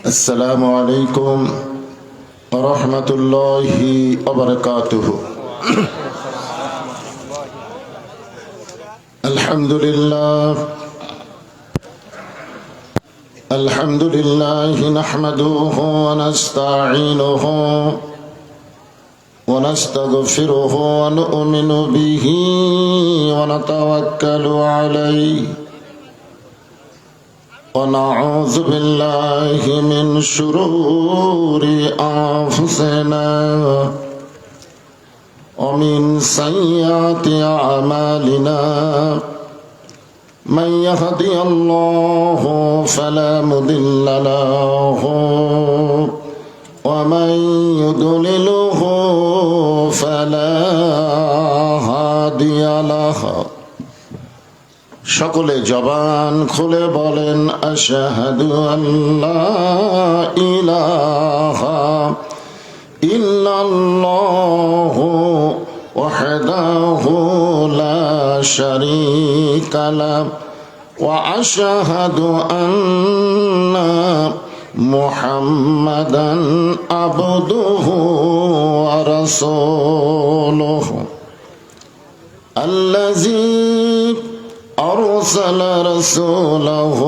السلام عليكم ورحمة الله وبركاته. الحمد لله نحمده ونستعينه ونستغفره ونؤمن به ونتوكل عليه ونعوذ بالله من شرور أنفسنا ومن سيئات أعمالنا من يهدي الله فلا مضل له ومن يضلله فلا هادي له। সকলে জবান খুলে বলেন আশহাদু আল্লা ইলাহা ইল্লাল্লাহু ওয়াহদাহু লা শারীকা লাহু ওয়া আশহাদু আন্না মুহাম্মাদান আবদুহু ওয়া রাসূলুহু আল্লাযী أرسل رسوله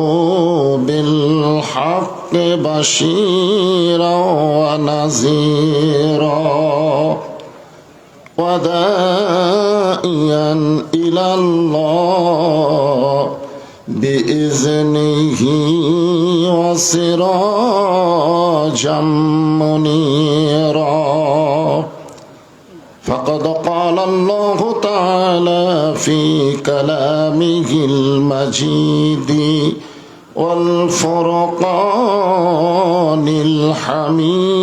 بالحق بشيرا ونذيرا وداعيا إلى الله بإذنه وسراجا منيرا فقد قال الله تعالى في كلامه المجيد والفرقان الحميد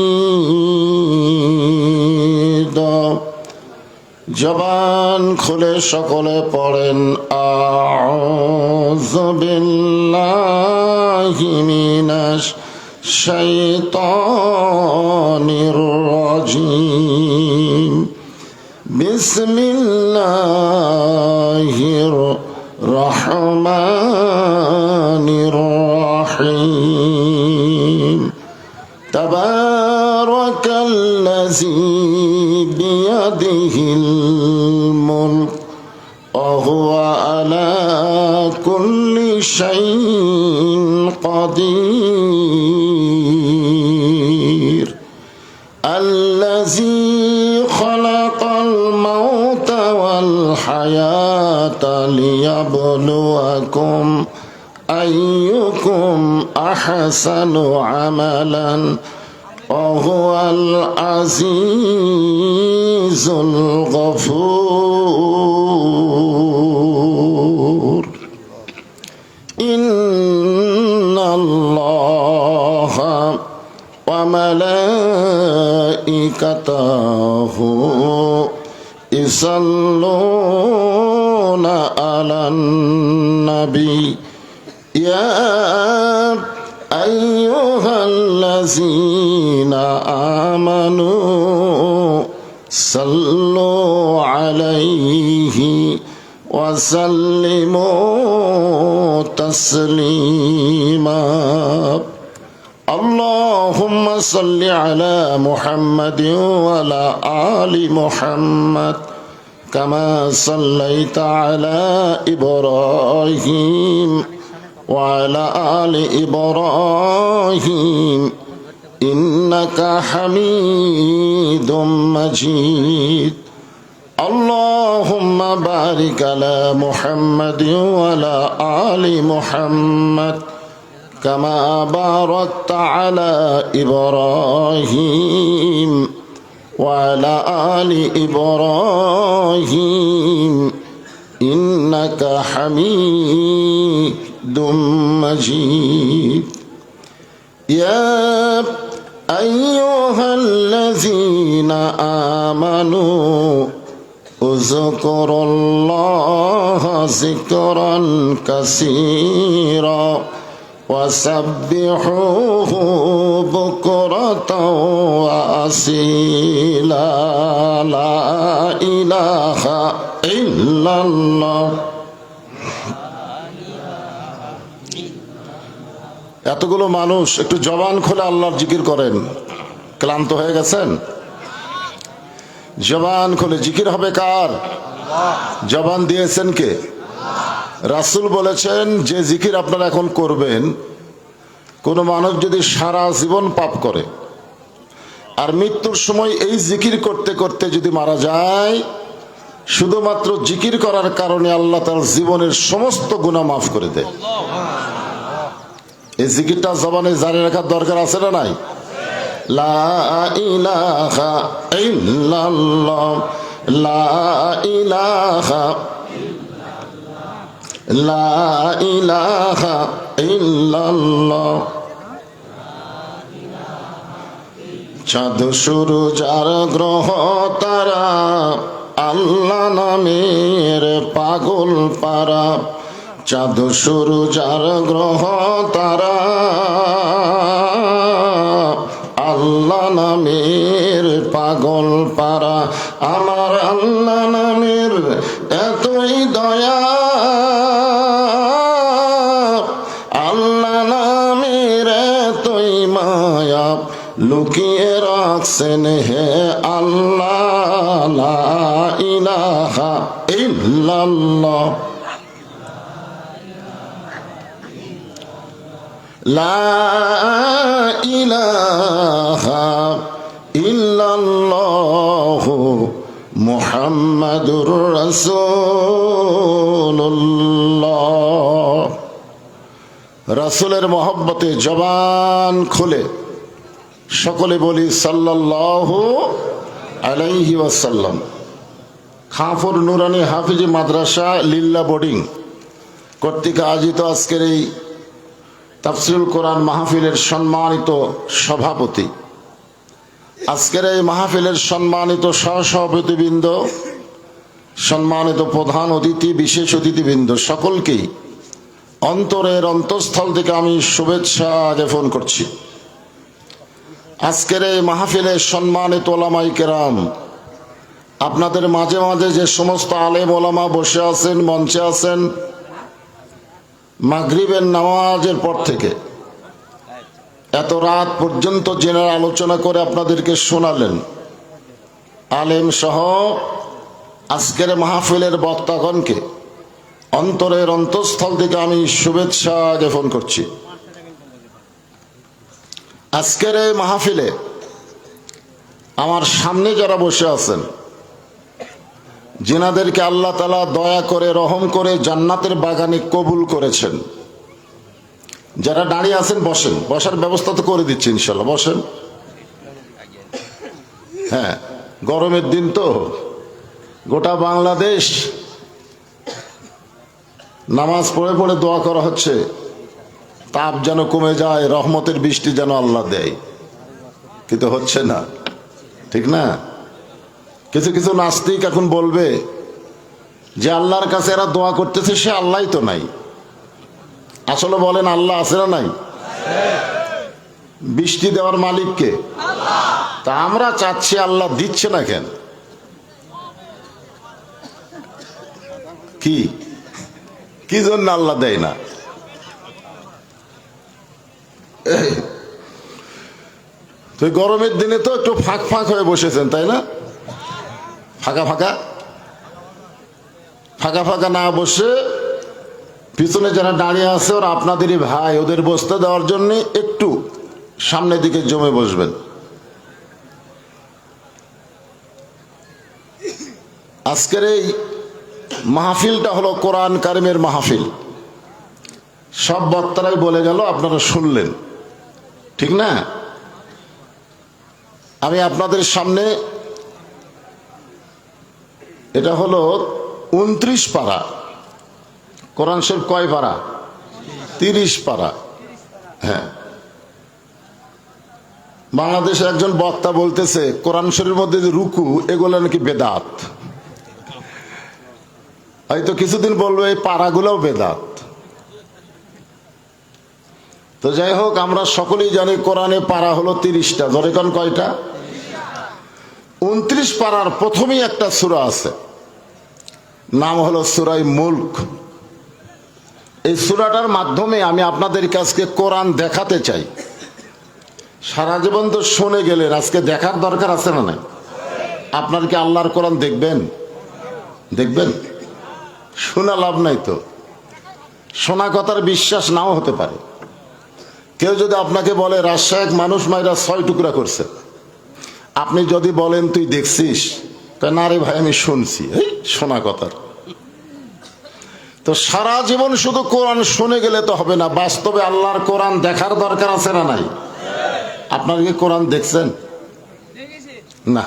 জবান খুলে সকলে পড়েন আউযু বিল্লাহি মিনাশ শাইতানির রাজীম বিসমিল্লাহির রহমানির রহিম তাবারাকাল্লাযী বিয়াদিহিল মুলক ওয়া হুয়া আলা কুল্লি শাইইন কাদির আল্লাযী الحياة ليبلوكم أيكم أحسن عملا وهو العزيز الغفور إن الله وملائكته يصلون على النبي يا أيها الذين آمنوا صلوا عليه وسلموا تسليما اللهم صل على محمد وعلى آل محمد كما صليت على إبراهيم وعلى آل إبراهيم إنك حميد مجيد اللهم بارك على محمد وعلى آل محمد كما باركت على إبراهيم وعلى آل إبراهيم إنك حميد مجيد يا أيها الذين آمنوا اذكروا الله ذكرا كثيرا وسبحوه بكرة وأصيلا لا إله إلا الله এতগুলো মানুষ একটু জবান খুলে আল্লাহর জিকির করেন। ক্লান্ত হয়ে গেছেন? জবান খুলে জিকির হবে কার? জবান দিয়েছেন কে? রাসূল বলেছেন যে জিকির আপনারা এখন করবেন, কোন মানুষ যদি সারা জীবন পাপ করে আর মৃত্যুর সময় এই জিকির করতে করতে যদি মারা যায়, শুধুমাত্র জিকির করার কারণে আল্লাহ তার জীবনের সমস্ত গুনাহ মাফ করে দেয়। এই জিকিরটা জবানে জারি রাখার দরকার আছে না নাই? লা ইলাহা ইল্লাল্লাহ, লা ইলাহা, লা ইলাহা ইল্লাল্লাহ। চাঁদ সূরজ আর গ্রহ তারা আল্লাহ নামের পাগল পারা। চাঁদ সূরজ আর গ্রহ তারা আল্লাহ নামের পাগল পারা। আমার আল্লাহ নামের এতই দয়া, আল্লাহ নামের এতই মায়া, লুকিয়ে রাখছেন হে আল্লাহ। লা ইলাহা ইল্লাল্লাহ, লা ইলাহা ইল্লাল্লাহ মুহাম্মাদুর রাসূলুল্লাহ। রাসূলের মহব্বতে জবান খুলে সকলে বলি সাল্লাল্লাহু আলাইহি ওয়াসাল্লাম। খাফর নুরানি হাফিজি মাদ্রাসা লিল্লা বোর্ডিং কর্তৃক আয়োজিত আজকের এই তাফসীরুল কোরআন মাহফিলের সম্মানিত সভাপতি, আজকের এই মাহফিলের সম্মানিত সহসভাপতিবৃন্দ, সম্মানিত প্রধান অতিথি, বিশেষ অতিথিবৃন্দ, সকলকেই অন্তরের অন্তঃস্থল থেকে আমি শুভেচ্ছা জ্ঞাপন করছি। আজকের এই মাহফিলে সম্মানিত ওলামায়ে কেরাম, আপনাদের মাঝে মাঝে যে সমস্ত আলেম ওলামা বসে আছেন, মঞ্চে আছেন, মাগরিবের নামাজের পর থেকে এত রাত পর্যন্ত জেনার আলোচনা করে আপনাদেরকে শোনালেন, আলেম সহ আজকের মাহফিলের বক্তাগণকে অন্তরের অন্তঃস্থল থেকে আমি শুভেচ্ছা জ্ঞাপন করছি। আজকের এই মাহফিলে আমার সামনে যারা বসে আছেন, যিনাদেরকে আল্লাহ তাআলা দয়া করে রহম করে জান্নাতের বাগানে কবুল করেছেন, যারা দাঁড়িয়ে আছেন বসেন, বসার ব্যবস্থা তো করে দিচ্ছি ইনশাল্লাহ, বসেন। হ্যাঁ, গরমের দিন তো গোটা বাংলাদেশ নামাজ পড়ে পড়ে দোয়া করা হচ্ছে, তাপ যেন কমে যায়, রহমতের বৃষ্টি যেন আল্লাহ দেয়, কিন্তু হচ্ছে না, ঠিক না? কিছু কিছু নাস্তিক এখন বলবে যে আল্লাহর কাছে এরা দোয়া করতেছে, সে আল্লাহই তো নাই। আসলে বলেন আল্লাহ আছে না নাই? বৃষ্টি দেওয়ার মালিক কে? তা আমরা চাচ্ছি আল্লাহ দিচ্ছে না কেন? কি কি জন্য আল্লাহ দেয় না? তো গরমের দিনে তো একটু ফাঁক ফাঁক হয়ে বসেছেন, তাই না? ফাঁকা ফাঁকা ফাঁকা ফাঁকা না বসে পিছনে যারা দাঁড়িয়ে আছে ওরা আপনাদেরই ভাই, ওদের বসতে দেওয়ার জন্য একটু সামনের দিকে জমে বসবেন। আজকের এই মাহফিলটা হলো কোরআন কারিমের মাহফিল। সব বক্তারাই বলে গেল, আপনারা শুনলেন, ঠিক না? আমি আপনাদের সামনে, এটা হলো 29 পারা। কোরআন শরীফ কয় পারা? 30 পারা। হ্যাঁ, বাংলাদেশে একজন বক্তা বলতেছে কোরআন শরীফের মধ্যে যে রুকু, এগুলো নাকি বেদাত। হয়তো কিছুদিন বলবো এই পারাগুলোও বেদাত। তো যাই হোক, আমরা সকলেই জানি কোরআনে পারা হলো 30টা। ধরে কোন কয়টা? 29 পারার প্রথমেই একটা সূরা আছে, নাম হলো সূরা মুলক। এই সূরাটার মাধ্যমে আমি আপনাদের কাছে কোরআন দেখাতে চাই। সারা জীবন তো শুনে গেলেন, আজকে দেখার দরকার আছে না নাই? আপনার কি আল্লাহর কোরআন দেখবেন? দেখবেন? শোনা লাভ নাই তো, শোনা কথার বিশ্বাস নাও হতে পারে। কেউ যদি আপনাকে বলে রাজশাহী মানুষ মাইরা 6 টুকরা করছে, আপনি যদি বলেন তুই দেখছিস, না রে ভাই আমি শুনছি, এই শোনা কথার। তো সারা জীবন শুধু কোরআন শুনে গেলে তো হবে না, বাস্তবে আল্লাহর কোরআন দেখার দরকার আছে না নাই? আপনার কি কোরআন দেখছেন? না।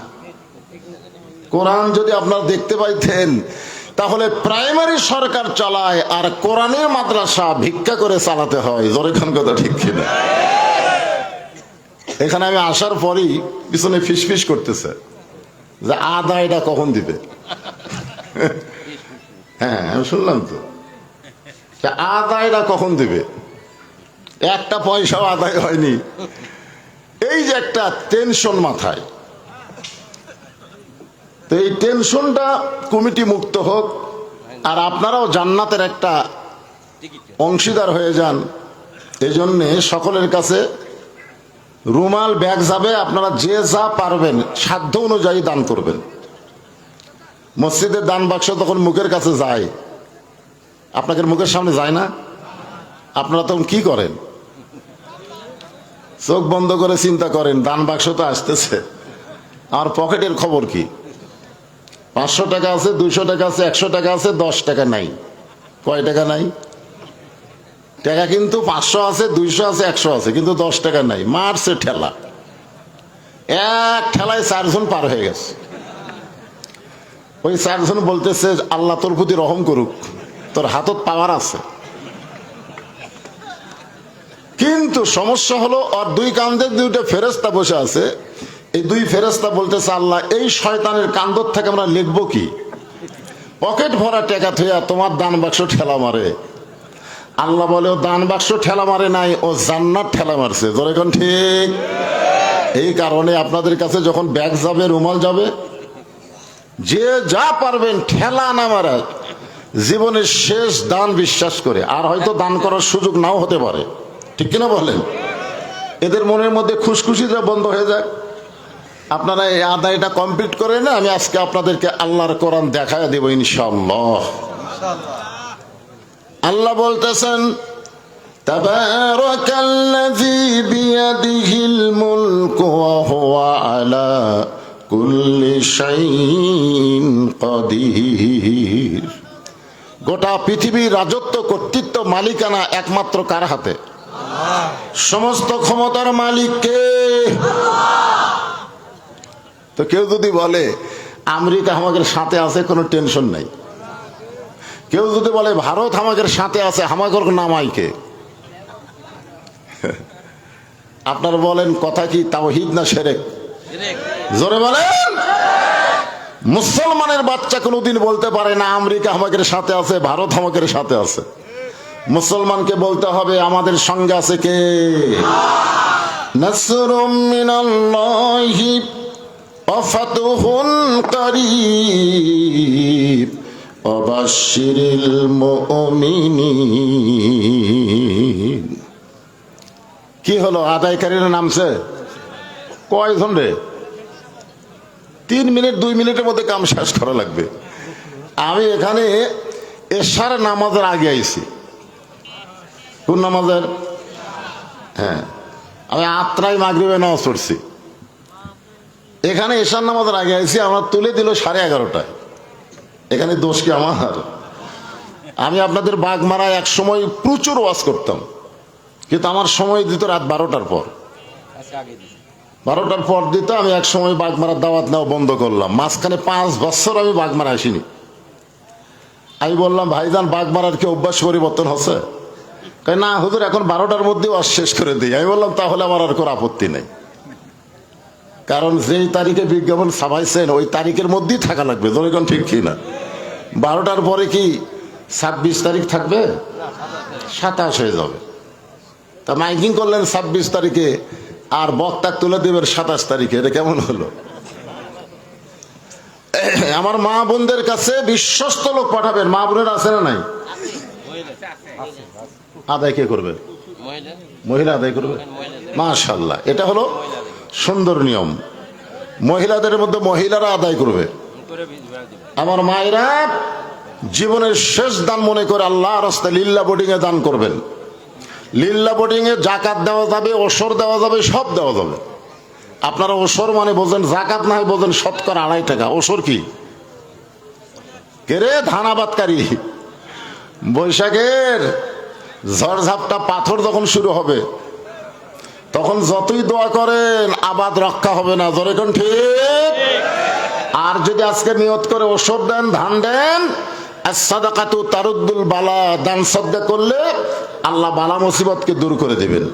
কোরআন যদি আপনারা দেখতে পাইতেন তাহলে প্রাইমারি সরকার চালায় আর কোরআনের মাদ্রাসা ভিক্ষা করে চালাতে হয়। জোরে খান কথা ঠিক কিনা? এখানে আমি আসার পরই পিছনে ফিসফিস করতেছে যে আদায়টা কখন দিবে। হ্যাঁ আমি শুনলাম তো, আদায়টা কখন দিবে। একটা পয়সাও আদায় হয়নি, এই যে একটা টেনশন মাথায়। তো এই টেনশনটা কমিটি মুক্ত হোক, আর আপনারাও জান্নাতের একটা অংশীদার হয়ে যান। এই জন্যে সকলের কাছে রুমাল, ব্যাগ যাবে, আপনারা যে যা পারবেন সাধ্য অনুযায়ী দান করবেন। মসজিদের দান বাক্স তখন মুখের কাছে যায়, আপনাদের মুখের সামনে যায় না? আপনারা তখন কি করেন? চোখ বন্ধ করে চিন্তা করেন, দান বাক্স তো আসতেছে, আর পকেটের খবর কি? 500 টাকা আছে, 200 টাকা আছে, 100 টাকা আছে, 10 টাকা নাই। কয় টাকা নাই? টাকা কিন্তু 500 আছে, 200 আছে, 100 আছে, কিন্তু 10 টাকা নাই। মারছে ঠেলা, এক ঠেলায় 4 জন পার হয়ে গেছে। ওই 4 জন বলতেছে আল্লাহ তোর প্রতি রহম করুক, তোর হাতত পাওয়ার আছে। কিন্তু সমস্যা হলো ওর 2 কাঁধে 2টা ফেরেশতা বসে আছে। এই 2 ফেরেশতা বলতেছে আল্লাহ এই শয়তানের কান্দর থেকে আমরা লিখবো কি? পকেট ভরা টাকা থইয়া তোমার দান বাক্স ঠেলা মারে। আল্লাহ বলে ও দান বাক্স ঠেলা মারে নাই, ও জান্নাত ঠেলা মারছে। জোরে কোন ঠিক? এই কারণে আপনাদের কাছে যখন ব্যাগ যাবে, রুমাল যাবে, যে যা পারবেন ঠেলা না মারা, জীবনের শেষ দান বিশ্বাস করে। আর হয়তো দান করার সুযোগ নাও হতে পারে, ঠিক কিনা বলেন? এদের মনের মধ্যে খুশখুশিটা বন্ধ হয়ে যায়। আপনারা এই আদায়টা কমপ্লিট করে না, আমি আজকে আপনাদেরকে আল্লাহর কোরআন দেখায় দেব ইনশাআল্লাহ। আল্লাহ বলতেছেন তাবারাকাল্লাযী বিয়াদিহিল মুলকু ওয়া হুয়া আলা কুল্লি শাইইন কাদির। গোটা পৃথিবীর রাজত্ব, কর্তৃত্ব, মালিকানা একমাত্র কার হাতে? সমস্ত ক্ষমতার মালিক কে? তো কেউ যদি বলে আমেরিকা আমাদের সাথে আছে, কোনো টেনশন নাই। কেউ যদি বলে ভারত আমাদের সাথে আছে, আমাদের নামাই কে? আপনারা বলেন কথা কি তাওহীদ না শিরক? জোরে বলেন। মুসলমানের বাচ্চা কোনোদিন বলতে পারে না আমেরিকা আমাদের সাথে আছে, ভারত আমাদের সাথে আছে। মুসলমানকে বলতে হবে আমাদের সঙ্গে আছে কে? নাসরুম মিনাল্লাহি ওয়া ফাতহুন কারীব ওয়া বাশশিরিল মুমিনিন। কি হলো, আদায়কারীরা নামছে কয়জন রে? 3 মিনিট 2 মিনিটের মধ্যে কাম শেষ করা লাগবে। আমি এখানে এশার নামাজের আগে আইছি। কোন নামাজের? হ্যাঁ, আমি আত্রাই মাগরিবে নামাজ পড়ছি। এখানে এশার নামাজের আগে আইছি, আমার তুলে দিল 11:30টায়। এখানে দোষ কি আমার? আমি আপনাদের বাগমারায় এক সময় প্রচুর ওয়াজ করতাম, কিন্তু আমার সময় দিত রাত 12টার পর। 12টার পর দিত। আমি এক সময় বাগমারার দাওয়াত নেওয়া বন্ধ করলাম। মাঝখানে 5 বছর আমি বাগমারা আসিনি। আমি বললাম ভাইজান বাগমারার কি অভ্যাস পরিবর্তন হচ্ছে? না হুজুর, এখন 12টার মধ্যে ওয়াজ শেষ করে দিই। আমি বললাম তাহলে আমার আর কোনো আপত্তি নেই, কারণ যেই তারিখে বিজ্ঞাপন ছাপাইছেন ওই তারিখের মধ্যেই থাকা লাগবে। যখন ঠিক কি না? 12টার পরে কি 26 তারিখ থাকবে? 27 হয়ে যাবে। তা মাইকিং করলেন 26 তারিখে, আর বক্তা তুলে দেবেন 27 তারিখে। এটা কেমন হলো? আমার মা বোনদের কাছে বিশ্বস্ত লোক পাঠাবেন। মা বোনের আছে না নাই? আদায় কে করবে? মহিলা আদায় করবে। মাশাআল্লাহ, এটা হলো সুন্দর নিয়ম। মহিলাদের মধ্যে মহিলারা আদায় করবে। আমার মায়েরা জীবনের শেষ দান মনে করে আল্লাহর রাস্তায় লিল্লা বোর্ডিং এ দান করবেন। লিল্লা বোর্ডিং এ জাকাত দেওয়া যাবে, ওসর দেওয়া যাবে, সব দেওয়া যাবে। আপনারা ওসর মানে বোঝেন, জাকাত না হয় বোঝেন শতকরা 2.5 টাকা। ওসর কি? কেরে ধান আবাদকারী, বৈশাখের ঝড়ঝাপটা পাথর যখন শুরু হবে তখন যতই দোয়া করেন আবাদ রক্ষা হবে না। জোরে কোন ঠিক? আর যদি আজকে নিয়ত করে ওসর দেন, ধান দেন, as-সাদাকাতু তারুদ্দুল বালা, দান সাদকা করলে আল্লাহ বালা মুসিবতকে দূর করে দিবেন।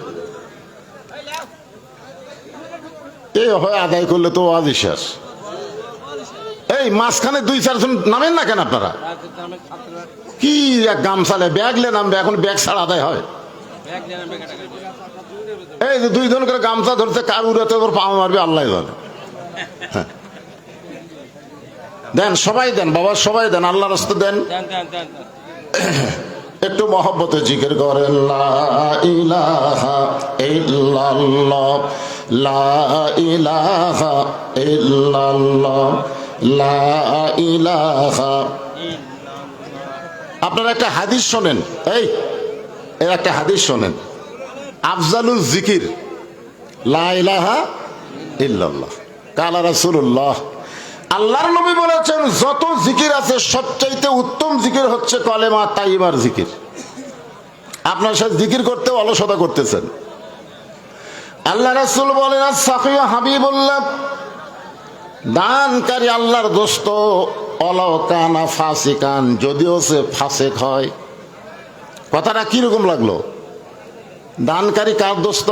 এই হয় আদায় করলে তো আজ শেষ। এই মাঝখানে 2-4 জন নামেন না কেন আপনারা? কি এক গামছালে ব্যাগ লে নামবে, এখন ব্যাগ ছাড়া আদায় হয়? এই যে 2 জন করে গামছা ধরতে, কার উড়াতে ওর পা মারবে আল্লাহ জানে। দেন, সবাই দেন বাবা, সবাই দেন, আল্লাহর রাস্তা দেন। একটু মহব্বতে জিকির করেন, লা ইলাহা ইল্লাল্লাহ, লা ইলাহা ইল্লাল্লাহ, লা ইলাহা। আপনারা একটা হাদিস শোনেন, এর একটা হাদিস শোনেন। আফজালুল জিকির লা ইলাহা ইল্লাল্লাহ, কালা রাসূলুল্লাহ। আল্লাহর নবী বলেছেন যত জিকির আছে সবচাইতে উত্তম জিকির হচ্ছে কলেমা তাইয়্যিবার জিকির। আপনার সাথে জিকির করতে অলসতা করতেছেন। আল্লাহ রাসূল বলেন আস-সাখিয়্যু হাবিবুল্লাহ, দানকারী আল্লাহর দোস্ত, ওয়ালাউ কানা ফাসিকান, যদিও সে ফাসিক হয়। কথাটা কিরকম লাগলো? দানকারী কার দোস্ত?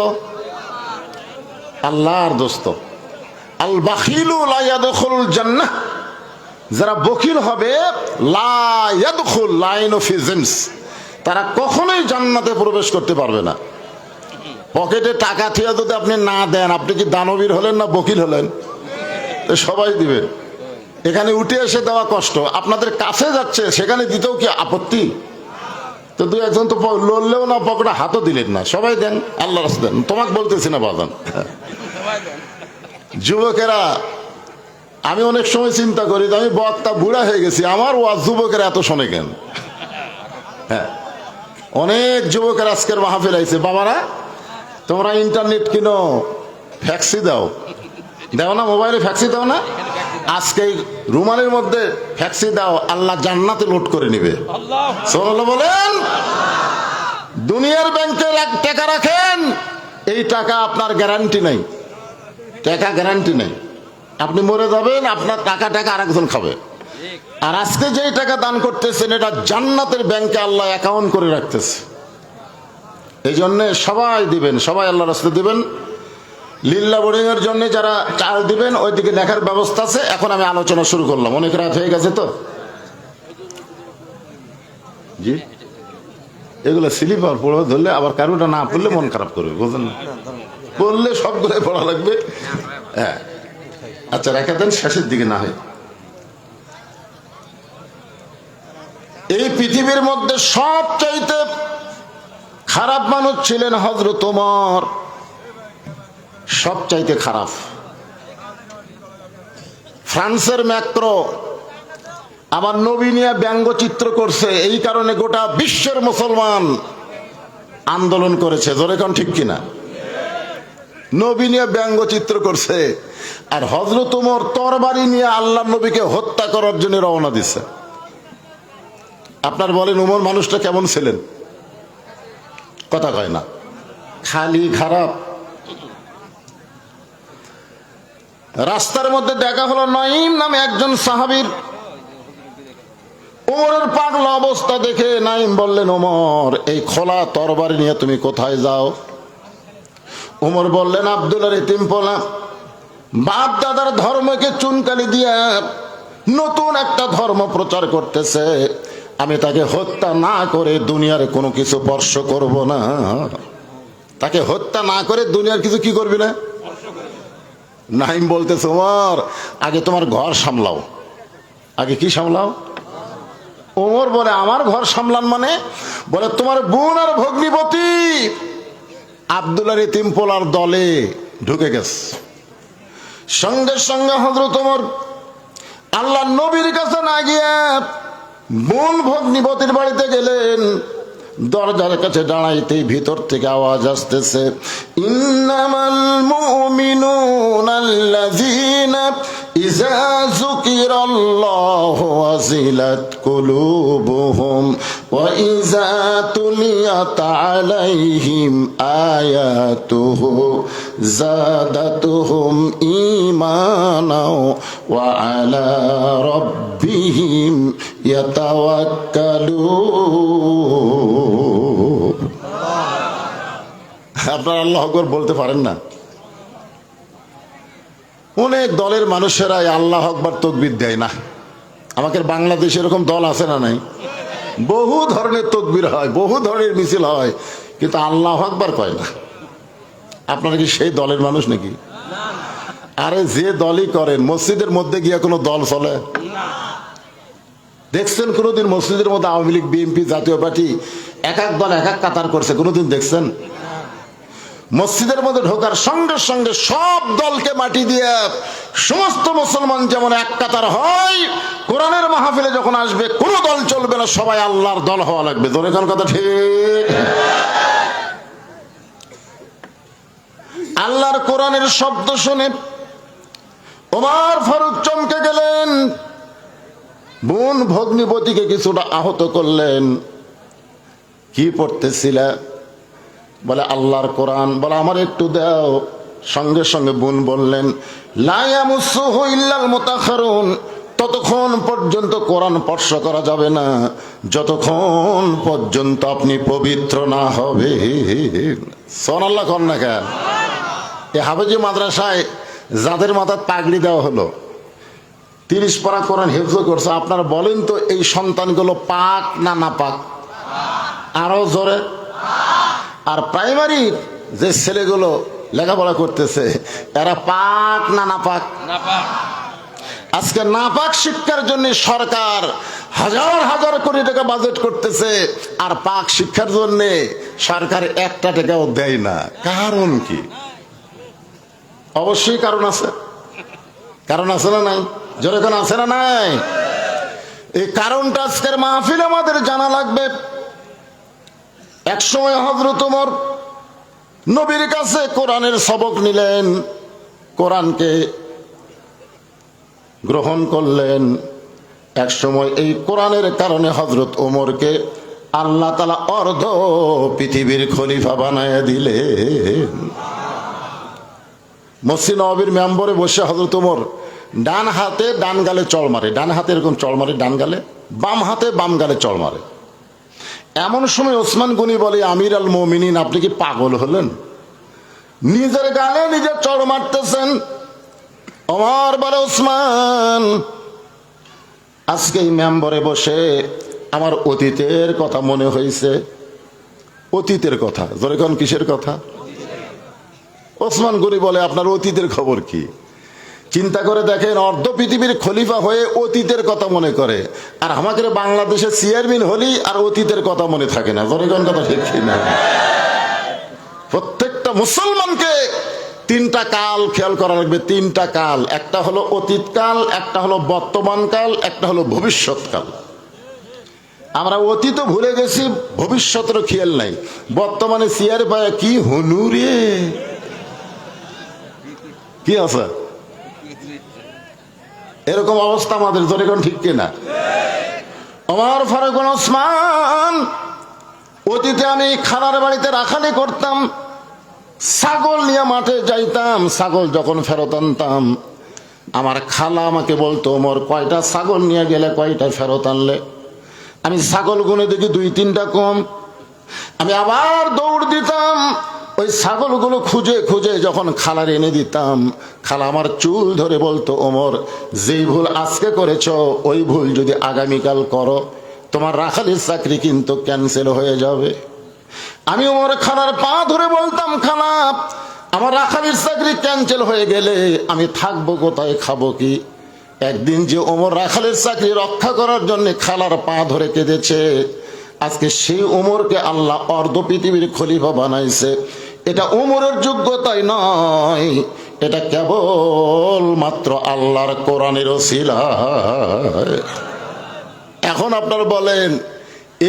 আল্লাহর দোস্ত। আল বাখিলু লা ইয়াদখুলুল জান্নাহ, যারা বখিল হবে, লা ইয়াদখুল, লাইন ফি জিন্স, তারা কখনোই জান্নাতে প্রবেশ করতে পারবে না। পকেটে টাকা থিয়া যদি আপনি না দেন, আপনি কি দানবীর হলেন না বকিল হলেন? সবাই দিবেন। এখানে উঠে এসে দেওয়া কষ্ট, আপনাদের কাছে যাচ্ছে সেখানে দিতেও কি আপত্তি? তো 2-1 জন তো লড়লেও না, পকেটে হাতও দিলেন না, সবাই দেন, আল্লাহ রাস্তা দেন। তোমাকে বলতেছি না বাজান। যুবকেরা, আমি অনেক সময় চিন্তা করি যে আমি বক্তা বুড়া হয়ে গেছি, আমার ওয়াজ যুবকেরা এত শোনে কেন? হ্যাঁ, অনেক যুবকের আজকের মাহফিল আইছে। বাবারা, তোমরা ইন্টারনেট কিনো, ফ্যাক্সি দাও, দাও না? মোবাইলে ফ্যাক্সি দাও না? আজকে রুমালের মধ্যে ফ্যাক্সি দাও, আল্লাহ জান্নাতে লোড করে নিবে। সুবহানাল্লাহ বলেন। দুনিয়ার ব্যাংকে 1 টাকা রাখেন, এই টাকা আপনার গ্যারান্টি নাই, টাকা গ্যারান্টি নেই। আপনি মরে যাবেন, আপনার টাকা আরেকজন খাবে। আর আজকে যেই টাকা দান করতেছেন এটা জান্নাতের ব্যাংকে আল্লাহ অ্যাকাউন্ট করে রাখতেছে। এই জন্য সবাই দিবেন, সবাই আল্লাহর রাস্তায় দিবেন। লিল্লা বোর্ডিং এর জন্য যারা চাল দিবেন ওইদিকে দেখার ব্যবস্থা আছে। এখন আমি আলোচনা শুরু করলাম, অনেক রাত হয়ে গেছে তো। জি, এগুলো স্লিপার পড়ে ধরলে আবার কারোটা না পড়লে মন খারাপ করবে, বুঝলেন না? পড়লে সবগুলোই পড়া লাগবে। হ্যাঁ, আচ্ছা রেখে দেন, শেষের দিকে না হয়। এই পৃথিবীর মধ্যে সবচাইতে খারাপ মানুষ ছিলেন হযরত ওমর, সবচাইতে খারাপ। ফ্রান্সের ম্যাক্রো আমার নবী নিয়ে ব্যঙ্গচিত্র করছে, এই কারণে গোটা বিশ্বের মুসলমান আন্দোলন করেছে। জোরে কোন ঠিক কিনা? নবী নিয়ে ব্যঙ্গচিত্র করছে, আর হযরত ওমর তরবারি নিয়ে আল্লাহর নবীকে হত্যা করার জন্য রওনা দিছে। আপনার বলেন ওমর মানুষটা কেমন ছিলেন? কথা কয় না, খালি খারাপ। রাস্তার মধ্যে দেখা হলো নাঈম নামে একজন সাহাবীর। ওমরের পাগলা অবস্থা দেখে নাঈম বললেন, ওমর এই খোলা তরবারি নিয়ে তুমি কোথায় যাও? ওমর বললেন, আব্দুল্লাহর এতিম পোলা বাপ দাদার ধর্মকে চুনকালি দিয়ে নতুন একটা ধর্ম প্রচার করতেছে, আমি তাকে হত্যা না করে দুনিয়ার কোনো কিছু স্পর্শ করব না। তাকে হত্যা না করে দুনিয়ার কিছু কি করবি না? নাঈম বলতেছে, ওমর আগে তোমার ঘর সামলাও। আগে কি সামলাও? ওমর বলে আমার ঘর সামলান মানে? বলে তোমার বোন আর ভগ্নিপতি আব্দুল্লাহর এতিম পোলার দলে ঢুকে গেছে। সঙ্গে সঙ্গে হযরত ওমর আল্লাহ নবীর কাছে না গিয়ে বোন ভগ্নিপতির বাড়িতে গেলেন। দরজার কাছে দাঁড়াইতেই ভিতর থেকে আওয়াজ আসতেছে, ইন্নামাল মুমিনুনাল্লাযীনা ইযা যুকিরাল্লাহু ওয়াজিলাত কুলুবুহুম ওয়া ইযা তুলিয়াত আলাইহিম আয়াতুহু যাদাতুহুম ঈমানাও ওয়া আলা রাব্বিহিম ইয়াতাওয়াক্কালুন। আপনারা আল্লাহু আকবার বলতে পারেন না? অনেক দলের মানুষেরা আল্লাহ আকবার তাকবীর দেয় না। আমাদের বাংলাদেশে এরকম দল আছে না নাই? বহু ধরনের তাকবীর হয়, বহু ধরনের মিছিল হয়, কিন্তু আল্লাহ আকবার কয় না। আপনারা কি সেই দলের মানুষ নাকি? আরে যে দলই করেন, মসজিদের মধ্যে গিয়ে কোনো দল চলে? দেখছেন কোনোদিন মসজিদের মধ্যে আওয়ামী লীগ, বিএনপি, জাতীয় পার্টি এক এক দল এক এক কাতার করছে? কোনোদিন দেখছেন? মসজিদের মধ্যে ঢোকার সঙ্গে সঙ্গে সব দলকে মাটি দিয়ে সমস্ত মুসলমান যেমন এক কাতার হয়, কোরআনের মাহফিলে যখন আসবে কোনো দল চলবে না, সবাই আল্লাহর দল হওয়া লাগবে। ধরে কোন কথা ঠিক? আল্লাহর কোরআনের শব্দ শুনে ওমর ফারুক চমকে গেলেন। বোন ভগ্নিপতিকে কিছুটা আহত করলেন। কি পড়তেছিলা? বলে আল্লাহর কোরআন। বলে আমার একটু দাও। সঙ্গে সঙ্গে বোন বললেন, লা ইয়ামুসুহু ইল্লাল মুতাহহারুন, ততক্ষণ পর্যন্ত কোরআন স্পর্শ করা যাবে না যতক্ষণ পর্যন্ত আপনি পবিত্র না হবে। সুবহানাল্লাহ কোন না কেন? এই হাফেজি মাদ্রাসায় যাদের মাথায় পাগড়ি দেওয়া হলো, 30 পারা কোরআন হিফজ করছে, আপনারা বলেন তো এই সন্তানগুলো পাক না নাপাক? আরো জোরে। আর প্রাইমারির যে ছেলেগুলো লেখাপড়া করতেছে, এরা পাক না নাপাক? আজকে নাপাক শিক্ষার জন্য সরকার হাজার হাজার কোটি টাকা বাজেট করতেছে, আর পাক শিক্ষার জন্য সরকার 1 টাকাও দেয় না। কারণ কি? অবশ্যই কারণ আছে। কারণ আছে না নাই? জোরে কোন আছে না নাই? এই কারণটা আজকের মাহফিল আমাদের জানা লাগবে। এক সময় হযরত ওমর নবীর কাছে কোরআনের সবক নিলেন, কোরআনকে গ্রহণ করলেন। এক সময় এই কোরআনের কারণে হযরত ওমরকে আল্লাহ তাআলা অর্ধ পৃথিবীর খলিফা বানায় দিলেন। মসজিদ নববীর মেম্বরে বসে হযরত ওমর ডান হাতে ডান গালে চড় মারে, ডান হাতে এরকম চড় মারে ডান গালে, বাম হাতে বাম গালে চড় মারে। এমন সময় ওসমান গনি বলে, আমির আল মুমিনিন, আপনি কি পাগল হলেন? নিজের গালে নিজে চড় মারতেছেন। ওমর বলে, ওসমান, আজকে এই মেম্বরে বসে আমার অতীতের কথা মনে হয়েছে। অতীতের কথা? জোরে কোন কিসের কথা? ওসমান গনি বলে, আপনার অতীতের খবর কি? চিন্তা করে দেখেন, অর্ধ পৃথিবীর খলিফা হয়ে অতীতের কথা মনে করে, আর আমাদের বাংলাদেশের চেয়ারম্যান হলি আর অতীতের কথা মনে থাকে না। জনগণ কথা ঠিক না? প্রত্যেকটা মুসলমানকে 3টা কাল খেয়াল করা লাগবে। 3টা কাল, একটা হলো অতীতকাল, একটা হলো বর্তমান কাল, একটা হলো ভবিষ্যৎকাল। আমরা অতীত ভুলে গেছি, ভবিষ্যতেরও খেয়াল নাই। বর্তমানে চেয়ার পায় কি হনুরে কি আছে, এরকম অবস্থা আমাদের। জনগণ ঠিক কিনা? ওমর ফারুক ওসমান, অতীতে আমি খালার বাড়িতে রাখালি করতাম, ছাগল নিয়ে মাঠে যাইতাম। ছাগল যখন ফেরত আনতাম, আমার খালা আমাকে বলতো, ওমর কয়টা ছাগল নিয়ে গেলে, কয়টা ফেরত আনলে? আমি ছাগল গুনে দেখি 2-3টা কম। আমি আবার দৌড় দিতাম, ওই ছাগলগুলো খুঁজে খুঁজে যখন খালার এনে দিতাম, খালা আমার চুল ধরে বলতো, ওমর, যেই ভুল আজকে করেছ ওই ভুল যদি আগামীকাল করো, তোমার রাখালির চাকরি কিন্তু ক্যান্সেল হয়ে যাবে। আমি ওমর খালার পা ধরে বলতাম, খালা, আমার রাখালির চাকরি ক্যান্সেল হয়ে গেলে আমি থাকবো কোথায়, খাবো কি? একদিন যে ওমর রাখালের চাকরি রক্ষা করার জন্য খালার পা ধরে কেঁদেছে, আজকে সেই ওমরকে আল্লাহ অর্ধ পৃথিবীর খলিফা বানাইছে। এটা ওমরের যোগ্যতাই নয়, এটা কেবল মাত্র আল্লাহর কোরআনের ওসিলায়। এখন আপনারা বলেন,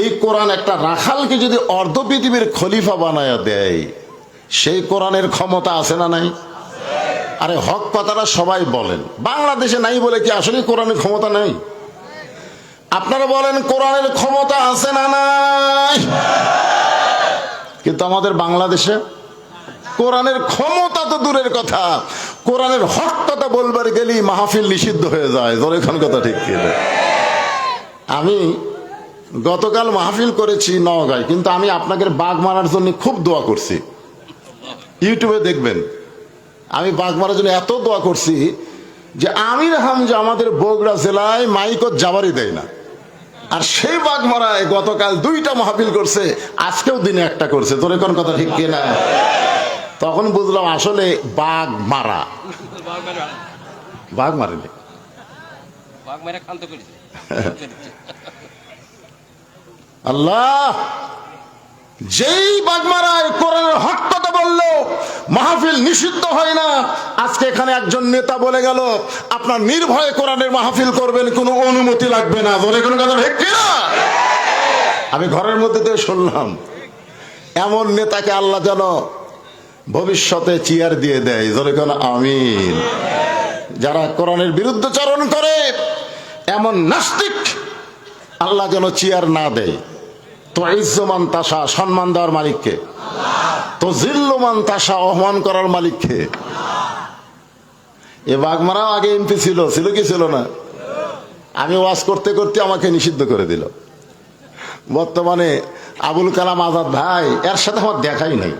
এই কোরআন একটা রাখালকে যদি অর্ধ পৃথিবীর খলিফা বানায়া দেয়, সেই কোরআনের ক্ষমতা আছে না নাই? আরে হক কথাটা সবাই বলেন, বাংলাদেশে নাই বলে কি আসলে কোরআনের ক্ষমতা নাই? আপনারা বলেন কোরআনের ক্ষমতা আছে না নাই? কিন্তু আমাদের বাংলাদেশে কোরআনের ক্ষমতা তো দূরের কথা, কোরআনের হক কথা বলবার গেলেই মাহফিল নিষিদ্ধ হয়ে যায়। জোরে খান কথা ঠিক কি? আমি গতকাল মাহফিল করেছি নওগাঁয়, কিন্তু আমি আপনাকে বাঘ মারার জন্য খুব দোয়া করছি। ইউটিউবে দেখবেন, আমি বাঘ মারার জন্য এত দোয়া করছি যে আমির হামজা আমাদের বগুড়া জেলায় মাইকত যাবারই দেয় না। আর সেই বাঘ মারায় গতকাল 2টা মাহফিল করছে, আজকেও দিনে একটা করছে। তোরে কোন কথা ঠিক কিনা? তখন বুঝলাম আসলে বাঘ মারা, বাঘ মারেনি, আল্লাহ যেই বাঘ মারায় কোরআনের হক কথা বললো মাহফিল নিষিদ্ধ হয় না। আজকে এখানে একজন নেতা বলে গেল আপনার নির্ভয়ে কোরআনের মাহফিল করবেন, কোনো অনুমতি লাগবে না। বলে কোনো কথা ঠিক কিনা? আমি ঘরের মধ্যে দিয়ে শুনলাম, এমন নেতাকে আল্লাহ যেন ভবিষ্যতে চেয়ার দিয়ে দেয়। জোরে কোন আমিন। যারা কোরআনের বিরুদ্ধাচরণ করে এমন নাস্তিক আল্লাহ যেন চেয়ার না দেয়। তো ইজ্জমান তাসা, সম্মান দেওয়ার মালিককে। তো জিল্লুমান তাসা, অপমান করার মালিককে। এ বাগমারাও আগে এমপি ছিল, ছিল কি ছিল না? আমি ওয়াজ করতে করতে আমাকে নিষিদ্ধ করে দিল। বর্তমানে আবুল কালাম আজাদ ভাই, এর সাথে আমার দেখাই নাই।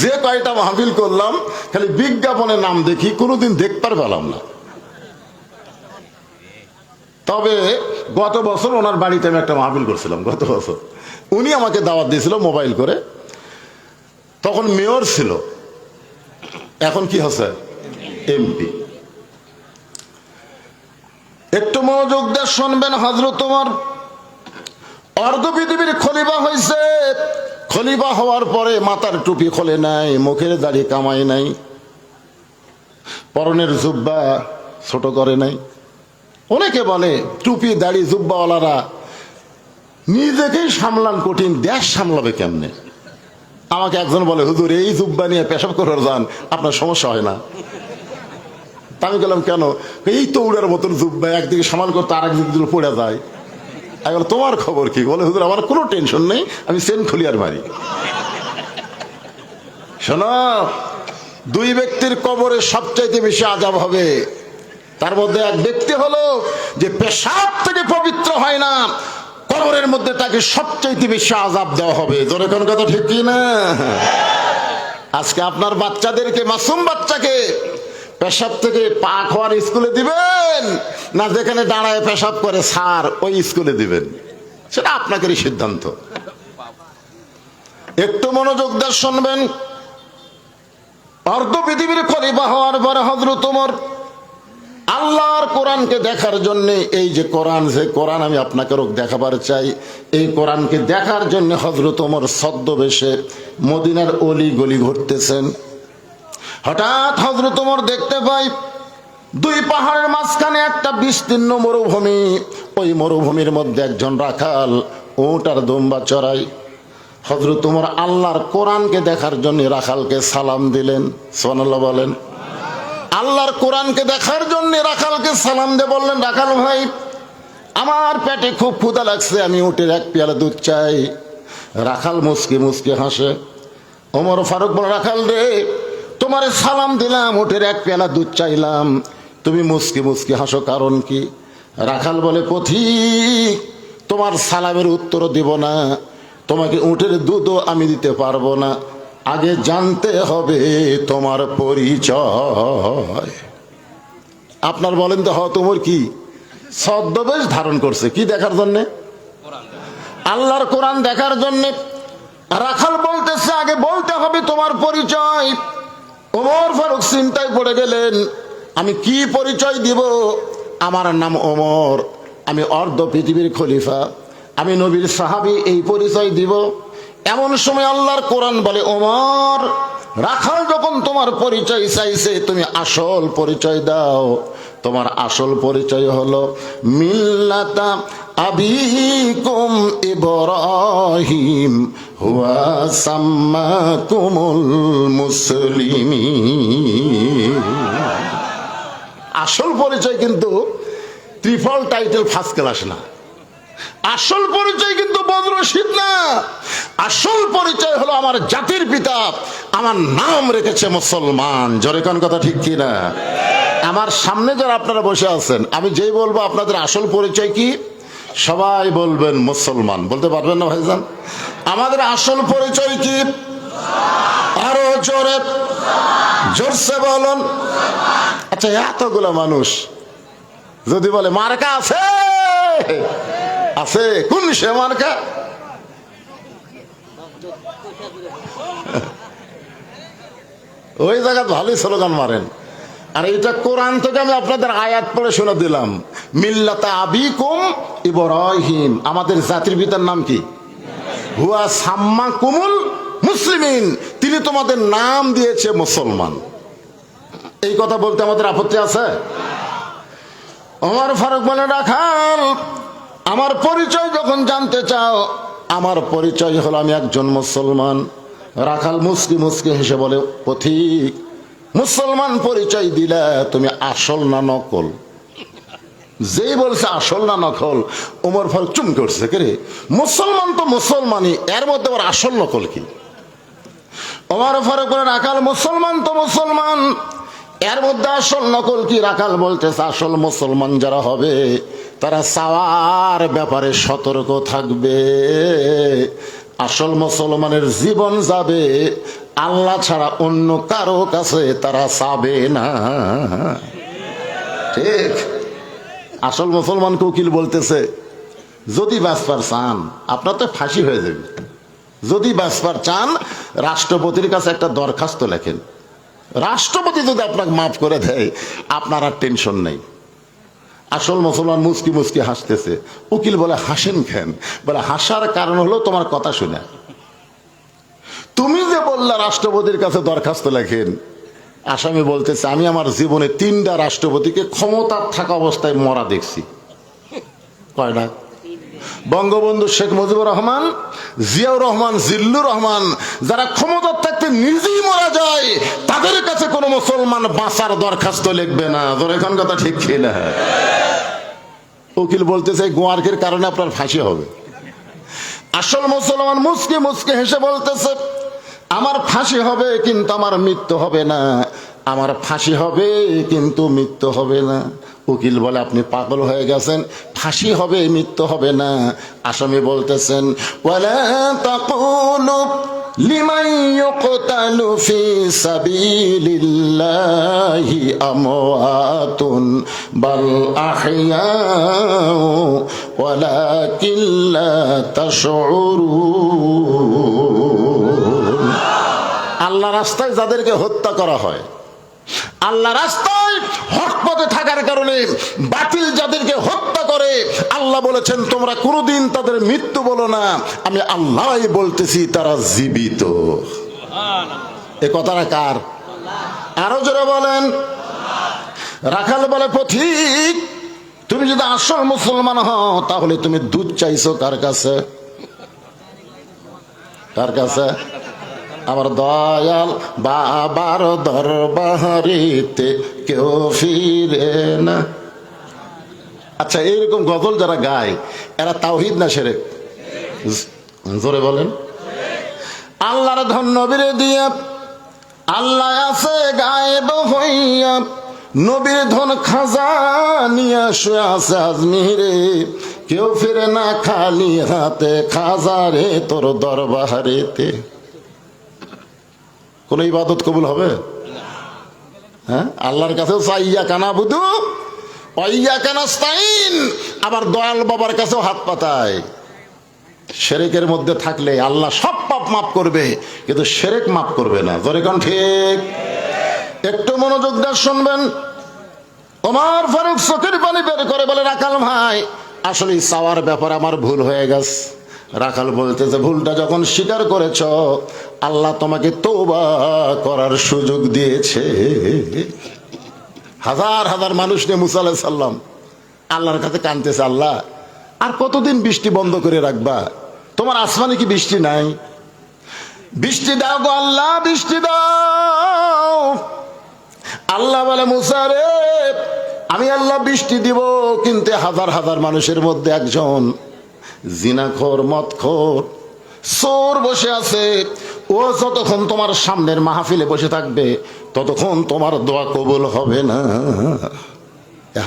যে কয়টা মাহফিল করলাম খালি বিজ্ঞাপনের নাম দেখি, কোনোদিন দেখতে পেলাম না। তবে গত বছর ওনার বাড়িতে আমি একটা মাহফিল করছিলাম। গত বছর উনি আমাকে দাওয়াত দিয়েছিল মোবাইল করে। তখন মেয়র ছিল, এখন কি হচ্ছে? এমপি। একটু মনোযোগ দিয়ে শুনবেন। হযরত ওমর অর্ধ পৃথিবীর খলিফা হয়েছে। খলিফা হওয়ার পরে মাথার টুপি খোলে নাই, মুখের দাড়ি কামাই নাই, পরনের জুব্বা ছোট করে নাই। অনেকে বলে টুপি দাড়ি জুব্বাওয়ালারা নিজেকেই সামলান কঠিন, দেশ সামলাবে কেমনে? আমাকে একজন বলে, হুজুর এই জুব্বা নিয়ে পেশাব করার যান, আপনার সমস্যা হয় না? আমি বললাম কেন? এই তো উড়ার মতন জুব্বা, একদিকে সামাল করতে আর একদিকে দিলে পড়ে যায়। আমি বললাম তোমার খবর কি? বলে হুজুর আমার কোনো টেনশন নেই, আমি চেন খুলি আর মারি। শোনো, 2 ব্যক্তির কবরে সবচাইতে বেশি আযাব হবে। তার মধ্যে এক ব্যক্তি হলো যে পেশাব থেকে পবিত্র হয় না, কবরের মধ্যে তাকে সবচাইতে বেশি আযাব দেওয়া হবে। জোরে কোন কথা ঠিক কি না? আজকে আপনার বাচ্চাদেরকে, মাসুম বাচ্চাকে পেশাব থেকে পাক হওয়ার স্কুলে দিবেন, না যেখানে দাঁড়ায় পেশাব করে স্যার ওই স্কুলে দিবেন, সেটা আপনাদেরই সিদ্ধান্ত। একটু মনোযোগ দিয়ে শুনবেন। অর্ধ পৃথিবীর খলিফা হওয়ার পরে হযরত ওমর আল্লাহর কোরআনকে দেখার জন্য, এই যে কোরআন, যে কোরআন আমি আপনাকে দেখাবার চাই, এই কোরআনকে দেখার জন্য হযরত ওমর ছদ্মবেশে মদিনার অলি গলি ঘুরতেছেন। হঠাৎ হযরত ওমর দেখতে পাই 2 পাহাড়ের মাঝখানে একটা বিস্তীর্ণ মরুভূমি। ওই মরুভূমির মধ্যে একজন রাখাল উট আর দুম্বা চড়াই। হযরত ওমর আল্লাহর কোরআনকে দেখার জন্য রাখালকে সালাম দিলেন। সুবহানাল্লাহ বলেন। আল্লাহর কোরআনকে দেখার জন্য রাখালকে সালাম দিয়ে বললেন, রাখাল ভাই আমার পেটে খুব ক্ষুধা লাগছে, আমি উটের 1 পেয়ালা দুধ চাই। রাখাল মুচকি মুচকি হাসে। ওমর ফারুক বলে, রাখাল রে, তোমারে সালাম দিলাম, উটের 1 পেয়ালা দুধ চাইলাম, তুমি মুচকি মুচকি হাসো কারণ কি? রাখাল বলে, পথিক তোমার সালামের উত্তর দিব না, তোমাকে উটের দুধও আমি দিতে পারবো না, আগে জানতে হবে তোমার পরিচয়। আপনার বলেন তো, ওমর কি ছদ্মবেশ ধারণ করছে কি দেখার জন্যে? আল্লাহর কোরআন দেখার জন্যে। রাখাল বলতেছে আগে বলতে হবে তোমার পরিচয়। ওমর ফারুক চিন্তায় পড়ে গেলেন। আমি কি পরিচয় দিব? আমার নাম ওমর, আমি অর্ধ পৃথিবীর খলিফা, আমি নবীর সাহাবী, এই পরিচয় দিব। এমন সময় আল্লাহর কোরআন বলে, ওমর, রাখাল যখন তোমার পরিচয় চাইছে, তুমি আসল পরিচয় দাও। তোমার আসল পরিচয় হলো মিল্লাতা আবিকুম ইব্রাহিম হুয়া সাম্মাকুমুল মুসলিমিন। আসল পরিচয় কিন্তু ট্রিপল টাইটেল ফার্স্ট ক্লাস না। আসল পরিচয় কিন্তু বদরশিদ না। আসল পরিচয় হলো আমার জাতির পিতা, আমার নাম রেখেছে মুসলমান। জোরে কোন কথা ঠিক কি না? আমার সামনে যারা আপনারা বসে আছেন, আমি যেই বলবো আপনাদের আসল পরিচয় কি, সবাই বলবেন মুসলমান। বলতে পারবেন না ভাইজান? আমাদের আসল পরিচয় কি? আরো জোরে, জোরসে বলুন। আচ্ছা, এতগুলো মানুষ যদি বলে মার্কা আছে, আছে, কোন সে মার্কা? ওই জায়গা ভালোই স্লোগান মারেন। আর এটা কোরআন থেকে আমি আপনাদের আয়াত পড়ে শুনে দিলাম, মিল্লাতা আবিকুম ইব্রাহিম, আমাদের জাতির পিতার নাম কি? হুয়া সাম্মাকুমুল মুসলিমিন, তিনি তোমাদের নাম দিয়েছে মুসলমান। এই কথা বলতে আমাদের আপত্তি আছে? ওমর ফারুক বলে, রাখাল, আমার পরিচয় যখন জানতে চাও, আমার পরিচয় হলো আমি একজন মুসলমান। রাখাল মুসকি মুসকি হেসে বলে, পথিক, মুসলমান পরিচয় দিলে তুমি আসল না নকল? যেই বলছে আসল না নকল, ওমর ফারুক চুমকে উঠছে, কে রে, মুসলমান তো মুসলমানই, এর মধ্যে আবার আসল নকল কি? ওমর ফারুক বলে, রাখাল, মুসলমান তো মুসলমান, এর মধ্যে আসল নকল কি? রাখাল বলতেছে, আসল মুসলমান যারা হবে তারা চাওয়ার ব্যাপারে সতর্ক থাকবে। আসল মুসলমানের জীবন যাবে, আল্লাহ ছাড়া অন্য কারো কাছে তারা চাবে না। ঠিক? আসল মুসলমানকে উকিল বলতেছে, যদি বাঁচবার চান, আপনার তো ফাঁসি হয়ে যাবে, যদি বাঁচবার চান রাষ্ট্রপতির কাছে একটা দরখাস্ত লেখেন, রাষ্ট্রপতি যদি আপনাকে মাফ করে দেয়, আপনার আর টেনশন নেই। আসল মুসলমান মুস্কি মুস্কি হাসতেছে। উকিল বলে, হাসেন কেন? বলে, হাসার কারণ হলো তোমার কথা শুনে। তুমি যে বললা রাষ্ট্রপতির কাছে দরখাস্ত লেখেন, আসামি বলতেছে, আমি আমার জীবনে 3টা রাষ্ট্রপতিকে ক্ষমতার থাকা অবস্থায় মরা দেখছি। কয়টা? বঙ্গবন্ধু শেখ মুজিবুর রহমান, জিয়াউর রহমান, জিল্লুর রহমান, যারা ক্ষমতার থাকতে নিজেই মারা যায়, তাদের কাছে কোনো মুসলমান বাঁচার দরখাস্ত লিখবে না। এখন কথা ঠিক কিনা? উকিল বলতেছে, গোয়ার্কের কারণে আপনার ফাঁসি হবে। আসল মুসলমান মুসকে মুসকে হেসে বলতেছে, আমার ফাঁসি হবে কিন্তু আমার মৃত্যু হবে না, আমার ফাঁসি হবে কিন্তু মৃত্যু হবে না। উকিল বলে, আপনি পাগল হয়ে গেছেন, ফাঁসি হবে মৃত্যু হবে না। আসামি বলতেছেন, ওয়ালা তাকুলু লিমান ইউকতালু ফি সাবিলিল্লাহি আমওয়াতুন বাল আহইয়াউ ওয়ালাকিন লা তাশউরুন। আল্লাহ রাস্তায় যাদেরকে হত্যা করা হয়, আল্লাহ রাস্তায় হক পথে থাকার কারণে বাতিল যাদেরকে হত্যা করে, আল্লাহ বলেছেন তোমরা কোনোদিন তাদের মৃত্যু বলো না, আমি আল্লাহই বলতেছি তারা জীবিত। এ কথাটা কার? আরো জোরে বলেন। রাখাল বলে, পথিক, তুমি যদি আসল মুসলমান হও, তাহলে তুমি দুধ চাইছো কার কাছে? কার কাছে? আমার দয়াল বাবার দরবারিতে কেউ ফিরে না। আচ্ছা, এইরকম গজল যারা গায়, এরা তাওহীদ না শিরক? জোরে বলেন। আল্লাহর ধন নবীরে দিয়া, আল্লাহ আছে গায়েব হইয়া, নবীর ধন খাজা নিয়ে শুয়ে আছে আজমিরে, কেউ ফিরে না খালি হাতে, খাজা রে তোর দরবারেতে। কোন ইবাদত কবুল হবে? হ্যাঁ, আল্লাহর কাছেও চাইয়া কানা বুধু অইয়া কানাস্তাইন, আবার দয়াল বাবার কাছেও হাত পাতায়। শিরকের মধ্যে থাকলে আল্লাহ সব পাপ মাফ করবে, কিন্তু শিরক মাফ করবে না। জোরে কোন ঠিক? একটু মনোযোগ দিয়ে শুনবেন। ওমর ফারুক চোখের পানি বের করে বলে, রাখাল ভাই আসলে চাওয়ার ব্যাপারে আমার ভুল হয়ে গেছে। রাখাল বলতেছে, ভুলটা যখন স্বীকার করেছ, আল্লাহ তোমাকে তওবা করার সুযোগ দিয়েছে। হাজার হাজার মানুষ নিয়ে মুসা আলাইহিস সালাম আল্লাহর কাছে কাঁদতেছে, আল্লাহ আর কতদিন বৃষ্টি বন্ধ করে রাখবা? তোমার আসমানে কি বৃষ্টি নাই? বৃষ্টি দাও গো আল্লাহ, বৃষ্টি দাও। আল্লাহ বলে, মুসা রে, আমি আল্লাহ বৃষ্টি দিব, কিন্তু হাজার হাজার মানুষের মধ্যে একজন জিনাখোর, মদখোর, চোর বসে আছে। ও যতক্ষণ তোমার সামনের মাহফিলে বসে থাকবে ততক্ষণ তোমার দোয়া কবুল হবে না।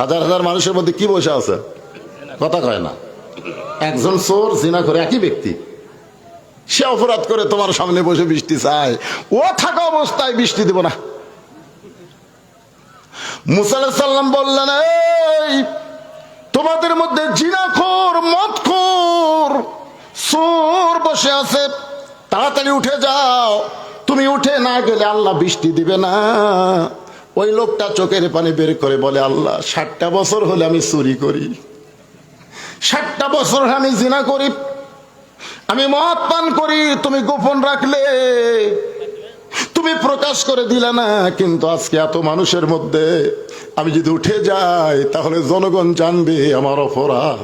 হাজার হাজার মানুষের মধ্যে কি বসে আছে? কথা কয় না। একজন চোর, জিনাখোর, একই ব্যক্তি, সে অপরাধ করে তোমার সামনে বসে বৃষ্টি চায়। ও থাকা অবস্থায় বৃষ্টি দিব না। মুসা আলাইহিস সালাম বললেন, এই তোমাদের মধ্যে জিনাখোর, মদখোর, চোর বসে আছে, তাড়াতাড়ি উঠে যাও। তুমি উঠে না গেলে আল্লাহ বৃষ্টি দিবে না। ওই লোকটা চোখের পানি বের করে বলে, আল্লাহ 60টা বছর হলে আমি চুরি করি, 60টা বছর আমি জিনা করি, আমি মদ পান করি, তুমি গোপন রাখলে, তুমি প্রকাশ করে দিলে না। কিন্তু আজকে এত মানুষের মধ্যে আমি যদি উঠে যাই তাহলে জনগণ জানবে আমার অপরাধ।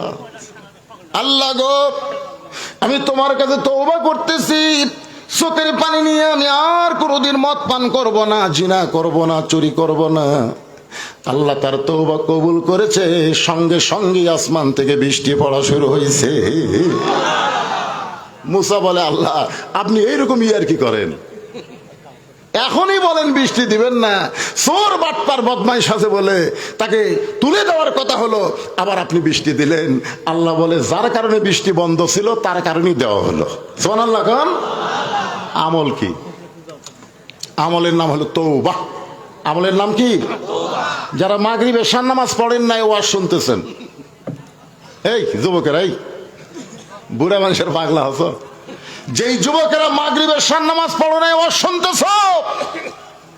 আল্লাহ গো, আমি তোমার কাছে তওবা করতেছি, চোখের পানি নিয়ে আমি আর কোনোদিন মদ পান করব না, জিনা করব না, চুরি করব না। আল্লাহ তার তওবা কবুল করেছে। সঙ্গে সঙ্গে আসমান থেকে বৃষ্টি পড়া শুরু হয়েছে। মুসা বলে, আল্লাহ আপনি এইরকম ইয়ার্কি করেন, এখনই বলেন বৃষ্টি দিবেন না। চোর, বাটপার, বদমাইশ আছে বলে তাকে তুলে দেওয়ার কথা হলো, আবার আপনি বৃষ্টি দিলেন। আল্লাহ বলে, যার কারণে বৃষ্টি বন্ধ ছিল তার কারণেই দেওয়া হলো। সুবহানাল্লাহ। কোন আমল? কি আমলের নাম হলো তওবা। আমলের নাম কি? যারা মাগরিব এশার নামাজ পড়েন নাই ওয়াজ শুনতেছেন, এই যুবকেরা, এই বুড়া মানুষের পাগলা হতো, যেই যুবকেরা মাগরিব এশার নামাজ পড়ো নাই ওয়াজ শুনতেছ,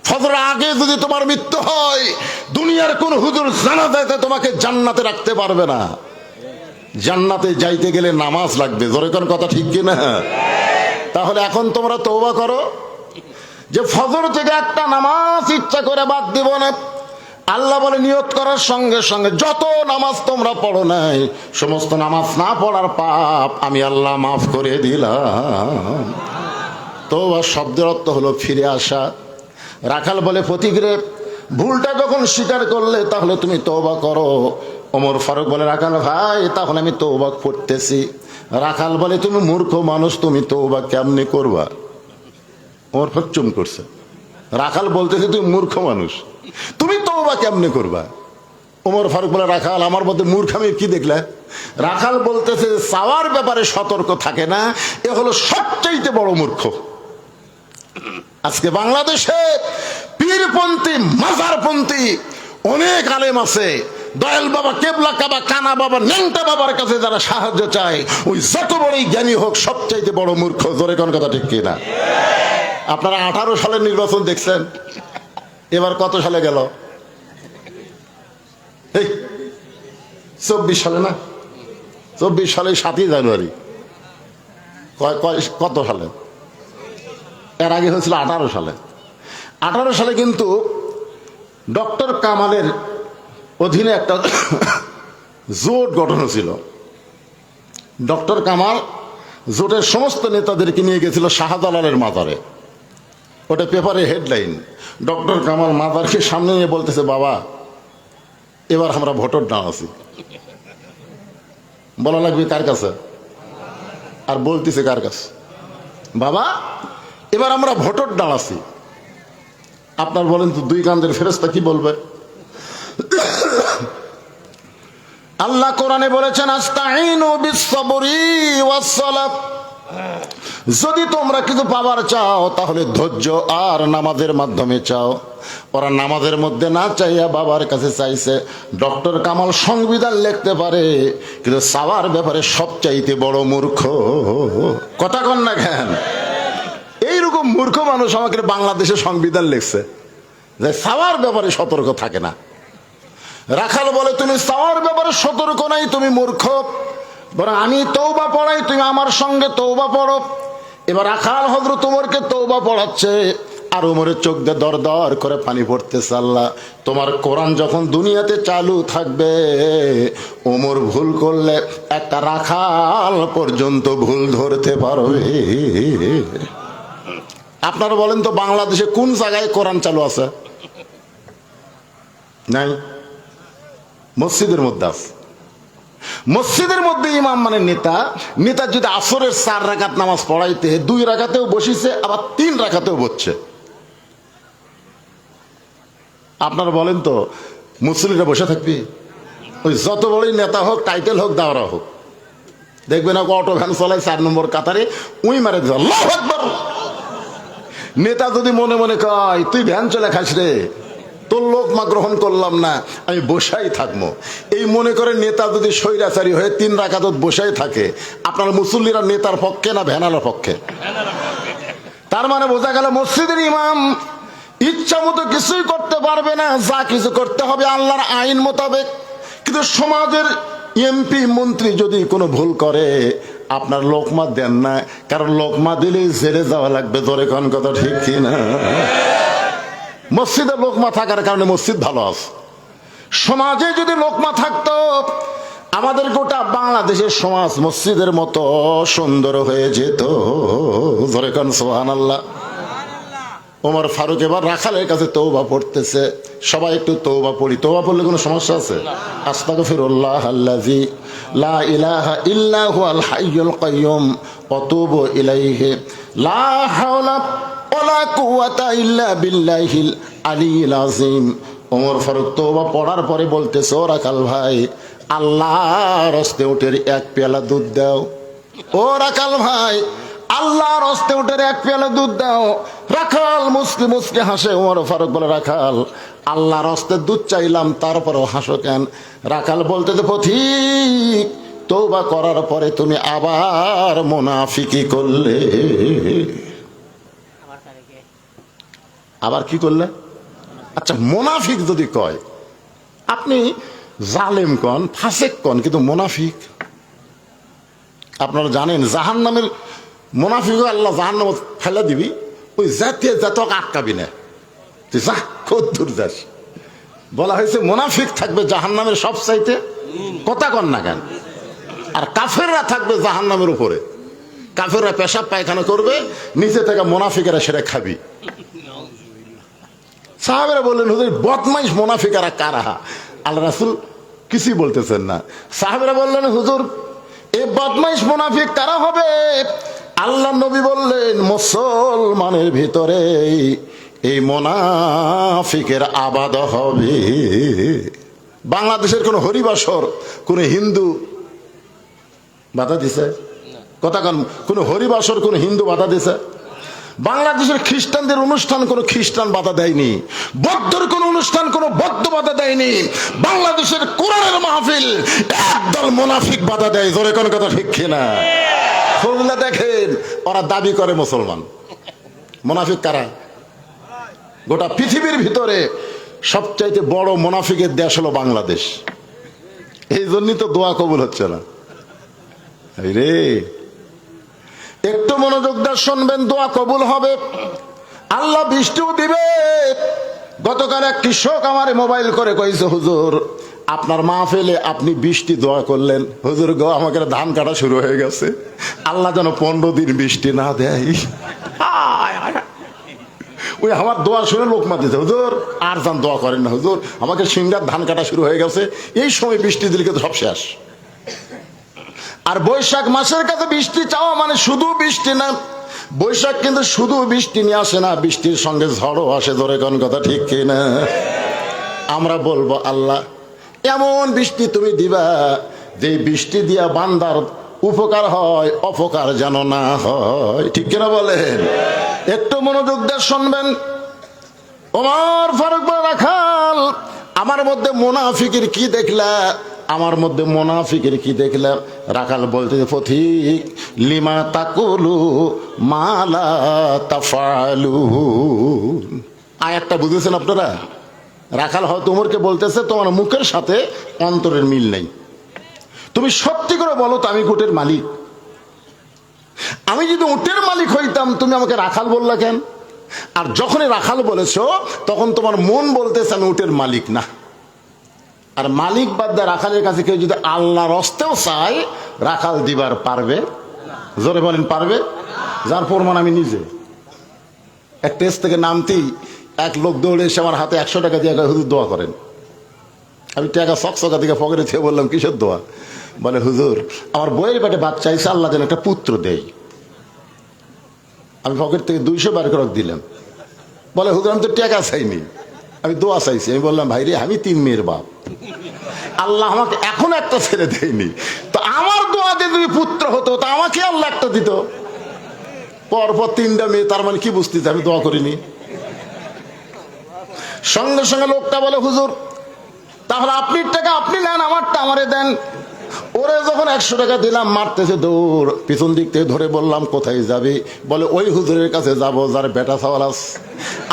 ফজরের আগে যদি তোমার মৃত্যু হয়, দুনিয়ার কোন হুজুর জানাজাতে তোমাকে জান্নাতে রাখতে পারবে না। জান্নাতে যাইতে গেলে নামাজ লাগবে। জোরে কোন কথা ঠিক কিনা? তাহলে এখন তোমরা তওবা করো যে ফজর থেকে একটা নামাজ ইচ্ছা করে বাদ দিব না। আল্লাহ বলে, নিয়ত করার সঙ্গে সঙ্গে যত নামাজ তোমরা পড়ো নাই সমস্ত নামাজ না পড়ার পাপ আমি আল্লাহ মাফ করে দিলাম। তওবা শব্দের অর্থ হলো ফিরে আসা। রাখাল বলে, ফতিকরে, ভুলটা যখন স্বীকার করলে তাহলে তুমি তওবা করো। ওমর ফারুক বলে, রাখাল ভাই তাহলে আমি তওবা করতেছি। রাখাল বলে, তুমি মূর্খ মানুষ, তুমি তওবা কেমনে করবা? ওমর ফারুক চুপ করছে। রাখাল বলতেছে, তুমি মূর্খ মানুষ, তুমি তওবা কেমনে করবা? ওমর ফারুক বলে, রাখাল আমার মধ্যে মূর্খামি কি দেখলে? রাখাল বলতেছে, চাওয়ার ব্যাপারে সতর্ক থাকে না, এ হলো সবচাইতে বড় মূর্খ। আজকে বাংলাদেশে পীরপন্থী, মাজারপন্থী অনেক আলেম আছে। দয়াল বাবা, কেবলা কাবা, কানা বাবা, ন্যাংটা বাবার কাছে যারা সাহায্য চায়, ওই যত বড়ই জ্ঞানী হোক সবচাইতে বড় মূর্খ। জোরে কোন কথা ঠিক কিনা? আপনারা 18 সালের নির্বাচন দেখছেন, এবার কত সালে গেল? 24 সালে না? 24 সালে 7ই জানুয়ারি। কত সালে? এর আগে হয়েছিল 18 সালে। 18 সালে কিন্তু ডক্টর কামালের অধীনে একটা জোট গঠন ছিল। ডক্টর কামাল জোটের সমস্ত নেতাদেরকে নিয়ে গেছিল শাহজালালের মাজারে। ওটা পেপারে হেডলাইন। ডক্টর কামাল মাজারকে সামনে নিয়ে বলতেছে, বাবা এবার আমরা ভোটার দাঁড়াচ্ছি। বলা লাগবে কার কাছে? আর বলতেছে কার কাছে? বাবা এবার আমরা ভোটার দাঁড়াচ্ছি। আপনার বলেন তো, দুই কান্দের ফেরেশতা কি বলবে? আল্লাহ কোরআনে বলেছেন, আস্তাঈনু বিস-সাবরি ওয়াস-সালাহ। যদি তোমরা কিছু পাবার চাও তাহলে ধৈর্য আর নামাজের মাধ্যমে চাও। ওরা নামাজের মধ্যে না চাইয়া বাবার কাছে চাইছে। ডক্টর কামাল সংবিধান লিখতে পারে, কিন্তু চাওয়ার ব্যাপারে সবচাইতে বড় মূর্খ। কথা কন না কেন? এইরকম মূর্খ মানুষ আমাকে বাংলাদেশে সংবিধান লিখছে যে চাওয়ার ব্যাপারে সতর্ক থাকে না। রাখাল বলে তুমি চাওয়ার ব্যাপারে সতর্ক নাই, তুমি মূর্খ, বরং আমি তওবা পড়াই, তুমি আমার সঙ্গে তওবা পড়ো। এবার রাখাল হযরত ওমরকে তওবা পড়াচ্ছে, আর ওমরের চোখ দিয়ে দর দর করে পানি পড়তেছে। আল্লাহ, তোমার কোরআন যখন দুনিয়াতে চালু থাকবে, ওমর ভুল করলে একটা রাখাল পর্যন্ত ভুল ধরতে পারবে। আপনারা বলেন তো বাংলাদেশে কোন জায়গায় কোরআন চালু আছে? নাই, মসজিদের মধ্যে আছে। মসজিদের মধ্যে ইমাম মানে নেতা। নেতা যদি আসরের 4 রাকাত নামাজ পড়াইতে 2 রাকাতেও বসিছে, আবার 3 রাকাতেও বসছে। আপনারা বলেন তো মুসল্লিরা বসে থাকবি? ওই যত বড়ই নেতা হোক, টাইটেল হোক, দাওরা হোক, দেখবেন অটো ভ্যান চলায় 4 নম্বর কাতারে উই মারে দিল, আল্লাহু আকবার। নেতা যদি মনে মনে কয় তুই ভ্যান চলে খাস রে, তোর লোকমা গ্রহণ করলাম না, আমি বসাই থাকবো, এই মনে করে নেতা যদি স্বৈরাচারী হয়ে 3 রাকাত বসাই থাকে, আপনার মুসল্লিরা নেতার পক্ষে না ভ্যানালার পক্ষে? তার মানে বোঝা গেল মসজিদের ইমাম ইচ্ছা মতো কিছুই করতে পারবে না, যা কিছু করতে হবে আল্লাহর আইন মোতাবেক। কিন্তু সমাজের এমপি মন্ত্রী যদি কোনো ভুল করে, আপনার লোকমা দেন না, কারণ লোকমা দিলেই জেলে যাওয়া লাগবে। ধরে কোন কথা ঠিক কিনা? মসজিদে লোকমা থাকার কারণে মসজিদ ভালো আছে। সমাজে যদি লোকমা থাকতো, আমাদের গোটা বাংলাদেশের সমাজ মসজিদের মতো সুন্দর হয়ে যেত। ধরে কোন সুবহানাল্লাহ। ওমর ফারুক এবার রাখালের কাছে তওবা পড়তেছে। সবাই একটু তওবা পড়ি। তওবা পড়লে কোনো সমস্যা আছে? আস্তাগফিরুল্লাহ আল্লাযী লা ইলাহা ইল্লা হুয়াল হাইয়ুল কাইয়্যুম ওয়া তুবু ইলাইহি লা হাওলা ওয়ালা কুওয়াতা ইল্লা বিল্লাহিল আলিয়্যিল আযীম। ওমর ফারুক তওবা পড়ার পরে বলতেছে, ও রাখাল ভাই, আল্লাহর রাস্তে উটের 1 পেয়ালা দুধ দাও। ও রাখাল ভাই, আল্লাহর রাস্তে উটের 1 পেয়ালা দুধ দাও। রাখাল মুসকি মুসকি হাসে। ওমর ফারুক বলে, রাখাল, আল্লাহর রাস্তে দুধ চাইলাম, তারপরেও হাসো কেন? রাখাল বলতে তো পথিক, তওবা করার পরে তুমি আবার মুনাফিকি করলে। আবার কি করলে? আচ্ছা, মুনাফিক যদি কয়, আপনি জালেম কন, ফাসেক কন, কিন্তু মুনাফিক, আপনারা জানেন জাহান্নামের মুনাফিক আল্লাহ জাহান্নামে ফেলে দিবি, ওই জাতীয় জাতক আটকাবি না, তুই যা কদ্দুর যাস। বলা হয়েছে মুনাফিক থাকবে জাহান্নামের সব চাইতে, কথা কন না কেন? আর কাফেররা থাকবে জাহান্নামের উপরে। কাফেররা পেশাব পায়খানা করবে, নিচে থেকে মুনাফিকেরা সেটা খাবি। সাহাবেরা বললেন, হুজুর বদমাইশ মুনাফিকেরা কারা? আল্লাহ রাসূল কিছুই বলতেছেন না। সাহাবেরা বললেন, হুজুর এই বদমাইশ মুনাফিক কারা হবে? আল্লাহ নবী বললেন, মুসলমানের ভিতরে এই মুনাফিকের আবাদ হবে। বাংলাদেশের কোন হরিবাসর কোন হিন্দু বাধা দিছে? কথা কন, কোন হরিবাসর কোন হিন্দু বাধা দিছে? বাংলাদেশের খ্রিস্টানদের অনুষ্ঠান কোন খ্রিস্টান বাধা দেয়নি, বৌদ্ধর কোন অনুষ্ঠান কোন বৌদ্ধ বাধা দেয়নি। বাংলাদেশের কোরআনের মাহফিল একদল মুনাফিক বাধা দেয়। জোরে কোন কথা ঠিক কিনা? খুলনা দেখেন, ওরা দাবি করে মুসলমান। মুনাফিক কারা? গোটা পৃথিবীর ভিতরে সবচাইতে বড় মুনাফিকের দেশ হলো বাংলাদেশ। এই জন্যই তো দোয়া কবুল হচ্ছে না। রে, একটু মনোযোগ দিয়ে শুনবেন, দোয়া কবুল হবে, আল্লাহ বৃষ্টিও দিবে। গতকাল এক কৃষক আমার মোবাইল করে কইছে, হুজুর আপনার মাহফিলে আপনি বৃষ্টি দোয়া করলেন, হুজুর গো আমাকে ধান কাটা শুরু হয়ে গেছে, আল্লাহ যেন 15 দিন বৃষ্টি না দেয়। ওই আমার দোয়া শুনে লোক মাতিছে, হুজুর আর যান দোয়া করেন না, হুজুর আমাকে সিংহার ধান কাটা শুরু হয়ে গেছে, এই সময় বৃষ্টি দিলে কিন্তু সব শেষ। আর বৈশাখ মাসের কাছে বৃষ্টি চাওয়া মানে শুধু বৃষ্টি না, বৈশাখ কিন্তু শুধু বৃষ্টি নিয়ে আসে না, বৃষ্টির সঙ্গে ঝড়ও আসে। ধরে কোন কথা ঠিক কিনা? আমরা বলবো, আল্লাহ এমন বৃষ্টি তুমি দিবা যে বৃষ্টি দিয়া বান্দার উপকার হয়, অপকার যেন না হয়। ঠিক কিনা বলেন? একটু মনোযোগ দিয়ে শুনবেন। ওমর ফারুক বলে, রাখাল আমার মধ্যে মুনাফিকের কি দেখলা? আমার মধ্যে মুনাফিকের কি দেখলাম? রাখাল বলতে, পথিক লিমা তাকুলু মালা তাফালু। আয়াতটা বুঝেছেন আপনারা? রাখাল হয়তো উমরকে বলতেছে তোমার মুখের সাথে অন্তরের মিল নেই, তুমি সত্যি করে বলো তো আমি উটের মালিক। আমি যদি উটের মালিক হইতাম তুমি আমাকে রাখাল বললা কেন? আর যখনই রাখাল বলেছো তখন তোমার মন বলতেছে আমি উটের মালিক না। আর মালিক বাদ দিয়ে রাখালের কাছে কেউ যদি আল্লাহর হস্তেও চায় রাখাল দিবার পারবে? জোরে বলেন পারবে? যার প্রমাণ আমি নিজে। এক টেস থেকে নামতেই এক লোক দৌড়ে এসে আমার হাতে 100 টাকা দিয়ে হুজুর দোয়া করেন। আমি টাকা সকসকা থেকে পকেটে থেকে বললাম কিসের দোয়া? বলে হুজুর আমার বইয়ের পেটে বাচ্চা চাইছে, আল্লাহ যেন একটা পুত্র দেয়। আমি পকেট থেকে 200 বার করে দিলাম। বলে হুজুর আমি তো টাকা চাইনি, আমি দোয়া চাইছি। আমি বললাম ভাই রে আমি 3 মেয়ের বাপ, আল্লাহ আমাকে এখন একটা ছেলে দেয়নি, তো আমার দোয়া দিয়ে যদি পুত্র হতো তা আমাকে আল্লাহ একটা দিত। পরপর 3টা মেয়ে, তার মানে কি বুঝতেছে আমি দোয়া করিনি? সঙ্গে সঙ্গে লোকটা বলে হুজুর তাহলে আপনি টাকা আপনি নেন, আমারটা আমারে দেন। ওরে যখন 100 টাকা দিলাম মারতেছে দৌড়, পিছন দিক থেকে ধরে বললাম কোথায় যাবে? বলে ওই হুজুরের কাছে যাবো যার বেটা সওয়াল আছে।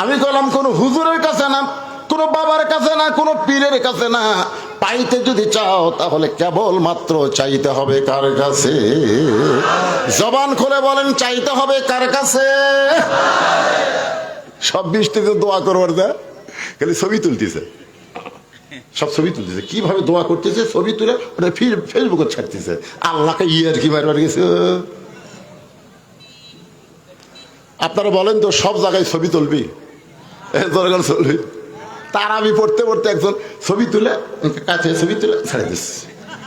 আমি বললাম কোন হুজুরের কাছে না, কোন বাবার কাছে না, কোন পীরের কাছে না, পাইতে যদি চাও তাহলে কেবল মাত্র চাইতে হবে কার কাছে? জবান খুলে বলেন চাইতে হবে কার কাছে? সব বৃষ্টিতে দোয়া করবার দা খালি ছবি তুলতেছে, সব ছবি তুলতেছে, কিভাবে দোয়া করতেছে ছবি তুলে ওটা ফেসবুকে ছাড়তেছে। আল্লাহকে ইয়ার কি মারবার গেছে। আপনারা বলেন তো সব জায়গায় ছবি তুলবি? দরকার চলবি। তারাবি পড়তে পড়তে একজন ছবি তুলে কাছে ছবি তুলে ছেড়ে দিচ্ছে।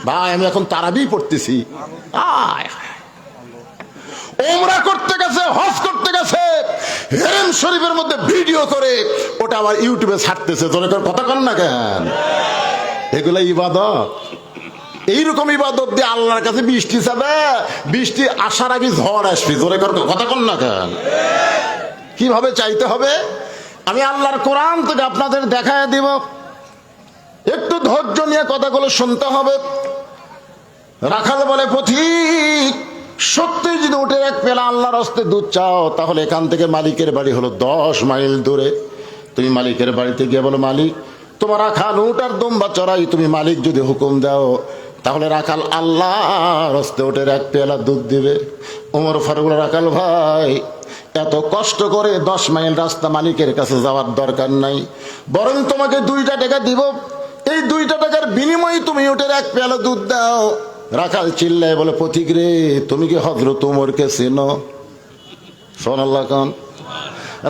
ভাই আমি এখন তারাবি পড়তেছি। ওমরা করতে গেছে, হজ করতে গেছে, হেরেম শরীফের মধ্যে ভিডিও করে ওটা আবার ইউটিউবে ছাড়তেছে। তোর কথা কন না কেন? এগুলা ইবাদত। এইরকম ইবাদত দিয়ে আল্লাহর কাছে বৃষ্টি চাবে, বৃষ্টি আসার আগে ঝড় আসবে। তোর কথা কন না কেন? কিভাবে চাইতে হবে আমি আল্লাহর কোরআন থেকে আপনাদের দেখায় দিব। একটু ধৈর্য নিয়ে কথাগুলো শুনতে হবে। রাখাল বলে পথিক সত্যি যদি উঠে এক পেলা আল্লাহর হস্তে দুধ চাও তাহলে এখান থেকে মালিকের বাড়ি হলো 10 মাইল দূরে। তুমি মালিকের বাড়িতে গিয়ে বলো মালিক তোমার রাখাল উট আর দুম্বা চড়াই, তুমি মালিক যদি হুকুম দাও তাহলে রাখাল আল্লাহর হস্তে উটের এক পেলা দুধ দিবে। ওমর ফারুক রাখাল ভাই এত কষ্ট করে 10 মাইল রাস্তা মালিকের কাছে যাওয়ার দরকার নাই, বরং তোমাকে 2টা টাকা দিব, এই 2টা টাকার বিনিময়ে তুমি উটের এক পেলা দুধ দাও। রাখাল চিল্লায় বলে পথিক রে তুমি কি হযরত উমরকে চেনো? সুবহানাল্লাহ খান।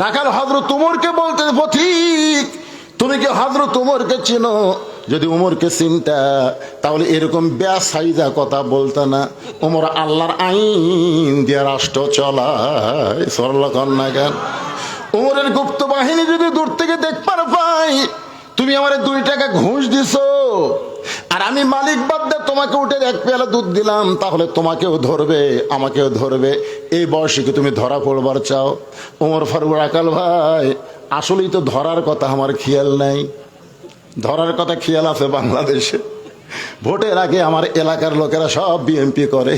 রাখাল হযরত উমরকে বলতে পথিক তুমি কি হযরত উমরকে চেনো? যদি উমরকে চিনতা তাহলে এরকম বেসাইজা কথা বলতা না। উমর আল্লাহর আইন দিয়ে রাষ্ট্র চলায়। সুবহানাল্লাহ খান না কেন? উমরের গুপ্ত বাহিনী যদি দূর থেকে দেখবার পাই তুমি আমারে 2 টাকা ঘুষ দিছো আর আমি মালিক বাদ দিয়ে তোমাকে উঠে এক পেয়ালা দুধ দিলাম, তাহলে তোমাকেও ধরবে আমাকেও ধরবে। এই বয়সে কি তুমি ধরা পড়বার চাও? ওমর ফারুক রাখাল ভাই আসলেই তো ধরার কথা আমার খেয়াল নাই। ধরার কথা খেয়াল আছে বাংলাদেশে। ভোটের আগে আমার এলাকার লোকেরা সব বিএনপি করে,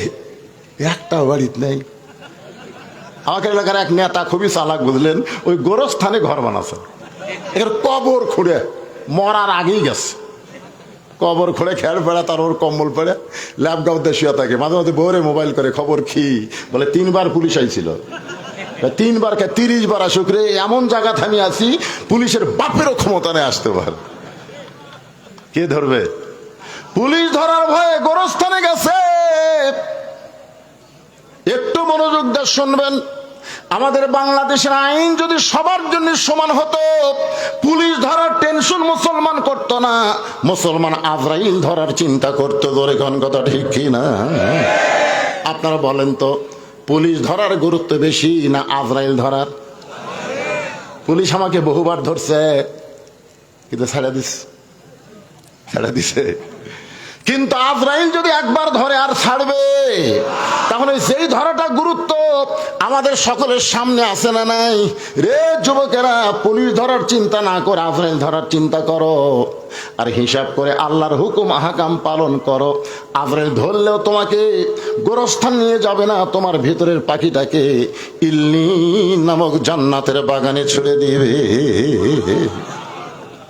একটা বাড়িতে নেই। আমাদের এলাকার এক নেতা খুবই চালাক বুঝলেন, ওই গোরস্থানে ঘর বানাচ্ছে। এর কবর খুঁড়ে মরার আগেই গেছে, কবর খুঁড়ে খেয়াল পড়ে তার ওর কম্বল পড়ে ল্যাপটপে শুয়ে থাকে। মাঝে মাঝে বউরে মোবাইল করে খবর কি বলে 3বার পুলিশ আইছিল, 3বার 30 বার আসুক রে, এমন জায়গা আমি আছি পুলিশের বাপেরও ক্ষমতা নেই আসতে পারে। কে ধরবে? পুলিশ ধরার ভয়ে গোরস্থানে গেছে। একটু মনোযোগ দিয়ে শুনবেন। আমাদের বাংলাদেশের আইন যদি সবার জন্য সমান হতো পুলিশ ধরার টেনশন মুসলমান করতো না, মুসলমান আজরাইল ধরার চিন্তা করতো। ধরে কোন কথা ঠিক কি না? আপনারা বলেন তো পুলিশ ধরার গুরুত্ব বেশি না আজরাইল ধরার? পুলিশ আমাকে বহুবার ধরছে কিন্তু ছেড়ে দিছে, কিন্তু আজরাইল যদি একবার ধরে আর ছাড়বে? তাহলে যেই ধরাটা গুরুত্ব আমাদের সকলের সামনে আছে না নাই? রে যুবকেরা, পুলিশ ধরার চিন্তা না করে আজরাইল ধরার চিন্তা করো, আর হিসাব করে আল্লাহর হুকুম আহকাম পালন করো। আজরাইল ধরলেও তোমাকে গোরস্থান নিয়ে যাবে না, তোমার ভিতরের পাখিটাকে ইল্লিন নামক জান্নাতের বাগানে ছুড়ে দিবে।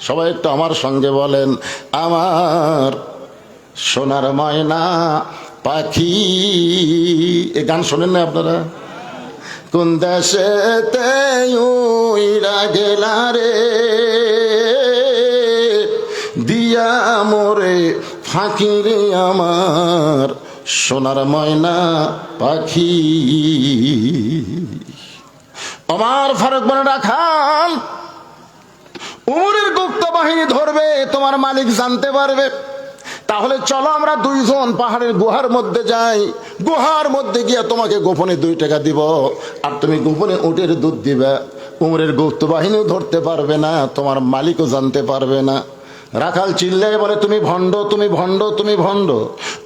সবাই একটু আমার সঙ্গে বলেন, আমার সোনার ময়না পাখি। এ গান শোনেন না আপনারা? কোন দেশেতে উইরা গেলা রে, দিয়া মোরে ফাঁকি রে আমার সোনার ময়না পাখি। আমার ফারুক বলে রাখাল, উমরের গুপ্ত বাহিনী ধরবে, তোমার মালিক জানতে পারবে। তাহলে চলো আমরা দুইজন পাহাড়ের গুহার মধ্যে যাই, গুহার মধ্যে গিয়ে তোমাকে গোপনে 2 টাকা দিব, আর তুমি গোপনে উটের দুধ দিবে। উমরের গুপ্ত বাহিনীও ধরতে পারবে না, তোমার মালিকও জানতে পারবে না। রাখাল চিল্লায় বলে, তুমি ভণ্ড, তুমি ভণ্ড, তুমি ভণ্ড।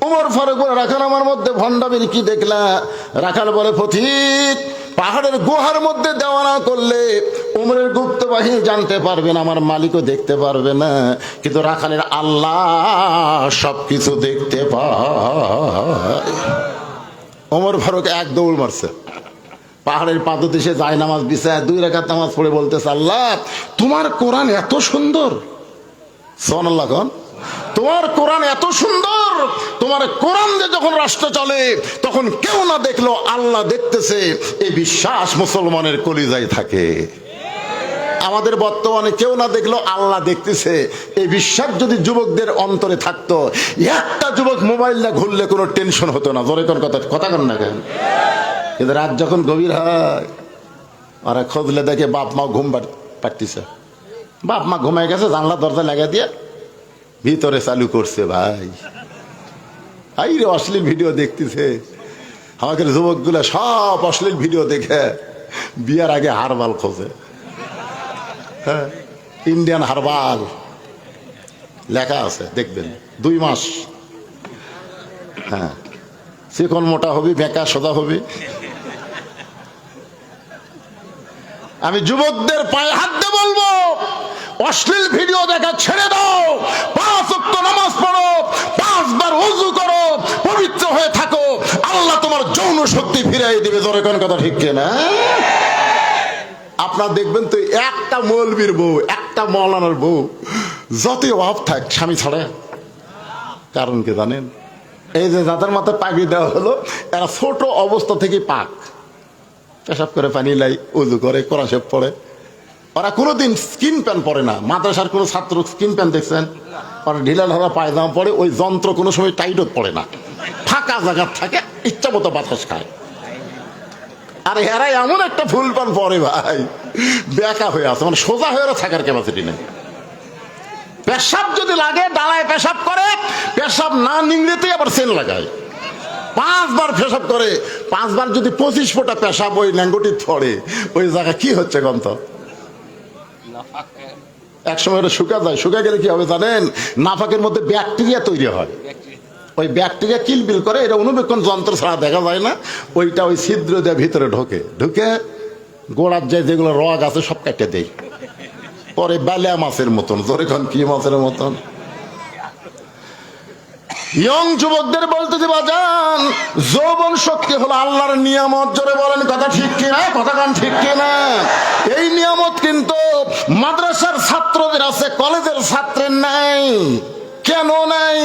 উমর ফারুক বলে, রাখাল আমার মধ্যে ভণ্ডামির কি দেখলা? রাখাল বলে, পথিক, পাহাড়ের গুহার মধ্যে দেওয়া না করলে উমরের গুপ্ত বাহিনী জানতে পারবে না, আমার মালিকও দেখতে পারবে না, কিন্তু রাখালের আল্লাহ সবকিছু দেখতে পায়। ওমর ফারুক এক দৌড় মারছে, পাহাড়ের পাদদেশে যায় নামাজ বিছায় 2 রাকাত নামাজ পড়ে বলতেছে, আল্লাহ তোমার কোরআন এত সুন্দর। সুবহানাল্লাহ কোন? তোমার কোরআন এত সুন্দর, তোমার কোরআন দিয়ে যখন রাষ্ট্র চলে তখন কেউ না দেখলো আল্লাহ দেখতেছে, এই বিশ্বাস মুসলমানের কলিজায় থাকে। আমাদের বর্তমানে কেউ না দেখলো আল্লাহ দেখতেছে, এই বিশ্বাস যদি যুবকদের অন্তরে থাকতো, একটা যুবক মোবাইল না ঘুরলে কোনো টেনশন হতো না। জোরে কোন কথা, কথা কন না কেন? কিন্তু রাত যখন গভীর হয়, ওরা খুঁজলে দেখে বাপ মা ঘুম পাড়তেছে, বাপ মা ঘুমায় গেছে, জানলা দরজা লাগা দিয়ে ভিতরে চালু করছে। ভাই হাই রে, অশ্লীল ভিডিও দেখতেছে। আমাকে যুবকগুলা সব অশ্লীল ভিডিও দেখে বিয়ার আগে হারবাল খোঁজে। হ্যাঁ, ইন্ডিয়ান হারবাল লেখা আছে, দেখবেন 2 মাস। হ্যাঁ, চিকন মোটা হবি, বেঁকা সোজা হবি। আমি যুবকদের পায়ে হাত দিয়ে বলবো, অশ্লীল ভিডিও দেখা ছেড়ে দাও, 5 ওয়াক্ত নামাজ পড়ো, 5 বার ওযু করো, পবিত্র হয়ে থাকো, আল্লাহ তোমার যৌন শক্তি ফিরিয়ে দিবে। জোরে কোন কথা ঠিক কিনা? আপনার দেখবেন তো একটা মৌলবীর বউ, একটা মৌলানার বউ যতই অভাব থাক স্বামী ছাড়ে। কারণ কি জানেন? এই যে যাদের মাথায় পাগড়ি দেওয়া হলো, এরা ছোট অবস্থা থেকে পাক, পেশাব করে পানি লাই, উযু করে, কোরআন শরীফ পড়ে। ওরা কোনোদিন স্কিন প্যান্ট পরে না। মাদ্রাসার কোনো ছাত্র স্কিন প্যান্ট দেখছেন? ওরা ঢিলা ঢালা পায়জামা পরে, ওই যন্ত্র কোনো সময় টাইটও পড়ে না, ফাঁকা জায়গা থাকে, ইচ্ছা মতো বাতাস খায়। আর এরা এমন একটা ফুল প্যান্ট পরে ভাই, বেঁকা হয়ে আছে, মানে সোজা হয়ে থাকার ক্যাপাসিটি নেই। পেশাব যদি লাগে ডালায় পেশাব করে, পেশাব না নিংড়েতে আবার সেন লাগায়। 5 বার পেশাব করে, 5 বার যদি 25 ফোঁটা পেশাব ওই ল্যাঙ্গুটি পড়ে, ওই জায়গা কি হচ্ছে গন্ত? একসময় ওটা শুকা যায়, শুকা গেলে কি হবে জানেন? নাফাকের মধ্যে ব্যাকটেরিয়া তৈরি হয়, ওই ব্যাকটেরিয়া কিলবিল করে, এটা অনুবেক্ষণ যন্ত্র ছাড়া দেখা যায় না। ওইটা ওই ছিদ্র দিয়ে ভিতরে ঢোকে, ঢুকে গোড়ার যায় যেগুলো রগ আছে সব কেটে দেয়, পরে বেলা মাছের মতন। জোরে কোন কি মাছের মতন? ইয়ং যুবকদের বলতে বাজান, যৌবন শক্তি হলো আল্লাহর নিয়ামত। জোরে বলেন কথা ঠিক কিনা? কথা কান ঠিক কিনা? এই নিয়ামত কিন্তু মাদ্রাসার ছাত্রদের আছে, কলেজের ছাত্রের নাই। কেন নাই?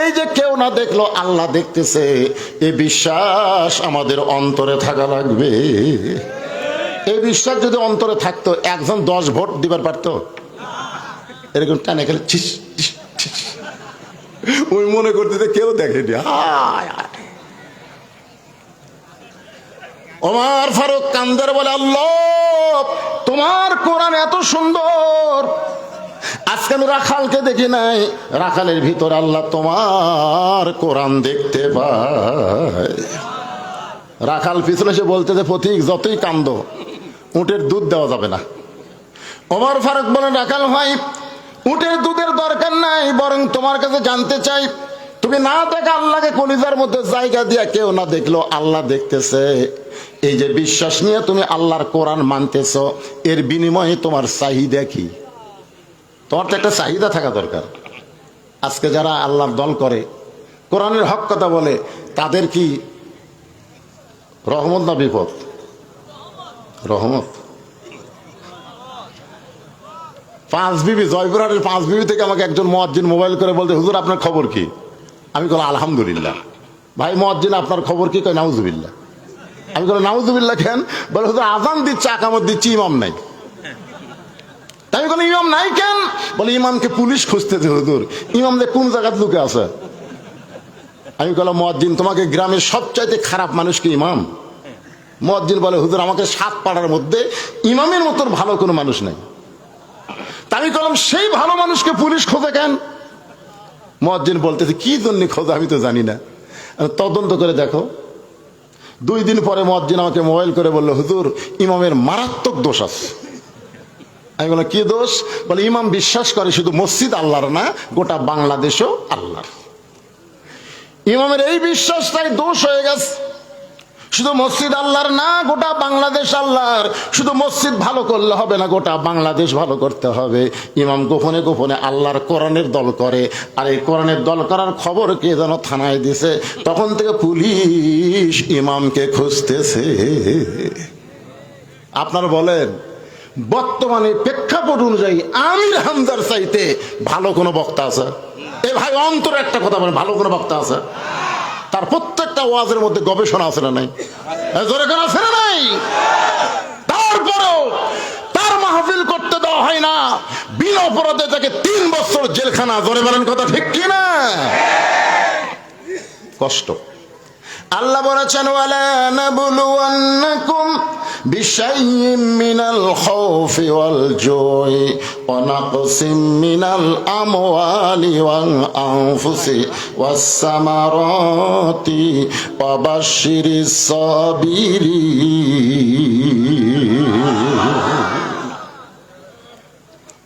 এই যে কেউ না দেখলো আল্লাহ দেখতেছে, এই বিশ্বাস আমাদের অন্তরে থাকা লাগবে। এই বিশ্বাস যদি অন্তরে থাকতো, একজন 10 ভোট দিবার পারতো? এরকম টানে খেলে ছিস ছিস ছিস, ওই মনে করতে কেউ দেখেনি। ওমর ফারুক কান্দার বলে, আল্লাহ তোমার কোরআন এত সুন্দর, আজকে আমি রাখালকে দেখি নাই, রাখালের ভিতর আল্লাহ তোমার কোরআন দেখতে পায়। রাখাল পিছনে এসে বলতে যে, পথিক যতই কান্দো, উটের দুধ দেওয়া যাবে না। ওমর ফারুক বলেন, রাখাল ভাই উটের দুধের দরকার নাই, বরং তোমার কাছে জানতে চাই, তুমি না দেখা আল্লাহকে কলিজার মধ্যে জায়গা দিয়া, কেউ না দেখলো আল্লাহ দেখতেছে, এই যে বিশ্বাস নিয়ে তুমি আল্লাহর কোরআন মানতেছ, এর বিনিময়ে তোমার চাহিদা কি? তোমার তো একটা চাহিদা থাকা দরকার। আজকে যারা আল্লাহর দল করে, কোরআনের হক কথা বলে, তাদের কি রহমত না বিপদ? রহমত। পাঁচ বিবি, জয়পুরহাটের পাঁচ বিবি থেকে আমাকে একজন মুয়াজ্জিন মোবাইল করে বলতে, হুজুর আপনার খবর কি? আমি বললাম আলহামদুলিল্লাহ। ভাই মুয়াজ্জিন আপনার খবর কি? কয় নাউজুবিল্লাহ। আমি বললাম নাউজুবিল্লাহ কেন? বলে হুজুর আজান দিচ্ছে, আকামত দিচ্ছি, ইমাম নাই। তাই আমি বললাম ইমাম নাই কেন? বলে ইমামকে পুলিশ খুঁজতেছে হুজুর, ইমাম যে কোন জায়গায় লুকে আছে। আমি বললাম মুয়াজ্জিন তোমাকে গ্রামের সবচাইতে খারাপ মানুষকে ইমাম? মুয়াজ্জিন বলে হুজুর আমাকে 7 পাড়ার মধ্যে ইমামের মতন ভালো কোনো মানুষ নাই। তা আমি বললাম সেই ভালো মানুষকে পুলিশ খোঁজে কেন? মুয়াজ্জিন বলতেছে কি জন্য খোঁজে আমি তো জানি না, তদন্ত করে দেখো। 2 দিন পরে মুয়াজ্জিন আমাকে মোবাইল করে বললো হুজুর ইমামের মারাত্মক দোষ আছে। আমি বললাম কি দোষ? বলে ইমাম বিশ্বাস করে শুধু মসজিদ আল্লাহর না, গোটা বাংলাদেশও আল্লাহর। ইমামের এই বিশ্বাসটাই দোষ হয়ে গেছে। শুধু মসজিদ আল্লাহর না, গোটা বাংলাদেশ আল্লাহর। শুধু মসজিদ ভালো করলে হবে না, গোটা বাংলাদেশ ভালো করতে হবে। ইমাম গোপনে গোপনে আল্লাহর কোরআনের দল করে, আর এই কোরআনের দল করার খবর কে যেন থানায় দিছে। তখন থেকে পুলিশ ইমামকে খুঁজতেছে। আপনারা বলেন বর্তমানে প্রেক্ষাপট অনুযায়ী আমির হামজার চাইতে ভালো কোনো বক্তা আছে? এ ভাই অন্তরে একটা কথা বলেন, ভালো কোনো বক্তা আছে? তার প্রত্যেকটা ওয়াজের মধ্যে গবেষণা আছে না নাই? জোরে করে আছে না নাই? তারপরেও তার মাহফিল করতে দেওয়া হয় না, বিনা অপরাধে তাকে 3 বছর জেলখানা। জোরে বলেন কথা ঠিক কি না? কষ্ট। আল্লাহ বলেছেন ওয়ালা নাবলুওয়ান্নাকুম বিশাইইম মিনাল খাউফি ওয়াল জুই ওয়া নাকসিম মিনাল আমওয়ালি ওয়াল আনফুসি ওয়াস সামারাতি ওয়া বাশশিরিস সাবিরিন।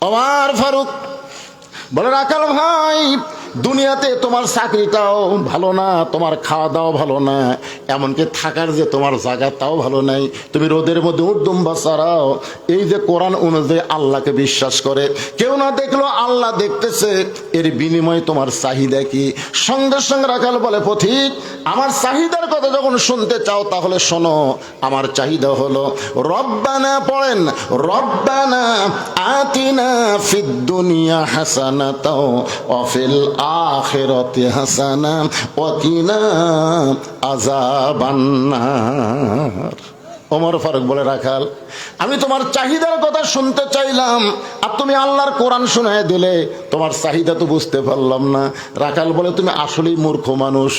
ওমর ফারুক বলে রাখাল ভাই দুনিয়াতে তোমার চাকরিটাও ভালো না, তোমার খাওয়া দাওয়া ভালো না, এমনকি থাকার যে তোমার জায়গাটাও ভালো নাই। তুমি রোদের মধ্যে উদ্দুম্বা ছাড়াও এই যে কোরআন অনুযায়ী আল্লাহকে বিশ্বাস করে, কেউ না দেখলো আল্লাহ দেখতেছে, এর বিনিময়ে তোমার চাহিদা কি? সঙ্গে সঙ্গে রাখাল বলে পথিক আমার চাহিদার কথা যখন শুনতে চাও তাহলে শোনো। আমার চাহিদা হলো রব্বানা, পড়েন রব্বানা আতিনা ফিদ দুনিয়া হাসানাতাও ওয়া ফিল আখিরাতি হাসানা ওয়া কিনা আযাবান নার। ওমর ফারুক বলে রাখাল আমি তোমার চাহিদার কথা শুনতে চাইলাম, আর তুমি আল্লাহর কোরআন শোনায় দিলে, তোমার চাহিদা তো বুঝতে পারলাম না। রাখাল বলে তুমি আসলেই মূর্খ মানুষ।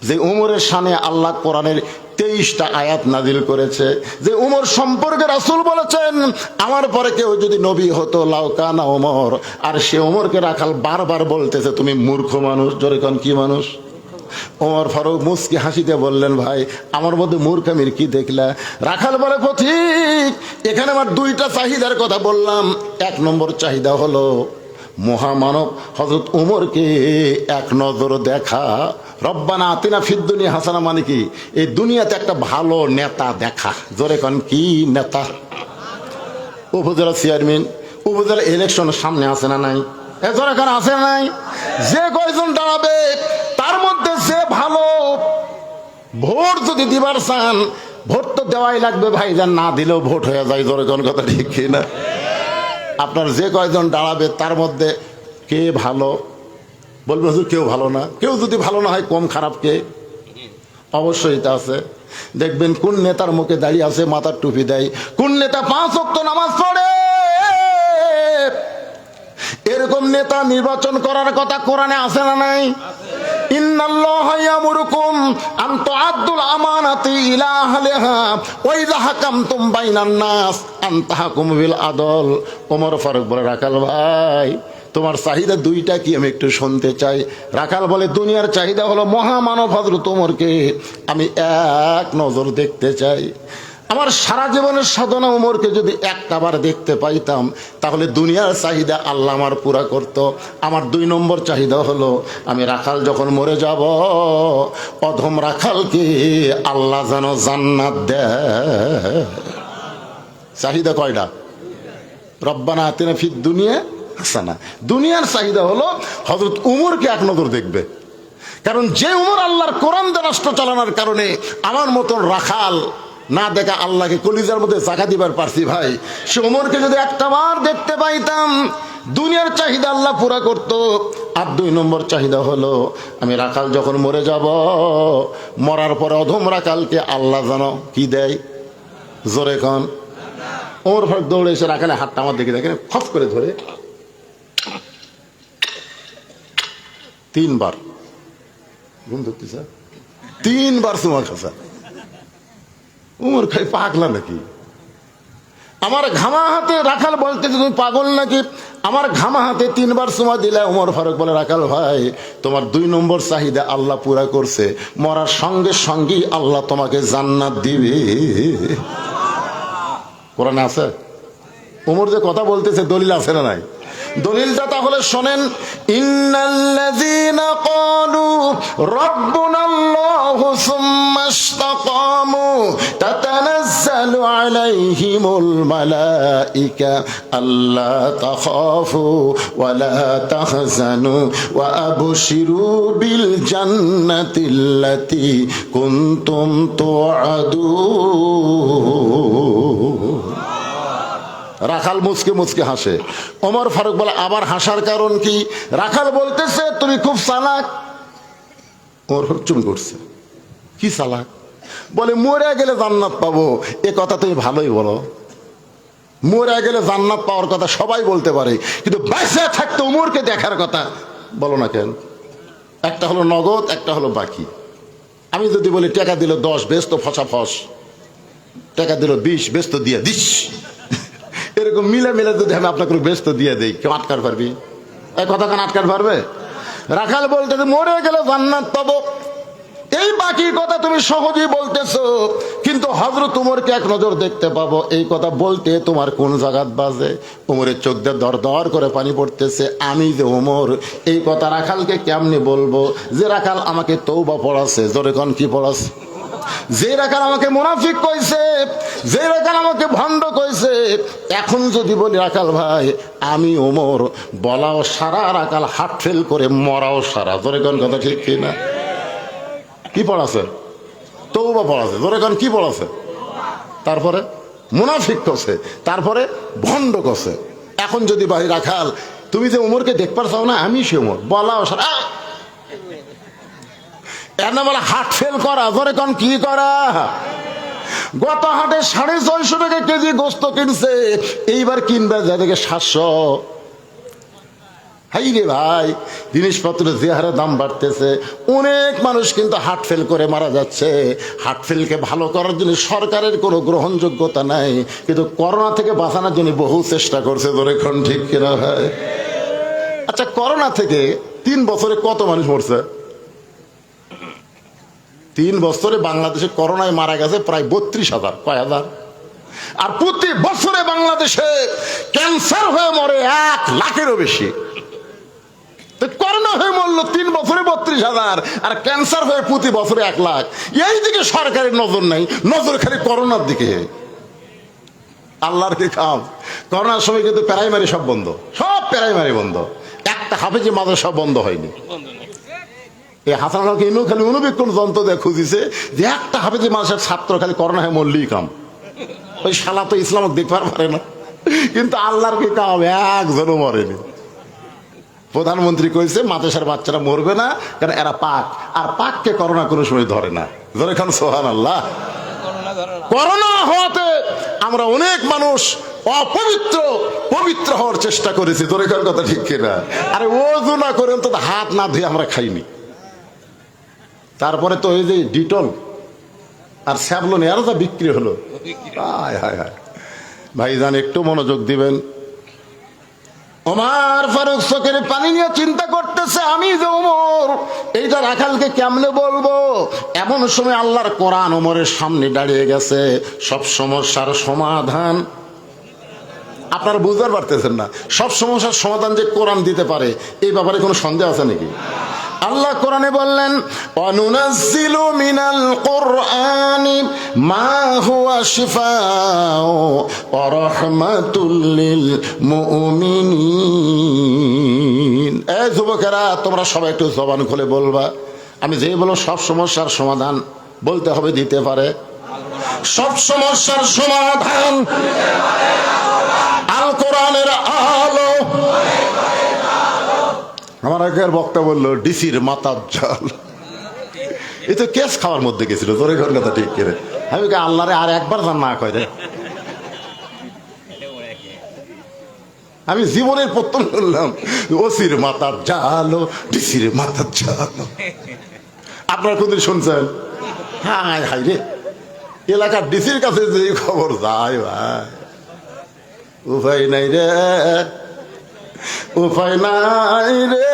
যে উমরের শানে আল্লাহ কোরআনের 23টা আয়াত নাজিল করেছে, যে উমর সম্পর্কে রাসূল বলেছেন আমার পরে কেউ যদি নবী হতো লাউকানা ওমর, আর সে উমরকে রাখাল বারবার বলতেছে তুমি মূর্খ মানুষ। জোরে কোন কি মানুষ? ওমর ফারুক মুস্কি হাসিতে বললেন ভাই আমার মধ্যে মূর্খামির কি দেখলা? রাখাল বলে পথিক এখানে আমার 2টা চাহিদার কথা বললাম। 1 নম্বর চাহিদা হলো মহামানব হযরত উমরকে এক নজর দেখা। রব্বানা আতিনা ফিদ দুনিয়া হাসানা মানে কি? এই দুনিয়াতে একটা ভালো নেতা দেখা। জোরে কোন কি নেতা? উপজেলা চেয়ারম্যান, উপজেলা ইলেকশন সামনে আছে না নাই? জোরে কোন আছে না নাই? যে কয়জন দাঁড়াবে তার মধ্যে যে ভালো, ভোট যদি দিবার চান ভোট তো দেওয়াই লাগবে ভাই, যান না দিলেও ভোট হয়ে যায়। জোরে কোন কথা ঠিক কি না? আপনার যে কয়জন দাঁড়াবে তার মধ্যে কে ভালো? বলবে হুজুর কেউ ভালো না। কেউ যদি ভালো না হয় কম খারাপ কে? অবশ্যই এটা আছে। দেখবেন কোন নেতার মুখে দাঁড়িয়ে আছে মাথার টুপি দেয়, কোন নেতা 5 ওয়াক্ত নামাজ পড়ে। এরকম নেতা নির্বাচন করার কথা কোরআনে আছে না নাই? ইন্নাল্লাহা ইয়ামুরুকুম আন তুআদ্দুল আমানাতি ইলা আহলিহা ওয়া ইযা হাকামতুম বাইনান নাস আন তাহকুমু বিল আদল। ওমর ফারুক বলে রাখাল ভাই তোমার চাহিদা 2টা কি আমি একটু শুনতে চাই। রাখাল বলে দুনিয়ার চাহিদা হলো মহামানব হযরত ওমরকে আমি এক নজর দেখতে চাই। আমার সারা জীবনের সাধনা উমরকে যদি একটাবার দেখতে পাইতাম তাহলে দুনিয়ার চাহিদা আল্লাহ আমার পুরা করত। আমার 2 নম্বর চাহিদা হলো আমি রাখাল যখন মরে যাব অধম রাখালকে আল্লাহ যেন জান্নাত দেয়। চাহিদা কয়টা? রব্বানা আতিনা ফিদ দুনিয়া হাসানা। দুনিয়ার চাহিদা হলো হযরত উমরকে এক নজর দেখবে, কারণ যে উমর আল্লাহর কোরআন দিয়ে রাষ্ট্র চালানোর কারণে আমার মতন রাখাল না দেখা আল্লাহকে কলিজার মধ্যে জায়গা দিবার পারছি ভাই। সে ওমরকে যদি একটা বার দেখতে পাইতাম, দুনিয়ার চাহিদা আল্লাহ পুরা করত। আর 2 নম্বর চাহিদা হলো, আমি রাখাল যখন মরে যাব, মরার পরে অধম রাখালকে আল্লাহ জানো কি দেয়, জোরে কন। ওমর ফারুক দৌড়ে এসে রাখালে হাতটা আমার দেখে দেখেন, খপ করে ধরে 3 বার ঘুম ধরতেছে, 3 বার চুমা খাসা। উমর খাই পাগলা নাকি? আমার ঘামা হাতে রাখাল বলতে তুমি পাগল নাকি? আমার ঘামা হাতে 3 বার চুমা দিলে ওমর ফারুক বলে, রাখাল ভাই তোমার 2 নম্বর চাহিদা আল্লাহ পুরা করছে, মরার সঙ্গে সঙ্গেই আল্লাহ তোমাকে জান্নাত দিবে। কোরআনে আছে? ওমর যে কথা বলতেছে দলিল আছে না নাই? দলিলটা তাহলে শোনেন। ইন্নাল্লাযীনা ক্বালু রাব্বুনাল্লাহু সুম্মা ইসতাকামু তাতানাজ্জালু আলাইহিমুল মালায়েকা আল্লা তাখাফু ওয়া লা তাহজানু ওয়া আবশিরু বিল জান্নাতিল্লাতী কুনতুম তুআদুন। রাখাল মুচকে মুচকে হাসে। ওমর ফারুক বলে, আবার হাসার কারণ কি? রাখাল বলতেছে তুমি খুব চালাক। ওমর ফারুক চুপ করছে, কি চালাক? বলে মরে গেলে জান্নাত পাবো, এ কথা তুমি ভালোই বলো। মরে গেলে জান্নাত পাওয়ার কথা সবাই বলতে পারে, কিন্তু বেঁচে থাকতে ওমরকে দেখার কথা বলো না কেন? একটা হলো নগদ, একটা হলো বাকি। আমি যদি বলি টাকা দিল 10, বেশ তো ফসা ফস, টাকা দিল 20, বেশ তো দিয়ে দিস, এরকম মিলে মিলে যদি আমি আপনাকে ব্যস্ত দিয়ে দেই, কেউ আটকার পারবি? এই কথা কেন আটকার পারবে? রাখাল বলতে মরে গেলে জান্নাত পাবো, এই বাকি কথা তুমি সহজেই বলতেছো, কিন্তু হযরত উমরকে এক নজর দেখতে পাবো, এই কথা বলতে তোমার কোন জায়গাত বাজে? উমরের চোখ দিয়ে দর দর করে পানি পড়তেছে। আমি যে উমর, এই কথা রাখালকে কেমনে বলবো? যে রাখাল আমাকে তওবা পড়াছে, জোরে কোন কি পড়াছে? যে রাখাল আমাকে মুনাফিক কইছে, যে রাখাল আমাকে ভণ্ড কইছে, এখন যদি বলি রাখাল ভাই আমি ওমর, বলাও সারা, রাখাল হার্ট ফেল করে মরাও সারা। জোরে কোন কথা ঠিক কি না? কি পড়াছে? তওবা পড়াছে। জোরে কোন কি পড়াছে? তারপরে মুনাফিক কইছে, তারপরে ভণ্ড কইছে। এখন যদি ভাই রাখাল তুমি যে ওমরকে দেখবার চাও না, আমি সে ওমর, বলাও সারা, এর নাম বলে হার্ট ফেল করা। ধরে কোন কি করা? গত হাটে 650 টাকা কেজি গোস্ত কিনছে, এইবার কিনবে যা থেকে 700। হাই রে ভাই, জিনিসপত্রের যে হারে দাম বাড়তেছে, অনেক মানুষ কিন্তু হার্ট ফেল করে মারা যাচ্ছে। হার্ট ফেলকে ভালো করার জন্য সরকারের কোনো গ্রহণযোগ্যতা নাই, কিন্তু করোনা থেকে বাঁচানোর জন্য বহু চেষ্টা করছে। ধরে কোন ঠিক কিনা ভাই? আচ্ছা, করোনা থেকে 3 বছরে কত মানুষ মরছে? 3 বছরে বাংলাদেশে করোনায় মারা গেছে প্রায় 32,000। কয় হাজার? আর প্রতি বছরে বাংলাদেশে ক্যান্সার হয়ে মরে 1 লাখেরও বেশি। করোনা হয়ে মরলো 3 বছরে 32,000, আর ক্যান্সার হয়ে প্রতি বছরে 1 লাখ। এই দিকে সরকারের নজর নাই, নজর খালি করোনার দিকে। আল্লাহর কি কাম! করোনার সময় কিন্তু প্রাইমারি সব বন্ধ, সব প্রাইমারি বন্ধ, একটা হাফেজি মাদ্রাসা বন্ধ হয়নি। এই হাসান আলকে ইনু খালি অনুবীক্ষণ যন্ত্র দিয়ে খুঁজিছে যে একটা হাফেজি মানুষের ছাত্র খালি করোনা হয়ে মরলেই কাম। ওই শালা তো ইসলাম দেখবার পারে না, কিন্তু আল্লাহর কি কাম, একজনও মরেনি। প্রধানমন্ত্রী কইছে মাদ্রাসার বাচ্চারা মরবে না, কারণ এরা পাক, আর পাককে করোনা কোনো সময় ধরে না। ধরে খান সুবহানাল্লাহ। করোনা হওয়াতে আমরা অনেক মানুষ অপবিত্র পবিত্র হওয়ার চেষ্টা করেছি। ধরে খান কথা ঠিক কিনা? আরে ওযু না করে অন্তত হাত না ধুয়ে আমরা খাইনি। তারপরে তো এই যে ডিটল আর স্যাভলন এরও যা বিক্রি হলো, হায় হায় হায়। ভাইজান একটু মনোযোগ দিবেন। ওমর ফারুক চোখের পানি নিয়ে চিন্তা করতেছে, আমি যে ওমর, এইটা রাখালকে কেমনে বলবো? এমন সময় আল্লাহর কোরআন ওমরের সামনে দাঁড়িয়ে গেছে। সব সমস্যার সমাধান আপনারা বুঝতে পারতেছেন না, সব সমস্যার সমাধান যে কোরআন দিতে পারে এই ব্যাপারে কোনো সন্দেহ আছে নাকি? আল্লাহ কোরআনে বললেন, ওয়ানুনাজ্জিলু মিনাল কুরআনি মা হুয়া শিফাউ ওয়া রাহমাতুল লিল মুমিনিন। এই যুবকেরা, তোমরা সবাই একটু জবান খুলে বলবা। আমি যেই বলো সব সমস্যার সমাধান বলতে হবে দিতে পারে। সব সমস্যার সমাধান আল কোরআনের আলো। আমার আগের বক্তা বললো ডিসির মাথার জাল, এ তো কেস খাওয়ার মধ্যে গেছিল, তোর ঘর কথা ঠিক করে। আমি আল্লাহরে আর একবার জান না কয় রে, আমি জীবনের প্রথম শুনলাম ওসির মাথার জালো, ডিসির মাথার জালো। আপনারা কোনদিন শুনছেন? হায় হায় রে, এলাকার ডিসির কাছে যে খবর যায় ভাই, উপায় নাই রে, উপায় নাই রে,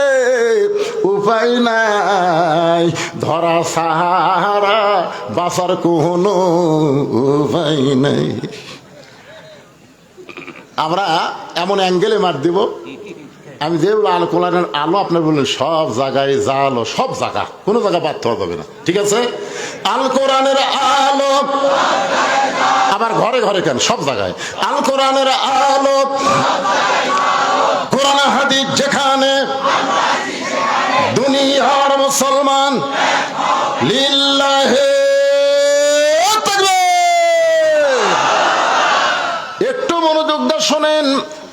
উপায় নাই, ধরা সাহারা বাঁচার কোনো উপায় নাই। আমরা এমন অ্যাঙ্গেলে মার দিব, আমি যে আল কোরআনের আলো আপনার বললেন সব জায়গায় জালো, সব জায়গা, কোনো জায়গা বাদ হওয়া যাবে না, ঠিক আছে? আল কোরআনের আলো, আবার ঘরে ঘরে কেন, সব জায়গায় আল কোরআনের আলো। কোরআন হাদিস যেখানে, দুনিয়ার মুসলমান লিল্লাহে তাকবীর। একটু মনোযোগ দিয়ে শোনেন,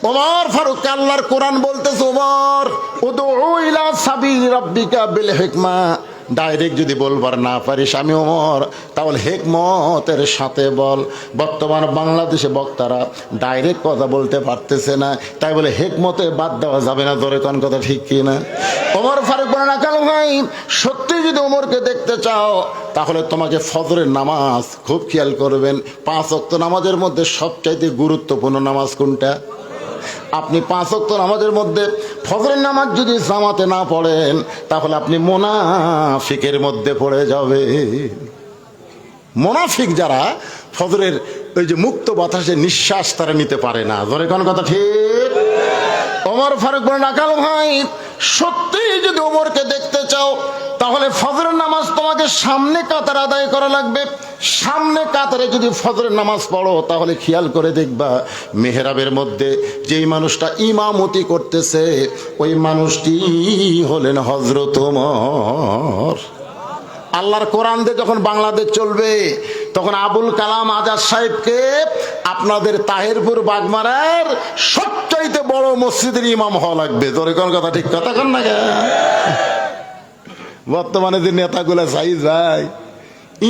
ওমর ফারুক আল্লাহর কোরআন বলতেছে, ওমর উদউ ইলা সাবিলি রাব্বিকা বিল হিকমা, ডাইরেক্ট যদি বলবার না পারিস আমি ওমর, তাহলে হেকমতের সাথে বল। বর্তমান বাংলাদেশে বক্তারা ডাইরেক্ট কথা বলতে পারতেছে না, তাই বলে হেকমতে বাদ দেওয়া যাবে না, ধরে কোন কথা ঠিক কি না? ওমর ফারুক বলেন, আকাল ভাই সত্যি যদি ওমরকে দেখতে চাও তাহলে তোমাকে ফজরের নামাজ খুব খেয়াল করবেন। 5 ওয়াক্ত নামাজের মধ্যে সবচাইতে গুরুত্বপূর্ণ নামাজ কোনটা? আপনি 5 ওয়াক্ত নামাজের মধ্যে ফজরের নামাজ যদি জামাতে না পড়েন তাহলে আপনি মুনাফিকের মধ্যে পড়ে যাবে। মুনাফিক যারা ফজরের ওই যে মুক্ত বাতাসে নিঃশ্বাস তারা নিতে পারে না, ধরে কোন কথা ঠিক? ওমর ফারুক বলেন, আকাল ভাই সত্যি যদি ওমরকে দেখতে চাও তাহলে ফজরের নামাজ তোমাকে সামনে কাতার আদায় করা লাগবে। সামনে কাতারে যদি ফজরের নামাজ পড়ো তাহলে খেয়াল করে দেখবা মেহরাবের মধ্যে যেই মানুষটা ইমামতি করতেছে ওই মানুষটি হলেন হযরত ওমর। আল্লাহর কোরআন দিয়ে যখন বাংলাদেশ চলবে তখন আবুল কালাম আজাদ সাহেবকে আপনাদের তাহেরপুর বাগমারার সবচাইতে বড় মসজিদের ইমাম হওয়া লাগবে, ধরে কোন কথা ঠিক কথা কন না? বর্তমানে যে নেতাগুলা সাইজ ভাই,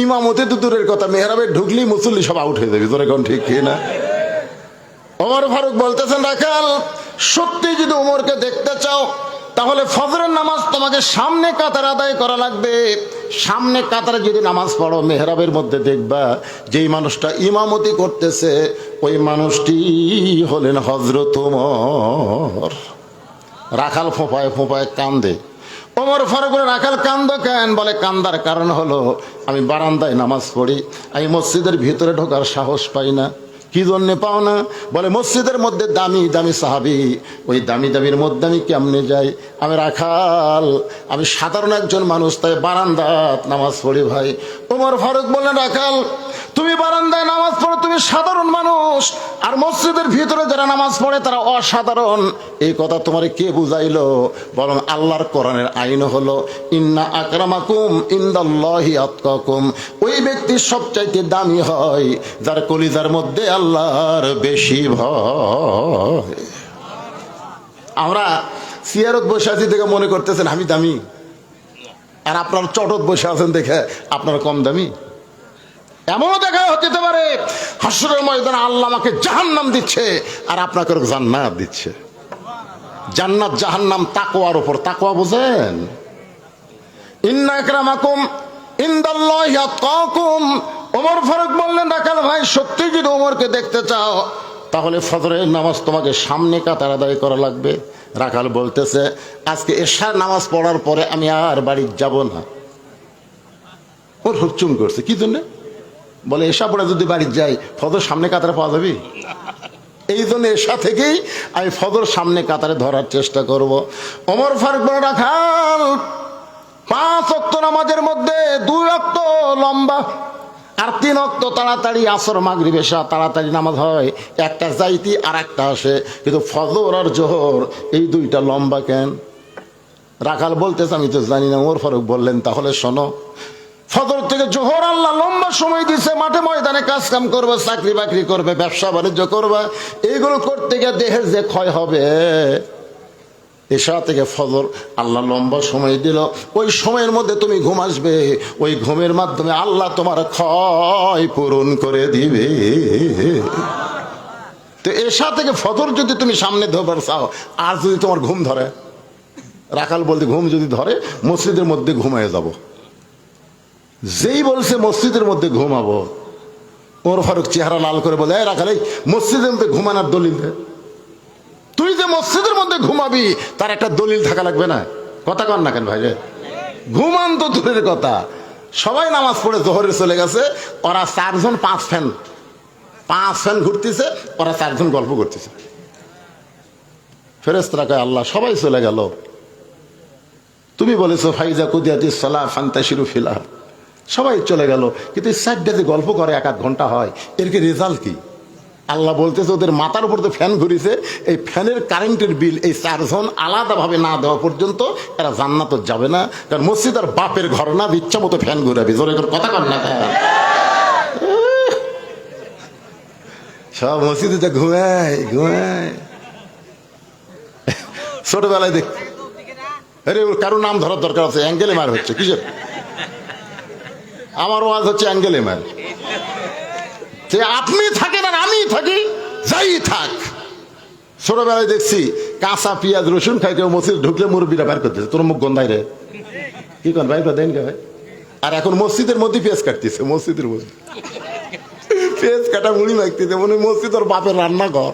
ইমামতে তো দূরের কথা, মেহরাবে ঢুকলি মুসল্লি সব আউট হয়ে যাবে, ধরে কোন ঠিক কি না? ওমর ফারুক বলতেছেন, রাখাল সত্যি যদি ওমরকে দেখতে চাও তাহলে ফজরের নামাজ তোমাকে সামনে কাতার আদায় করা লাগবে। সামনে কাতারে যদি নামাজ পড়ো মেহরাবের মধ্যে দেখবা যেই মানুষটা ইমামতি করতেছে ওই মানুষটি হলেন হযরত ওমর। রাখাল ফোঁপায় ফোঁপায় কান্দে। ওমর ফারুক বলে, রাখাল কান্দো কেন? বলে, কান্দার কারণ হলো আমি বারান্দায় নামাজ পড়ি, আমি মসজিদের ভিতরে ঢোকার সাহস পাই না। কি জন্যে পাও না? বলে, মসজিদের মধ্যে দামি দামি সাহাবি, ওই দামি দামির মধ্যে আমি কেমনে যাই? আমি রাখাল, আমি সাধারণ একজন মানুষ, তাই বারান্দাত নামাজ পড়ি ভাই। ওমর ফারুক বললেন, রাখাল তুমি বারান্দায় নামাজ পড়ো, তুমি সাধারণ মানুষ, আর মসজিদের ভিতরে যারা নামাজ পড়ে তারা অসাধারণ। এই কথা তোমারে কে বুঝাইলো? বরং আল্লাহর কোরআনের আইন হলো ইন্না আকরামাকুম ইনদাল্লাহি আতকাকুম, ওই ব্যক্তি সবচাইতে দামি হয় যার কলিজার মধ্যে আল্লাহর বেশি ভয়। আমরা সিয়ারত বসে আছি দেখে মনে করতেছেন আমি দামি, আর আপনার চটত বসে আছেন দেখে আপনারা কম দামি। এমনও দেখা হতে পারে হাসরের ময়দানে আল্লাহ আমাকে জাহান্নাম দিচ্ছে আর আপনাকে জান্নাত দিচ্ছে। জান্নাত জাহান্নাম তাকওয়ার উপর। তাকওয়া বুঝেন? ইন্না আকরামাকুম ইনদাল্লাহি আতকাকুম। ওমর ফারুক বললেন, রাখাল ভাই সত্যি যদি ওমরকে দেখতে চাও তাহলে ফজরের নামাজ তোমাকে সামনে কাতার আদায় করা লাগবে। রাখাল বলতেছে, আজকে এশার নামাজ পড়ার পরে আমি আর বাড়ি যাব না। ওর হুকচুম করছে, কি জন্য? বলে, এশা পড়ে যদি বাড়ি যাই ফজর সামনে কাতারে পাওয়া যাবে, এই জন্য এশা থেকেই আমি ফজর সামনে কাতারে ধরার চেষ্টা করব। ওমর ফারুক বলে, রাখাল 5 ওয়াক্ত নামাজের মধ্যে 2 ওয়াক্ত লম্বা আর 3 ওয়াক্ত তাড়াতাড়ি, আসর মাগরিব এশা তাড়াতাড়ি নামাজ হয়, একটা যাইতি আর একটা আসে, কিন্তু ফজর আর জোহর এই 2টা লম্বা কেন? রাখাল বলতেছে, আমি তো জানি না। ওমর ফারুক বললেন, তাহলে শোনো, ফজর থেকে জোহর আল্লাহ লম্বা সময় দিছে, মাঠে ময়দানে কাজ কাম করবে, চাকরি বাকরি করবে, ব্যবসা বাণিজ্য করবে, এইগুলো করতে গিয়ে দেহের যে ক্ষয় হবে। এশা থেকে ফজর আল্লাহ লম্বা সময় দিল, ওই সময়ের মধ্যে তুমি ঘুম আসবে, ওই ঘুমের মাধ্যমে আল্লাহ তোমার ক্ষয় পূরণ করে দিবে। তো এশা থেকে ফজর যদি তুমি সামনে ধরবার চাও, আর যদি তোমার ঘুম ধরে, রাখাল বলতে ঘুম যদি ধরে, মসজিদের মধ্যে ঘুমায় যাব। যেই বলছে মসজিদের মধ্যে ঘুমাবো, ওমর ফারুক চেহারা লাল করে বলে, রাখাল এই মসজিদের মধ্যে ঘুমানোর দলিল দে। তুই যে মসজিদের মধ্যে ঘুমাবি তার একটা দলিল থাকা লাগবে না? কথা কন না কেন ভাই রে? ঘুমান তো দূরের কথা, সবাই নামাজ পড়ে জোহরে চলে গেছে, ওরা চারজন পাঁচ ফ্যান ঘুরতেছে, ওরা চারজন গল্প করতেছে। ফেরেশতারা কয় আল্লাহ সবাই চলে গেল, তুমি বলেছো ফাইজা কুদিয়াতিস সালাহ ফান্তাশিরু ফিল আরদ, সবাই চলে গেল, কিন্তু এই চারটা যে গল্প করে 1-1 ঘন্টা হয়, এর কি রেজাল্ট কি? আল্লাহ বলতেছে ওদের মাথার উপর তো ফ্যান ঘুরিছে, এই ফ্যানের কারেন্টের বিল এই চারজন আলাদাভাবে না দেওয়া পর্যন্ত এরা জান্নাতে যাবে না। কারণ মসজিদ আর বাপের ঘর না, ইচ্ছা মতো ফ্যান ঘুরাবি। জোরে কথা কর না, সব মসজিদে ঘুমায়। ছোটবেলায় দেখ, আরে কারো নাম ধরার দরকার আছে, অ্যাঙ্গেলে মার হচ্ছে কিসের? আমার ওয়াজ হচ্ছে অ্যাঙ্গেলে মার। আপনি থাকেন আর আমি থাকি, যাই থাক। ছোটবেলায় দেখছি কাঁচা পেঁয়াজ রসুন খাই, কেউ মসজিদ ঢুকলে মুরব্বীরা বের করতেছে, তোর মুখ গন্ধাই রে, কি কর ভাই দেন কে ভাই? আর এখন মসজিদের মধ্যে পেঁয়াজ কাটতেছে, মসজিদের মধ্যে পেঁয়াজ কাটা মুড়ি মাখতেছে, মনে মসজিদ ওর বাপের রান্নাঘর।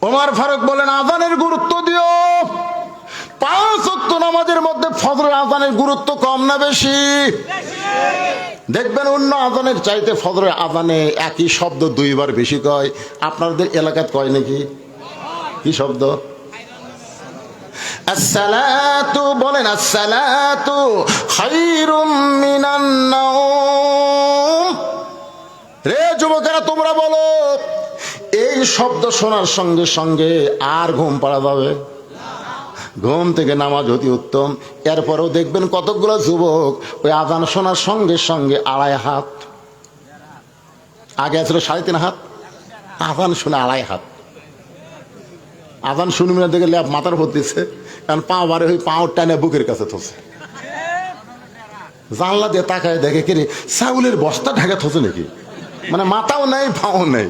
ওমর ফারুক বলেন আযানের গুরুত্ব দিও। 5 ওয়াক্ত নামাজের মধ্যে ফজরের আযানের গুরুত্ব কম না বেশি? দেখবেন অন্য আযানের চাইতে ফজরের আযানে একই শব্দ 2 বার বেশি কয়। আপনাদের এলাকায় কয় নাকি? কি শব্দ? আসসালাতু, বলেন আসসালাতু খায়রুম মিনান নাওম। রে যুবকেরা তোমরা বলো, এই শব্দ শোনার সঙ্গে সঙ্গে আর ঘুম পাড়া যাবে? ঘুম থেকে নামাজ অতি উত্তম। এরপরেও দেখবেন কতগুলো যুবক ওই আযান শোনার সঙ্গে সঙ্গে 2.5 হাত, আগে ছিল 3.5 হাত, আযান শুনে 2.5 হাত। আযান শুনবি না দেখে ল্যাপ মাথার উপর দিচ্ছে, কারণ পা বারে হয়ে পাও টানে বুকের কাছে থসে, জানলা দিয়ে তাকায় দেখে কিরে চাউলের বস্তা ঢাকা থসে নাকি, মানে মাথাও নেই পাও নেই।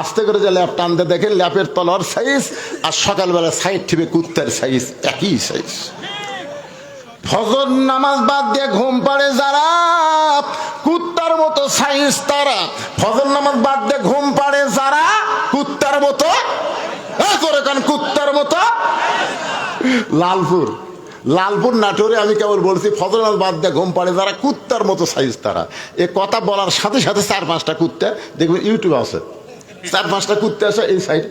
আস্তে করে যে ল্যাপ টানতে দেখেন ল্যাপের তলার সাইজ আর সকালবেলা সাইড ঠিবে কুত্তার সাইজ একই সাইজ। ফজর নামাজ বাদ দিয়ে ঘুম পাড়ে যারা, কুত্তার মতো সাইজ তারা। ফজর নামাজ বাদ দিয়ে ঘুম পাড়ে যারা, কুত্তার মতো, কুত্তার মতো। লালপুর নাটোরে আমি কেবল বলছি ফজর নামাজ বাদ দিয়ে ঘুম পাড়ে যারা, কুত্তার মতো সাইজ তারা। এ কথা বলার সাথে সাথে 4-5টা কুত্তা দেখবেন ইউটিউবে আছে, 4-5টা কুত্তা আছে এই সাইড।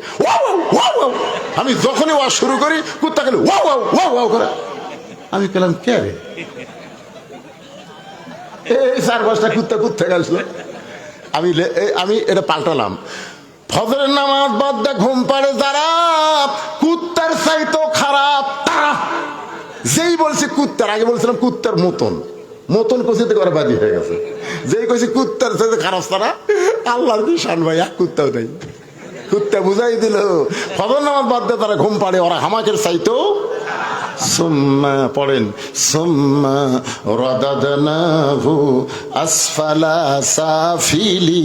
আমি যখনই ওয়াজ শুরু করি কুত্তা গেলে ওয়াও ওয়াও ওয়াও ওয়াও করে। আমি বললাম কে রে? এই 4-5টা কুত্তা গেছিল। আমি এটা পাল্টালাম, ফজরের নামাজ বাদ দিয়ে ঘুম পাড়ে যারা, কুত্তার চাইতেও খারাপ তারা। যেই বলছে কুত্তার, আগে বলছিলাম কুত্তার মতন কষিতে করে বাদী হয়ে গেছে। যেই কইছে কুত্তার চাইতে খারাপ তারা, আল্লাহর শান ভাই, এক কুত্তাও নেই। কুত্তা বুঝাই দিল ফজর নামাজ বাদ দিয়ে তারা ঘুম পাড়ে, ওরা হামাকের চাইতেও। সুম্মা পড়েন, সুম্মা রাদাদনাহু আসফালা সাফিলিন।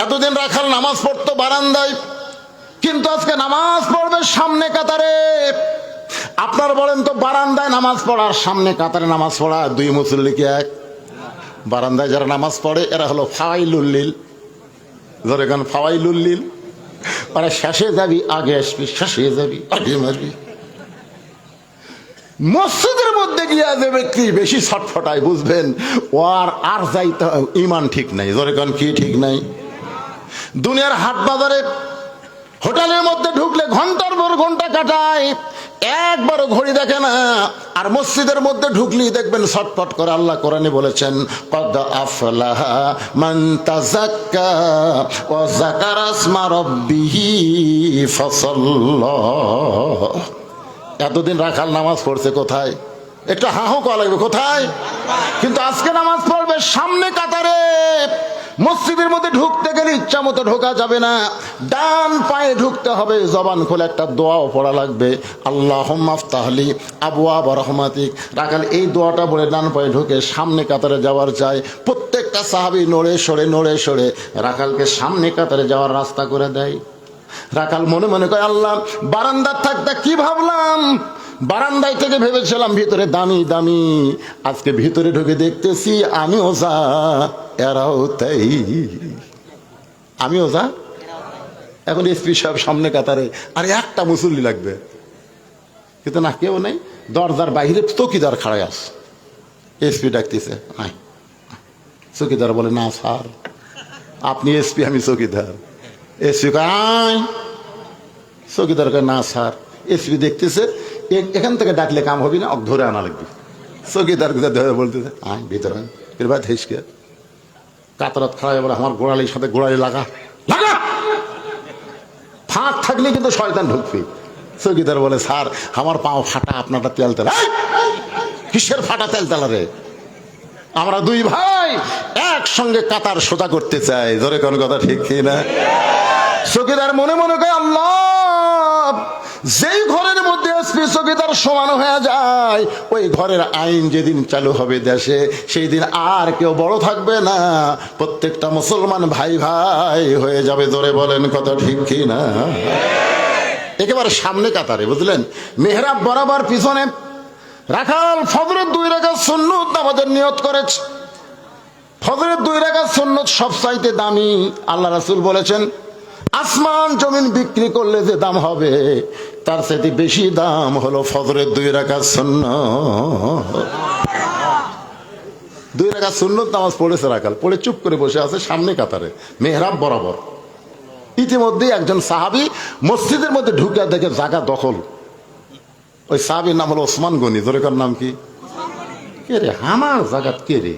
এতদিন রাখাল নামাজ পড়তো বারান্দায়, কিন্তু আজকে নামাজ পড়বে সামনে কাতারে। আপনার বলেন তো, বারান্দায় নামাজ পড়ার সামনে কাতারে নামাজ পড়া 2 মুসল্লি কি এক? বারান্দায় যারা নামাজ পড়ে এরা হলো ফাওয়াইলুল্লিল। ধরে গান ফাওয়াইলুল্লিল, ওরা শেষে যাবি আগে আসবি, শেষে যাবি আগে মারবি। মসজিদের মধ্যে গিয়া যে ব্যক্তি বেশি ছটফটায়, বুঝবেন ওর আর যাইতে ইমান ঠিক নাই। ধরে গান কি ঠিক নাই? দুনিয়ার হাট বাজারে হোটেলের মধ্যে ঢুকলে ঘন্টার পর ঘন্টা কাটায়, একবারও ঘড়ি দেখে না। আর মসজিদের মধ্যে ঢুকলেই দেখবেন ছটফট করে। আল্লাহ কোরআনে বলেছেন, কদ আফলাহা মান তাযাক্কা ওয়া যাকারা ইসমা রাব্বিহি ফাসাল্লা। এতদিন রাখাল নামাজ পড়ছে কোথায়? একটু হাহো করা লাগবে কোথায়? কিন্তু আজকে নামাজ পড়বে সামনে কাতারে। মসজিদের মধ্যে ঢুকতে গেলে ইচ্ছা মতো ঢোকা যাবে না, ডান পায়ে ঢুকতে হবে। জবান খুলে একটা দোয়াও পড়া লাগবে, আল্লাহুম্মা আফতাহলি আবওয়াব রাহমাতিক। রাখাল এই দোয়াটা বলে ডান পায়ে ঢুকে সামনে কাতারে যাওয়ার চাই। প্রত্যেকটা সাহাবী নড়ে সরে রাখালকে সামনে কাতারে যাওয়ার রাস্তা করে দেয়। রাখাল মনে মনে করে, আল্লাহ, বারান্দার থাকতে কি ভাবলাম, বারান্দায় থেকে ভেবেছিলাম ভিতরে দামি দামি, আজকে ভিতরে ঢুকে দেখতেছি আমিও যা এরাও তাই, আমিও যা। এখন এসপি সাহেব সামনে কাতারে, আর একটা মুসল্লি লাগবে, কিন্তু না, কেউ নেই। দরজার বাইরে চৌকিদার খাড়াই আছে। এসপি ডাকতেছে, নাই। চৌকিদার বলে, না স্যার, আপনি এসপি, আমি চৌকিদার। এসপি কয়, চৌকিদার কয়, না স্যার। এসপি দেখতেছে এখান থেকে ডাকলে কাম হবে না, ধরে আনা লাগবে। চৌকিদার ধরে বলতেছে, আয় ভিতরে, ভাই হেসকে কাতারাত খাড়াই বলে, আমার গোড়ালির সাথে গোড়ালি লাগা লাগা, ফাঁক থাকলে কিন্তু শয়তান ঢুকবে। চৌকিদার বলে, স্যার আমার পাও ফাটা, আপনারটা তেল তেলা। কিসের ফাটা তেল তেলা রে? আমরা দুই ভাই একসঙ্গে কাতার সোজা করতে চাই। ধরে কোন কথা ঠিক না? চৌকিদার মনে মনে কয়, আল্লাহ, যেই ঘরের মধ্যে এসপি চৌকিদার সমান হয়ে যায়, ওই ঘরের আইন যেদিন চালু হবে দেশে, সেই দিন আর কেউ বড় থাকবে না, প্রত্যেকটা মুসলমান ভাই ভাই হয়ে যাবে। ধরে বলেন কথা ঠিক কি না? একেবারে সামনে কাতারে, বুঝলেন, মেহরাব বরাবর পিছনে রাখাল ফজরের 2 রাকাত সুন্নত নামাজের নিয়ত করেছে। ফজরের 2 রাকাত সুন্নত সবচাইতে দামি। আল্লাহ রাসূল বলেছেন, আসমান জমিন বিক্রি করলে যে দাম হবে, তার চাইতে বেশি দাম হলো ফজরের 2 রাকাত সুন্নত। 2 রাকাত সুন্নত নামাজ পড়েছে রাখাল, পড়ে চুপ করে বসে আছে সামনে কাতারে মেহরাব বরাবর। ইতিমধ্যে একজন সাহাবী মসজিদের মধ্যে ঢুকে দেখে জায়গা দখল। ওই সাহাবীর নাম হলো ওসমান গনি। জোরেকার নাম কি? কে রে, আমার জায়গা কে রে?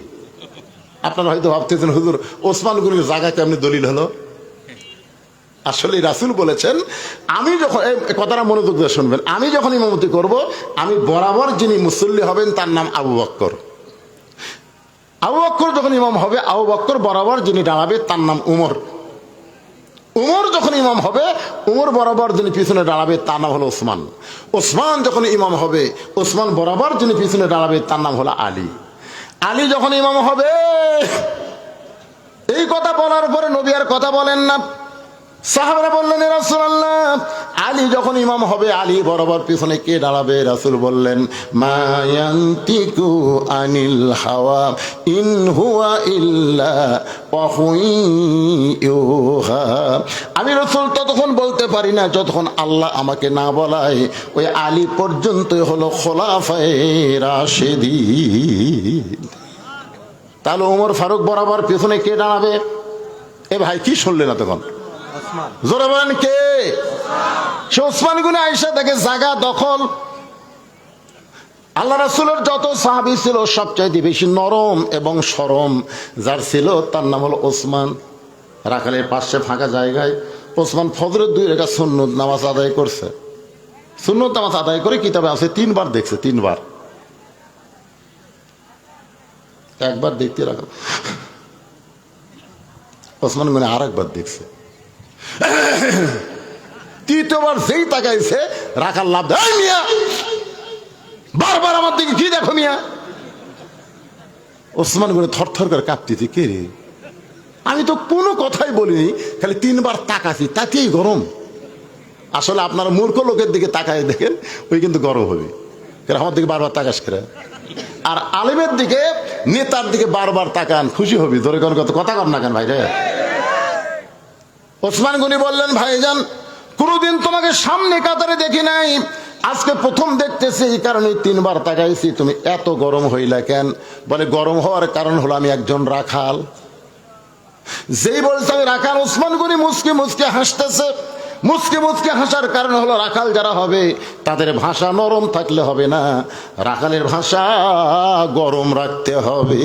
আপনারা হয়তো ভাবতেছেন, হুজুর ওসমান গনির জায়গা কেমনি দলিল হলো? আসলে রাসূল বলেছেন, আমি যখন, কথাটা মনোযোগ দিয়ে শুনবেন, আমি যখন ইমামতি করব, আমি বরাবর যিনি মুসল্লি হবেন তার নাম আবু বকর। আবু বকর যখন ইমাম হবে, আবু বকর বরাবর যিনি দাঁড়াবে তার নাম উমর। উমর যখন ইমাম হবে, উমর বরাবর যিনি পিছনে দাঁড়াবে তার নাম হলো ওসমান। ওসমান যখন ইমাম হবে, ওসমান বরাবর যিনি পিছনে দাঁড়াবে তার নাম হলো আলী। আলী যখন ইমাম হবে, এই কথা বলার পরে নবী আর কথা বলেন না। সাহাবারা বললেন, ইয়া রাসূলুল্লাহ, আলী যখন ইমাম হবে, আলী বরাবর পিছনে কে দাঁড়াবে? রাসূল বললেন, মা ইয়ান্তিকু আনিল হাওয়া ইন হুয়া ইল্লা ওয়াহয়ুহা। আমি রাসূল ততক্ষণ বলতে পারি না যতক্ষণ আল্লাহ আমাকে না বলায়। ওই আলী পর্যন্তই হলো খোলাফায়ে রাশিদিন। তাহলে ওমর ফারুক বরাবর পিছনে কে দাঁড়াবে? এ ভাই কি শুনলেন না তখন? জোরে বলেন কে? সে ওসমান গনি আয়েশা থেকে জায়গা দখল। আল্লাহ রাসূলের যত সাহাবী ছিল সবচাইতে বেশি নরম এবং সরম যার ছিল তার নাম হলো ওসমান। রাখালের পাশে ফাঁকা জায়গায় ওসমান ফজরের 2 রাকাত সুন্নত নামাজ আদায় করছে। সুন্নত নামাজ আদায় করে কিতাবে আছে 3 বার দেখছে, 3 বার। একবার দেখতে রাখাল, ওসমান গনি আরেকবার দেখছে, তৃতীয়বার যেই তাকাইছে রাখাল লাভ দেয়, মিয়া বারবার আমার দিকে কি দেখো মিয়া। ওসমান গনি থরথর করে কাঁপতেছে, কে রে? আমি তো কোনো কথাই বলিনি, খালি 3 বার তাকাছি, তাতেই গরম। আসলে আপনারা মূর্খ লোকের দিকে তাকায় দেখেন, ওই কিন্তু গরম হবে। আমার দিকে বারবার তাকাস করে। আর আলেমের দিকে, নেতার দিকে বারবার তাকান, খুশি হবি। ধরে কোন কথা কর না কেন ভাই রে? ওসমান গনি বললেন, ভাইজান, কোনদিন তোমাকে সামনে কাতারে দেখি নাই, আজকে প্রথম দেখতেছি, এই কারণে 3 বার তাকাইছি। তুমি এত গরম হইলা কেন? বলে, গরম হওয়ার কারণ হলো আমি একজন রাখাল। যেই বলছে আমি রাখাল, ওসমান গনি মুচকি মুচকি হাসতেছে। মুচকে মুচকে হাসার কারণ হলো রাখাল যারা হবে তাদের ভাষা নরম থাকলে হবে না, রাখালের ভাষা গরম রাখতে হবে।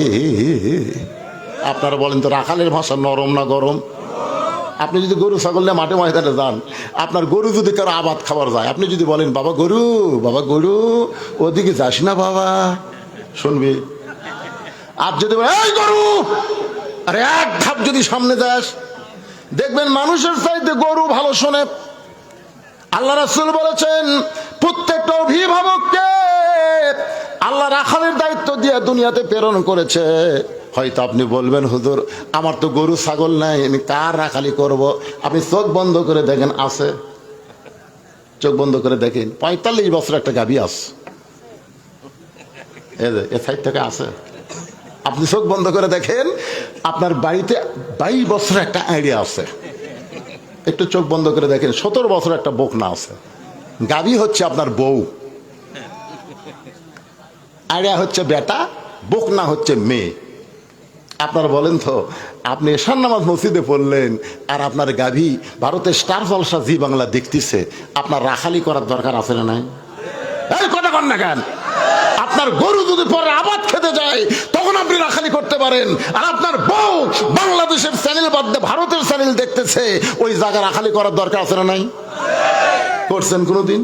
আপনারা বলেন তো রাখালের ভাষা নরম না গরম? আপনি যদি গরু ছাগল নিয়ে মাঠে ময়দানে যান, আপনার গরু যদি কারো আবাদ খাবার যায়, আপনি যদি বলেন বাবা গরু ওদিকে যাস না বাবা, শুনবি? আর যদি বলেন এই গরু, আরে এক ধাপ যদি সামনে যাস, দেখবেন মানুষের চাইতে গরু ভালো শোনে। আল্লাহ রাসূল বলেছেন প্রত্যেকটা অভিভাবককে আল্লাহ রাখালের দায়িত্ব দিয়ে দুনিয়াতে প্রেরণ করেছে। হয়তো আপনি বলবেন হুজুর আমার তো গরু ছাগল নাই, আমি কার রাখালি করব? আপনি চোখ বন্ধ করে দেখেন, আছে, চোখ বন্ধ করে দেখেন 45 বছর একটা গাভী আছে, এ সাইড থেকে আছে। আপনি চোখ বন্ধ করে দেখেন আপনার বাড়িতে 22 বছর একটা আইডিয়া আছে, একটু চোখ বন্ধ করে দেখেন 17 বছর একটা বকনা আছে। গাভী হচ্ছে আপনার বউ, আইডিয়া হচ্ছে বেটা, বকনা হচ্ছে মেয়ে। আপনার বলেন তো, আপনি এশার নামাজ মসজিদে পড়লেন আর আপনার গাভী ভারতের স্টার জলসা জি বাংলা দেখতেছে, আপনার রাখালি করার দরকার আছে না নাই? এই কথা কন না কেন? আপনার গরু যদি পরে আবাদ খেতে যায় তখন আপনি রাখালি করতে পারেন, আর আপনার বউ বাংলাদেশের চ্যানেল বাদ দিয়ে ভারতের চ্যানেল দেখতেছে, ওই জায়গা রাখালি করার দরকার আছে না নাই? করছেন কোনোদিন?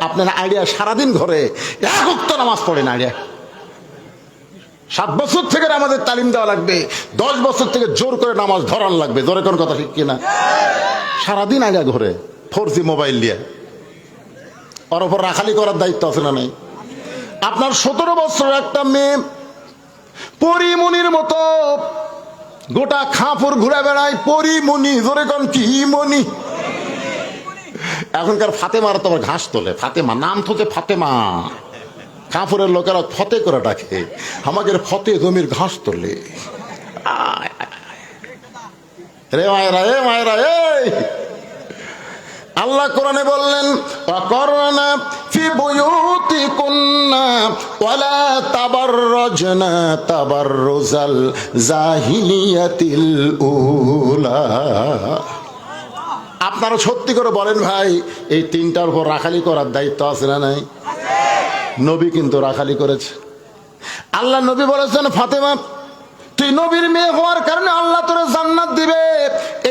আপনার আইডিয়া সারাদিন ঘরে এক ওয়াক্ত নামাজ পড়েন, আইডিয়া 7 বছর থেকে আমাদের তালিম দেওয়া লাগবে, 10 বছর থেকে জোর করে নামাজ ধরান লাগবে। জোরে কোন কথা ঠিক কিনা? সারাদিন আইডিয়া ঘরে 4G মোবাইল দিয়ে, ওর ওপর রাখালি করার দায়িত্ব আছে না নাই? আপনার 17 বছর একটা মেয়ে পরিমণির মতো গোটা খাঁপুর ঘুরে বেড়ায়, পরিমণি, জোরে কোন কি মণি? এখনকার ফাতেমার তো আবার ঘাস তোলে, ফাতেমা নাম থেকে ফাতেমা, কাপুরের লোকেরা ফতে করে ডাকে, আমাদের ফতে জমির ঘাস তোলে। রে মায়েরা, এ মায়েরা, এই আল্লাহ কোরআনে বললেন ওয়াকরনা ফি বুয়ুতিকুন্না ওয়ালা তাবাররাজনা তাবাররুজাল জাহিলিয়াতিল উলা। আপনারা সত্যি করে বলেন ভাই, এই তিনটার উপর রাখালি করার দায়িত্ব আছে না নাই? নবী কিন্তু রাখালি করেছে। আল্লাহ নবী বলেছেন ফাতেমা তুই নবীর মেয়ে হওয়ার কারণে আল্লাহ তোরে জান্নাত দিবে,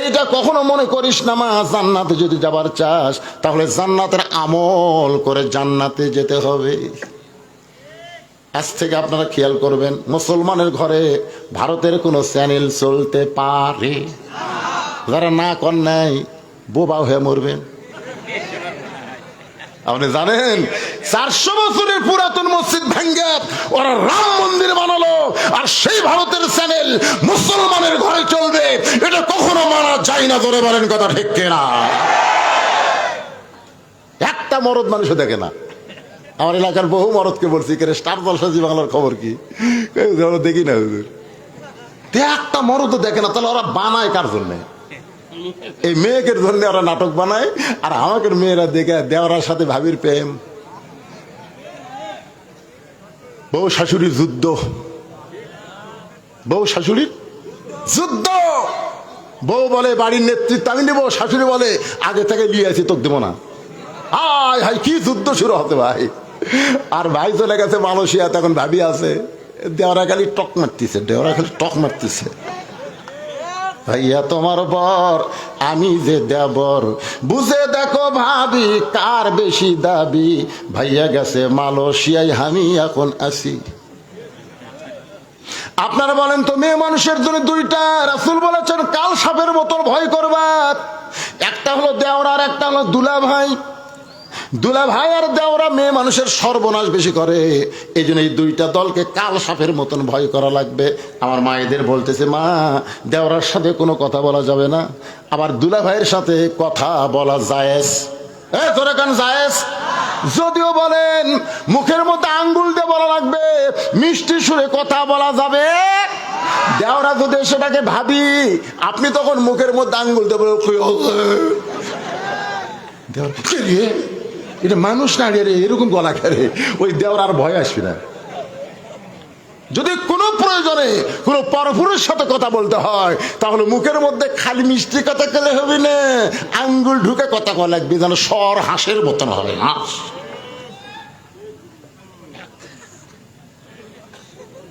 এইটা কখনো মনে করিস না মা। জান্নাতে যদি যাবার চাস তাহলে জান্নাতের আমল করে জান্নাতে যেতে হবে। আজ থেকে আপনারা খেয়াল করবেন, মুসলমানের ঘরে ভারতের কোনো চ্যানেল চলতে পারে? যারা না কর নাই বোবা হয়ে মরবেন। আপনি জানেন 400 বছরের পুরাতন মসজিদ ভেঙ্গে ওরা রাম মন্দির বানালো, আর সেই ভারতের চ্যানেল মুসলমানের ঘরে চলবে, এটা কখনো মানা যায় না। ধরে বলেন কথা ঠিক কিনা? একটা মরদ মানুষও দেখে না। আমার এলাকার বহু মরদকে বলছি কে স্টার জলসা জি বাংলার খবর কি, দেখি না একটা মরদও দেখে না। তাহলে ওরা বানায় কার জন্য? এই মেয়েকের জন্য ওরা নাটক বানায়, আর আমাকে মেয়েরা দেখে দেওয়ার সাথে ভাবির প্রেম। বউ শাশুড়ির যুদ্ধ, বউ শাশুড়ির যুদ্ধ। বউ বলে বাড়ির নেতৃত্ব আমি নেবো, শাশুড়ি বলে আগে থেকে নিয়ে আছি তোকে দেবো না। হাই হাই কি যুদ্ধ শুরু হতে ভাই। আর ভাই চলে গেছে মালয়েশিয়া, তখন ভাবি আছে, দেওয়ারা খালি টক মারতেছে, দেওয়ারা খালি টক মারতেছে। ভাইয়া তোমার বর আমি যে দেবর, বুঝে দেখো ভাবি কার বেশি দাবি। ভাইয়া গেছে মালয়েশিয়ায়, আমি এখন আছি। আপনারা বলেন তো মেয়ে মানুষের জন্য দুইটা রাসূল বলেছেন কাল সাপের মতন ভয় করবা। একটা হলো দেওরা আর একটা হলো দুলা ভাই। দুলা ভাই আর দেওরা মেয়ে মানুষের সর্বনাশ বেশি করে, এই জন্য এই দুইটা দলকে কাল সাপের মতন ভয় করা লাগবে। আমার মায়েদের বলতেছে মা দেওরার সাথে কোনো কথা বলা যাবে না, আবার দুলা ভাইয়ের সাথে কথা বলা জায়েজ। তোরা কান জায়েজ? যদিও বলেন মুখের মধ্যে আঙ্গুল দিয়ে বলা লাগবে, মিষ্টি সুরে কথা বলা যাবে। দেওরা যদি সেটাকে ভাবি, আপনি তখন মুখের মধ্যে আঙ্গুল দিয়ে বলে এটা মানুষ না রে, এরকম গলা খেলে ওই দেওয়ার আর ভয় আসবে না। যদি কোনো কোনো প্রয়োজনে কোনো পরপুরুষের সাথে কথা বলতে হয়, তাহলে মুখের মধ্যে খালি মিষ্টি কথা কেলে হবে না, আঙ্গুল ঢুকে কথা কওয়া লাগবে, যেন স্বর হাঁসের মতন হবে। হাঁস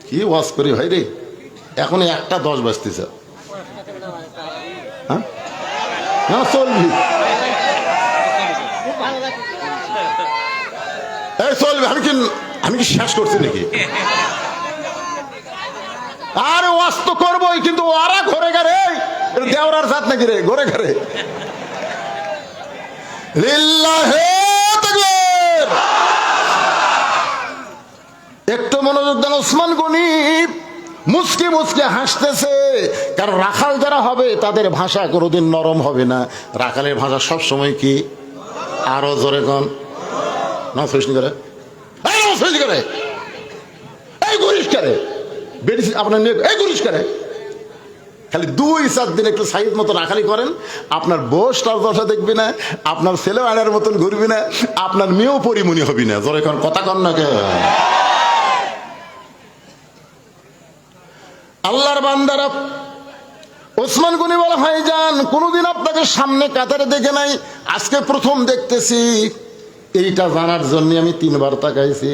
কি ওয়াজ করি ভাই রে, এখন 1:10 বাজতেছে। হ্যাঁ চলবি, চলবে। আমি কি শেষ করছি নাকি? আরে ওয়াজ তো করবোই, কিন্তু ওরা ঘরে ঘরে দেওরার জাত নাকি রে, ঘরে ঘরে। লিল্লাহে তাকবীর। একটু মনোযোগ দেন। ওসমান গনি মুচকি মুচকি হাসতেছে, কারণ রাখাল যারা হবে তাদের ভাষা কোনোদিন নরম হবে না। রাখালের ভাষা সবসময় কি? আরো জোরে কন না, সৃষ্টি করে করে এই গুরিশ করে আপনার এই গুরিশ করে। খালি 2-4 দিন একটু সাইজ মতো রাখালি করেন, আপনার বস তার দশা দেখবি না, আপনার ছেলে আনার মতন ঘুরবি না, আপনার মেয়েও পরিমণি হবি না। জোরে কন, কথা কন না কে? আল্লাহর বান্দারা, ওসমান গনি বলে, ভাইজান কোনোদিন আপনাকে সামনে কাতারে দেখে নাই, আজকে প্রথম দেখতেছি। এইটা জানার জন্য আমি 3 বার তাকাইছি।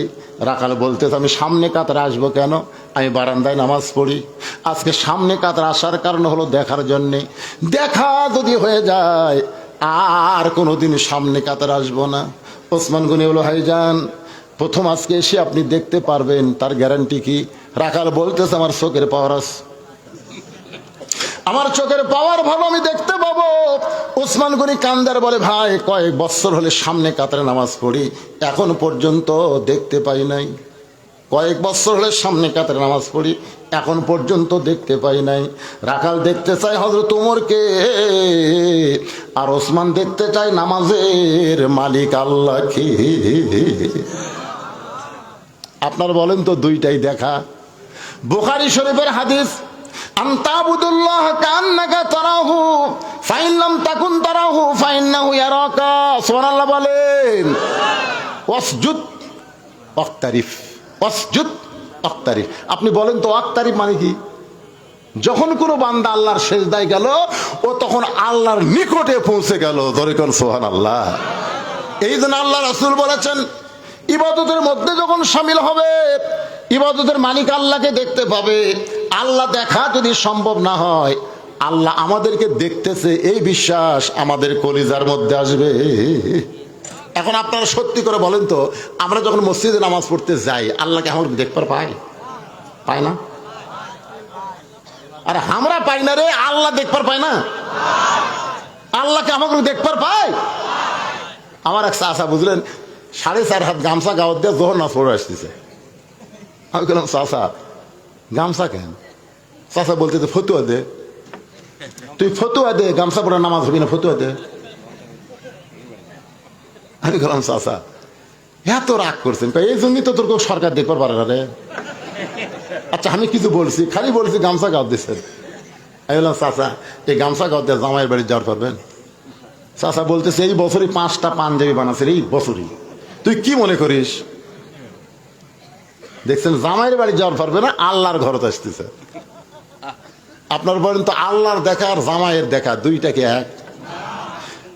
রাখাল বলতেছে, আমি সামনে কাতারে আসবো কেন? আমি বারান্দায় নামাজ পড়ি। আজকে সামনে কাতারে আসার কারণ হলো দেখার জন্যে। দেখা যদি হয়ে যায় আর কোনোদিন সামনে কাতারে আসবো না। ওসমান গনি বলো, ভাইজান প্রথম আজকে এসে আপনি দেখতে পারবেন, তার গ্যারান্টি কি? রাখাল বলতেছে, আমার চোখের পাওয়ার আছে, আমার চোখের পাওয়ার ভালো, আমি দেখতে পাবো। ওসমান গনি কান্দার বলে, ভাই কয়েক বছর হলে সামনে কাতারে নামাজ পড়ি, এখন পর্যন্ত দেখতে পাই নাই। কয়েক বছর হলে সামনে কাতারে নামাজ পড়ি, এখন পর্যন্ত দেখতে পাই নাই। রাখাল দেখতে চাই হযরত ওমরকে, আর ওসমান দেখতে চাই নামাজের মালিক আল্লাহকে। আপনার বলেন তো, দুইটাই দেখা। বুখারী শরীফের হাদিস, আনতাবুদুল্লাহ কান্নাকা তারাহু ফাইন লাম তাকুন তারাহু ফাইন্নাহু ইয়ারাকা। সুবহানাল্লাহ বলেন। ওয়াসজুদ ওয়াক্তারিফ, ওয়াসজুদ ওয়াক্তারিফ। আপনি বলেন তো ওয়াক্তারিফ মানে কি? যখন কোনো বান্দা আল্লাহর সেজদায় গেল, ও তখন আল্লাহর নিকটে পৌঁছে গেল। ধরে কোন সুবহানাল্লাহ। এই জন্য আল্লাহ রাসূল বলেছেন, ইবাদতের মধ্যে যখন শামিল হবে, ইবাদতের মালিক আল্লাহকে দেখতে পাবে। আল্লাহ দেখা যদি সম্ভব না হয়, আল্লাহ আমাদেরকে দেখতেছে এই বিশ্বাস আমাদের কলিজার মধ্যে আসবে। এখন আপনারা সত্যি করে বলেন তো, আমরা যখন মসজিদে নামাজ পড়তে যাই, আল্লাহকে আমরা দেখবার পাই? পাই না? আরে আমরা পাই না রে, আল্লাহ দেখবার পায় না? আল্লাহকে আমাকে দেখবার পাই? আমার এক চাচা বুঝলেন, 4.5 হাত গামছা গাওয়ার দিয়ে জোহর নামাজ পড়ে আসতেছে। আমি বললাম, চাচা গামছা কেন? চাচা বলতে, ফতুয়া দে, তুই ফতুয়া দে, গামছা পড়ে নামাজ হবি না, ফতুয়া দে। আমি বললাম, চাচা এত রাগ করছেন, এই জন্যই তো তোর কেউ সরকার দেখবার পারে না রে। আচ্ছা আমি কিছু বলছি, খালি বলছি গামছা গাও দিচ্ছেন। আমি বললাম, চাচা এই গামছা গাও দিয়ে জামাইয়ের বাড়ি যাওয়ার পারবেন? চাচা বলতেছে, এই বছরই 5টা পাঞ্জাবি বানাচ্ছে, এই বছরই। তুই কি মনে করিস? দেখছেন, জামাইয়ের বাড়ি যাওয়ার পারবে না, আল্লাহর ঘরতে আসতেছে। আপনার বলেন তো, আল্লাহর দেখা আর জামাইয়ের দেখা দুইটাকে এক?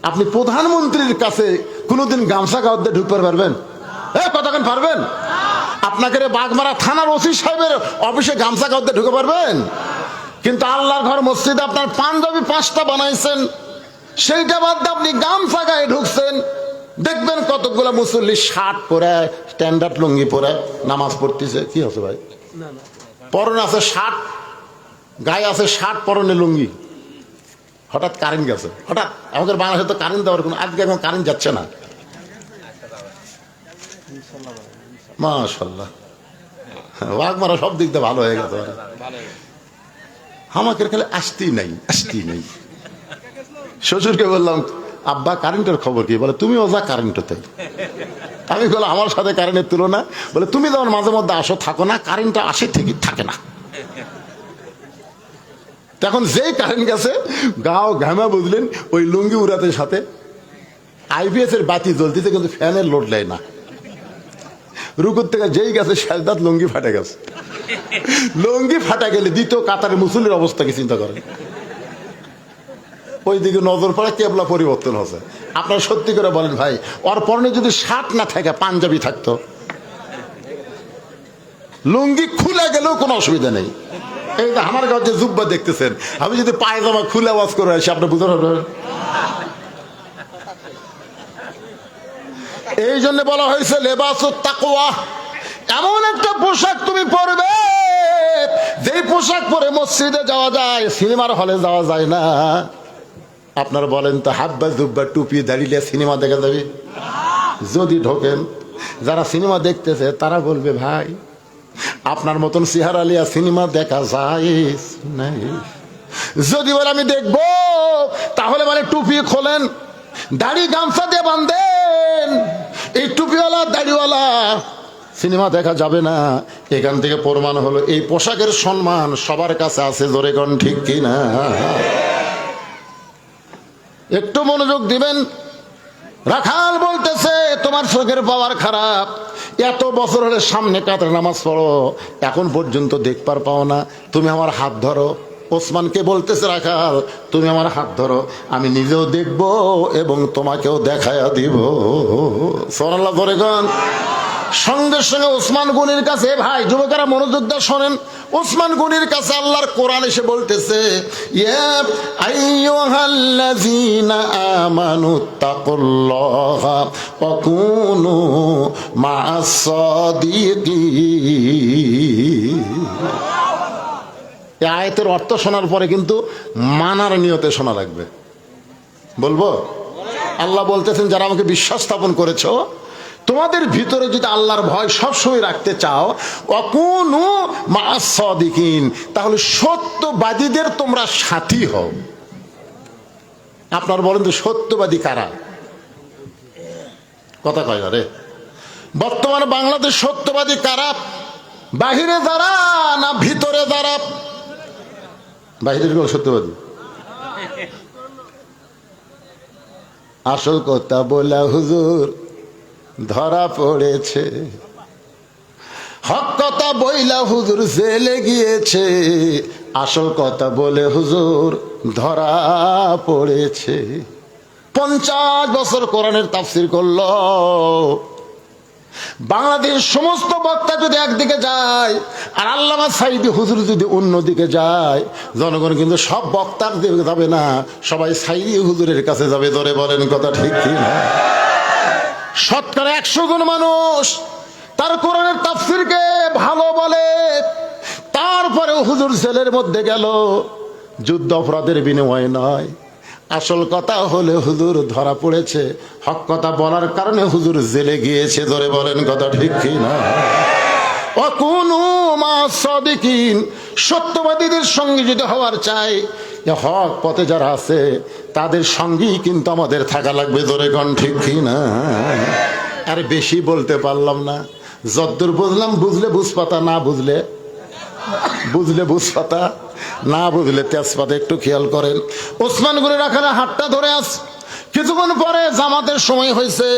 আপনি প্রধানমন্ত্রীর কাছে কোনোদিন গামছা গাওয়ার দিয়ে ঢুকতে পারবেন? কতক্ষণ পারবেন? আপনাকে বাগমারা থানার ওসি সাহেবের অফিসে গামছা গাওয়ার দিয়ে ঢুকে পারবেন? কিন্তু আল্লাহর ঘর মসজিদে আপনার পাঞ্জাবি 5টা বানাইছেন, সেইটা বাদ দিয়ে আপনি গামছা গায়ে ঢুকছেন। দেখবেন কতগুলো মুসল্লি শার্ট পরে, স্ট্যান্ডার্ড লুঙ্গি পরে নামাজ পড়তেছে। কি হচ্ছে ভাই? পরনে আছে শার্ট, গায়ে আছে শার্ট, পরনে লুঙ্গি। হঠাৎ কারেন্ট গেছে, হঠাৎ। আমাদের বাংলাদেশে তো কারেন্ট দেওয়ার কোনো, আজকে এখন কারেন্ট যাচ্ছে না। মাশাআল্লাহ, বাগমারা সব দিক দিয়ে ভালো হয়ে গেছে। আমাকে খালি আসতেই নাই, আসতেই নাই। শ্বশুরকে বললাম, আব্বা কারেন্টের খবর কি? বলে, তুমিও যা কারেন্টতে। আমি বললাম, আমার সাথে কারেন্টের তুলনা? বলে, তুমি যখন মাঝে মধ্যে আসো, থাকো না, কারেন্টটা আসে ঠিকই থাকে না। তখন যেই কারেন্ট গেছে, গাও ঘামা বুঝলেন, ওই লুঙ্গি উড়াতে সাথে আইপিএস এর বাতি জ্বলতেছে, কিন্তু ফ্যানের লোড নেয় না। রুকুর থেকে যেই গেছে, সাজদাত লুঙ্গি ফাটে গেছে। লুঙ্গি ফাটা গেলে দ্বিতীয় কাতারের মুসল্লির অবস্থা কি চিন্তা করেন। ওইদিকে নজর পড়ে কেবলা পরিবর্তন হচ্ছে। আপনারা সত্যি করে বলেন ভাই, ওর পরনে যদি শার্ট না থাকে পাঞ্জাবি থাকতো, লুঙ্গি খুলে গেলেও কোনো অসুবিধা নেই। এই যে আমার গাঁও যে জুব্বা দেখতেছেন, আমি যদি পায়জামা খুলে আওয়াজ করে আসি আপনি বুঝতে পারবেন। এই জন্য বলা হয়েছে লেবাসুত তাকওয়া, এমন একটা পোশাক তুমি পরবে যেই পোশাক পরে মসজিদে যাওয়া যায়, সিনেমার হলে যাওয়া যায় না। আপনারা বলেন তো, হাব্বা জুব্বা টুপি দাঁড়িয়ে সিনেমা দেখা যাবে? যদি ঢোকেন, যারা সিনেমা দেখতেছে তারা বলবে ভাই আপনার মতন চেহারা লিয়া সিনেমা দেখা যায় নাই। যদি বলে আমি দেখবো, তাহলে মানে টুপি খোলেন, দাড়ি গামছা দিয়ে বাঁধেন। এই টুপিওয়ালা দাড়িওয়ালা সিনেমা দেখা যাবে না। এখান থেকে প্রমাণ হলো এই পোশাকের সম্মান সবার কাছে আছে, জোরে কোন ঠিক কিনা? একটু মনোযোগ দিবেন। রাখাল বলতেছে তোমার চোখের পাওয়ার খারাপ, এত বছর হলে সামনে কাতারে নামাজ পড়ো, এখন পর্যন্ত দেখবার পাও না, তুমি আমার হাত ধরো। ওসমানকে বলতেছে রাখাল তুমি আমার হাত ধরো, আমি নিজেও দেখব এবং তোমাকেও দেখায়া দিব। সুবহানাল্লাহ বলে গান। সঙ্গে সঙ্গে ওসমান গনির কাছে, ভাই যুবকেরা মনোযোগ দিয়ে শোনেন, ওসমান গনির কাছে আল্লাহর কোরআন এসে বলতেছে ইয়া আইয়ুহাল্লাযীনা আমানুত্তাকুল্লাহা ওয়া কুনু মা'আস সাদিকিন। এই আয়াতের অর্থ শোনার পরে কিন্তু মানার নিয়তে শোনা লাগবে। বলবো? আল্লাহ বলতেছেন যারা আমাকে বিশ্বাস স্থাপন করেছো, তোমাদের ভিতরে যদি আল্লাহর ভয় সবসময় রাখতে চাও, অকুনু মা'আস সাদিকিন, তাহলে সত্যবাদীদের তোমরা সাথী হও। আপনার বলেন তো সত্যবাদী কারা? কথা কয় না রে। বর্তমানে বাংলাদেশ সত্যবাদী কারা? বাহিরে যারা না ভিতরে যারা? বাহিরের গুলো সত্যবাদী। আসল কথা বলা হুজুর ধরা পড়েছে, হক কথা বইলা হুজুর জেলে গিয়েছে, আসল কথা বলে হুজুর ধরা পড়েছে। 50 বছর কোরআনের তাফসীর করলো। বাংলাদেশ সমস্ত বক্তা যদি একদিকে যায় আর আল্লামা সাঈদী হুজুর যদি অন্যদিকে যায়, জনগণ কিন্তু সব বক্তার দিকে যাবে না, সবাই সাঈদী হুজুরের কাছে যাবে। ধরে বলেন কথা ঠিক কি না? শতকরা 100 জন মানুষ তার কোরআনের তাফসীরকে ভালো বলে, তারপরেও হুজুর জেলের মধ্যে গেল, যুদ্ধ অপরাধের বিনিময়ে নয়। আসল কথা হলে হুজুর ধরা পড়েছে, হক কথা বলার কারণে হুজুর জেলে গিয়েছে। ধরে বলেন কথা ঠিক কি না? ওয়াকুনু মা'আস সাদিকিন, সত্যবাদীদের সঙ্গে যদি হওয়ার চাই, হক পথে যারা আছে তাদের সঙ্গেই কিন্তু আমাদের থাকা লাগবে। ধরে কোন ঠিক কি না? আর বেশি বলতে পারলাম না, যদ্দূর বুঝলাম, বুঝলে বুঝপাতা, না বুঝলে বুঝপাতা, না বুঝলে তেজপাতা। একটু খেয়াল করেন, ওসমান গনি রাখালে হাতটা ধরে আস। কিছুক্ষণ পরে জামাতের সময় হয়েছে,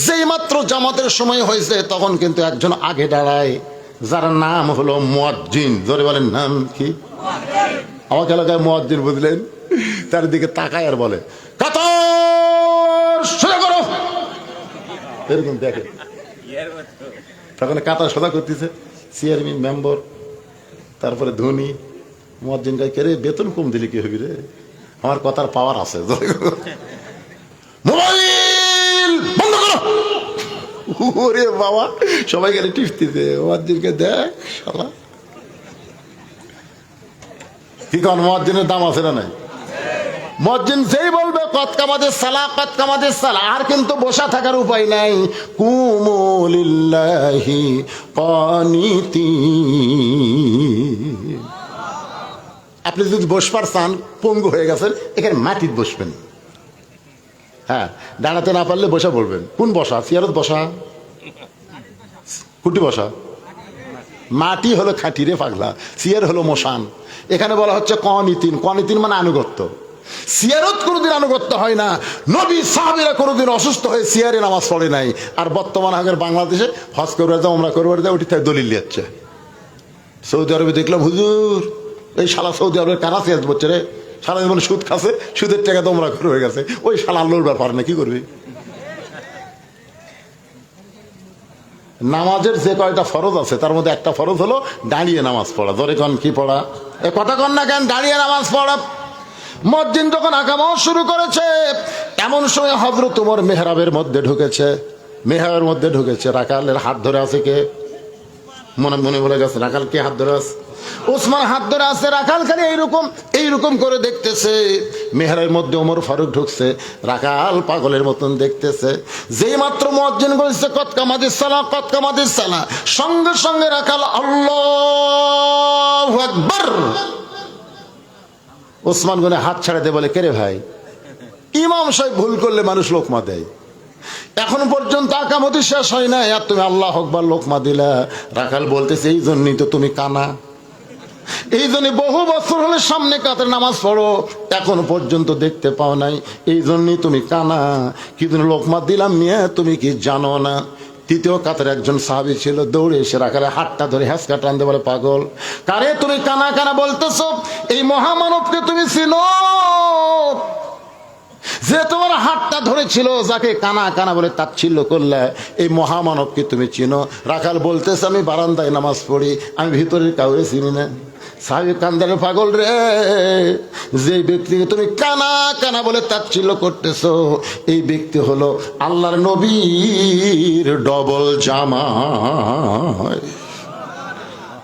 যেই মাত্র জামাতের সময় হয়েছে তখন কিন্তু একজন আগে দাঁড়ায়, যার নাম হলো মুয়াজ্জিন। ধরে বলেন নাম কি? আমাকে এলাকায় মুয়াজ্জিন বুঝলেন, তার দিকে তাকায় আর বলে কাতার সোজা করো, এরকম দেখে। তখন কাতার সোজা করতেছে চেয়ারম্যান মেম্বার, তারপরে ধনী। মুয়াজ্জিন গায়ে কে রে, বেতন কম দিলে কি হবি রে, আমার কথার পাওয়ার আছে। মোবাইল বন্ধ করো। ওরে বাবা, সবাই গেলে টিপতেছে, মুয়াজ্জিনকে দেখ শালা। কি কোন মুয়াজ্জিনের দাম আছে না নাই? মুয়াজ্জিন যেই বলবে কদ কামাদের সালাহ, কদ কামাদের সালাহ, আর কিন্তু বসা থাকার উপায় নাই। কুমু লিল্লাহি কানিতিন। আপনি যদি বসবার চান, পঙ্গু হয়ে গেছেন, এখানে মাটিতে বসবেন। হ্যাঁ, দাঁড়াতে না পারলে বসা বলবেন। কোন বসা? চেয়ারত বসা, কুটি বসা। মাটি হলো খাঁটি রে পাগলা, চেয়ার হলো মশান। এখানে বলা হচ্ছে কনিতিন। কনিতিন মানে আনুগত্য। সিয়ারত কোনোদিন আনুগত্য হয় না। নবী সাহাবীরা কোনোদিন অসুস্থ হয়ে সিয়ারে নামাজ পড়ে নাই। আর বর্তমান আগের বাংলাদেশে হজ করবে যাও, ওমরা করবে যাও, ওটি তাই দলিল দিচ্ছে। সৌদি আরবে দেখলাম হুজুর এই শালা সৌদি আরবের কারাতে আজ বলছে রে, সারা জীবন সুদ খাচ্ছে, সুদের টাকা তোমরা করে হয়ে গেছে, ওই শালা লড়বার পারে না, কি করবি? নামাজের যে কয়টা ফরজ আছে তার মধ্যে একটা ফরজ হলো দাঁড়িয়ে নামাজ পড়া। ধরে কন কি পড়া? এ কথা কন না কেন? দাঁড়িয়ে নামাজ পড়া। মুয়াজ্জিন যখন আকামত শুরু করেছে এমন সময় হযরত ওমর মেহরাবের মধ্যে ঢুকেছে। মেহরাবের মধ্যে ঢুকেছে, রাখালের হাত ধরে আছে কে? মনে মনে বলে গেছে রাখাল কে হাত ধরে আছে? ওসমান হাত ধরে আছে। রাখাল খালি এইরকম করে দেখতেছে। মেহরাবের মধ্যে ওমর ফারুক ঢুকছে, রাখাল পাগলের মতন দেখতেছে। যেই মাত্র মুয়াজ্জিন বলছে কদ কামাতিস সালাহ, কদ কামাতিস সালাহ, সঙ্গে সঙ্গে রাখাল আল্লাহু আকবার। ওসমান গনে হাত ছাড়ে দিয়ে বলে, কে রে ভাই, ইমাম সাহেব ভুল করলে মানুষ লোকমা দেয়, এখন পর্যন্ত আকামতি শেষ হয় না, আর তুমি আল্লাহু আকবার লোকমা দিলা। রাখাল বলতেছে, এই জন্যই তো তুমি কানা, এই জন্য বহু বছর হলে সামনে কাতের নামাজ পড়ো, এখন পর্যন্ত দেখতে পাও নাই, এই জন্যই তুমি কানা। কিন্তু লোকমা দিলাম নিয়ে তুমি কি জানো না? তৃতীয় কাতারে একজন সাহাবী ছিল, দৌড়ে এসে রাখালে হাতটা ধরে হ্যাঁচকা টান দিয়ে বলে, পাগল, কারে তুমি কানা কানা বলতেছো? এই মহামানবকে তুমি চিনো? যে তোমার হাতটা ধরেছিল, যাকে কানা কানা বলে তাচ্ছিল্য করলে, এই মহামানবকে তুমি চিনো? রাখাল বলতেছে, আমি বারান্দায় নামাজ পড়ি, আমি ভিতরের কাউরে চিনি না। সাহাবী কান্দারে, পাগল রে, যে ব্যক্তিকে তুমি কানা কানা বলে তাচ্ছিল্য করতেছো, এই ব্যক্তি হলো আল্লাহর নবীর ডবল জামাই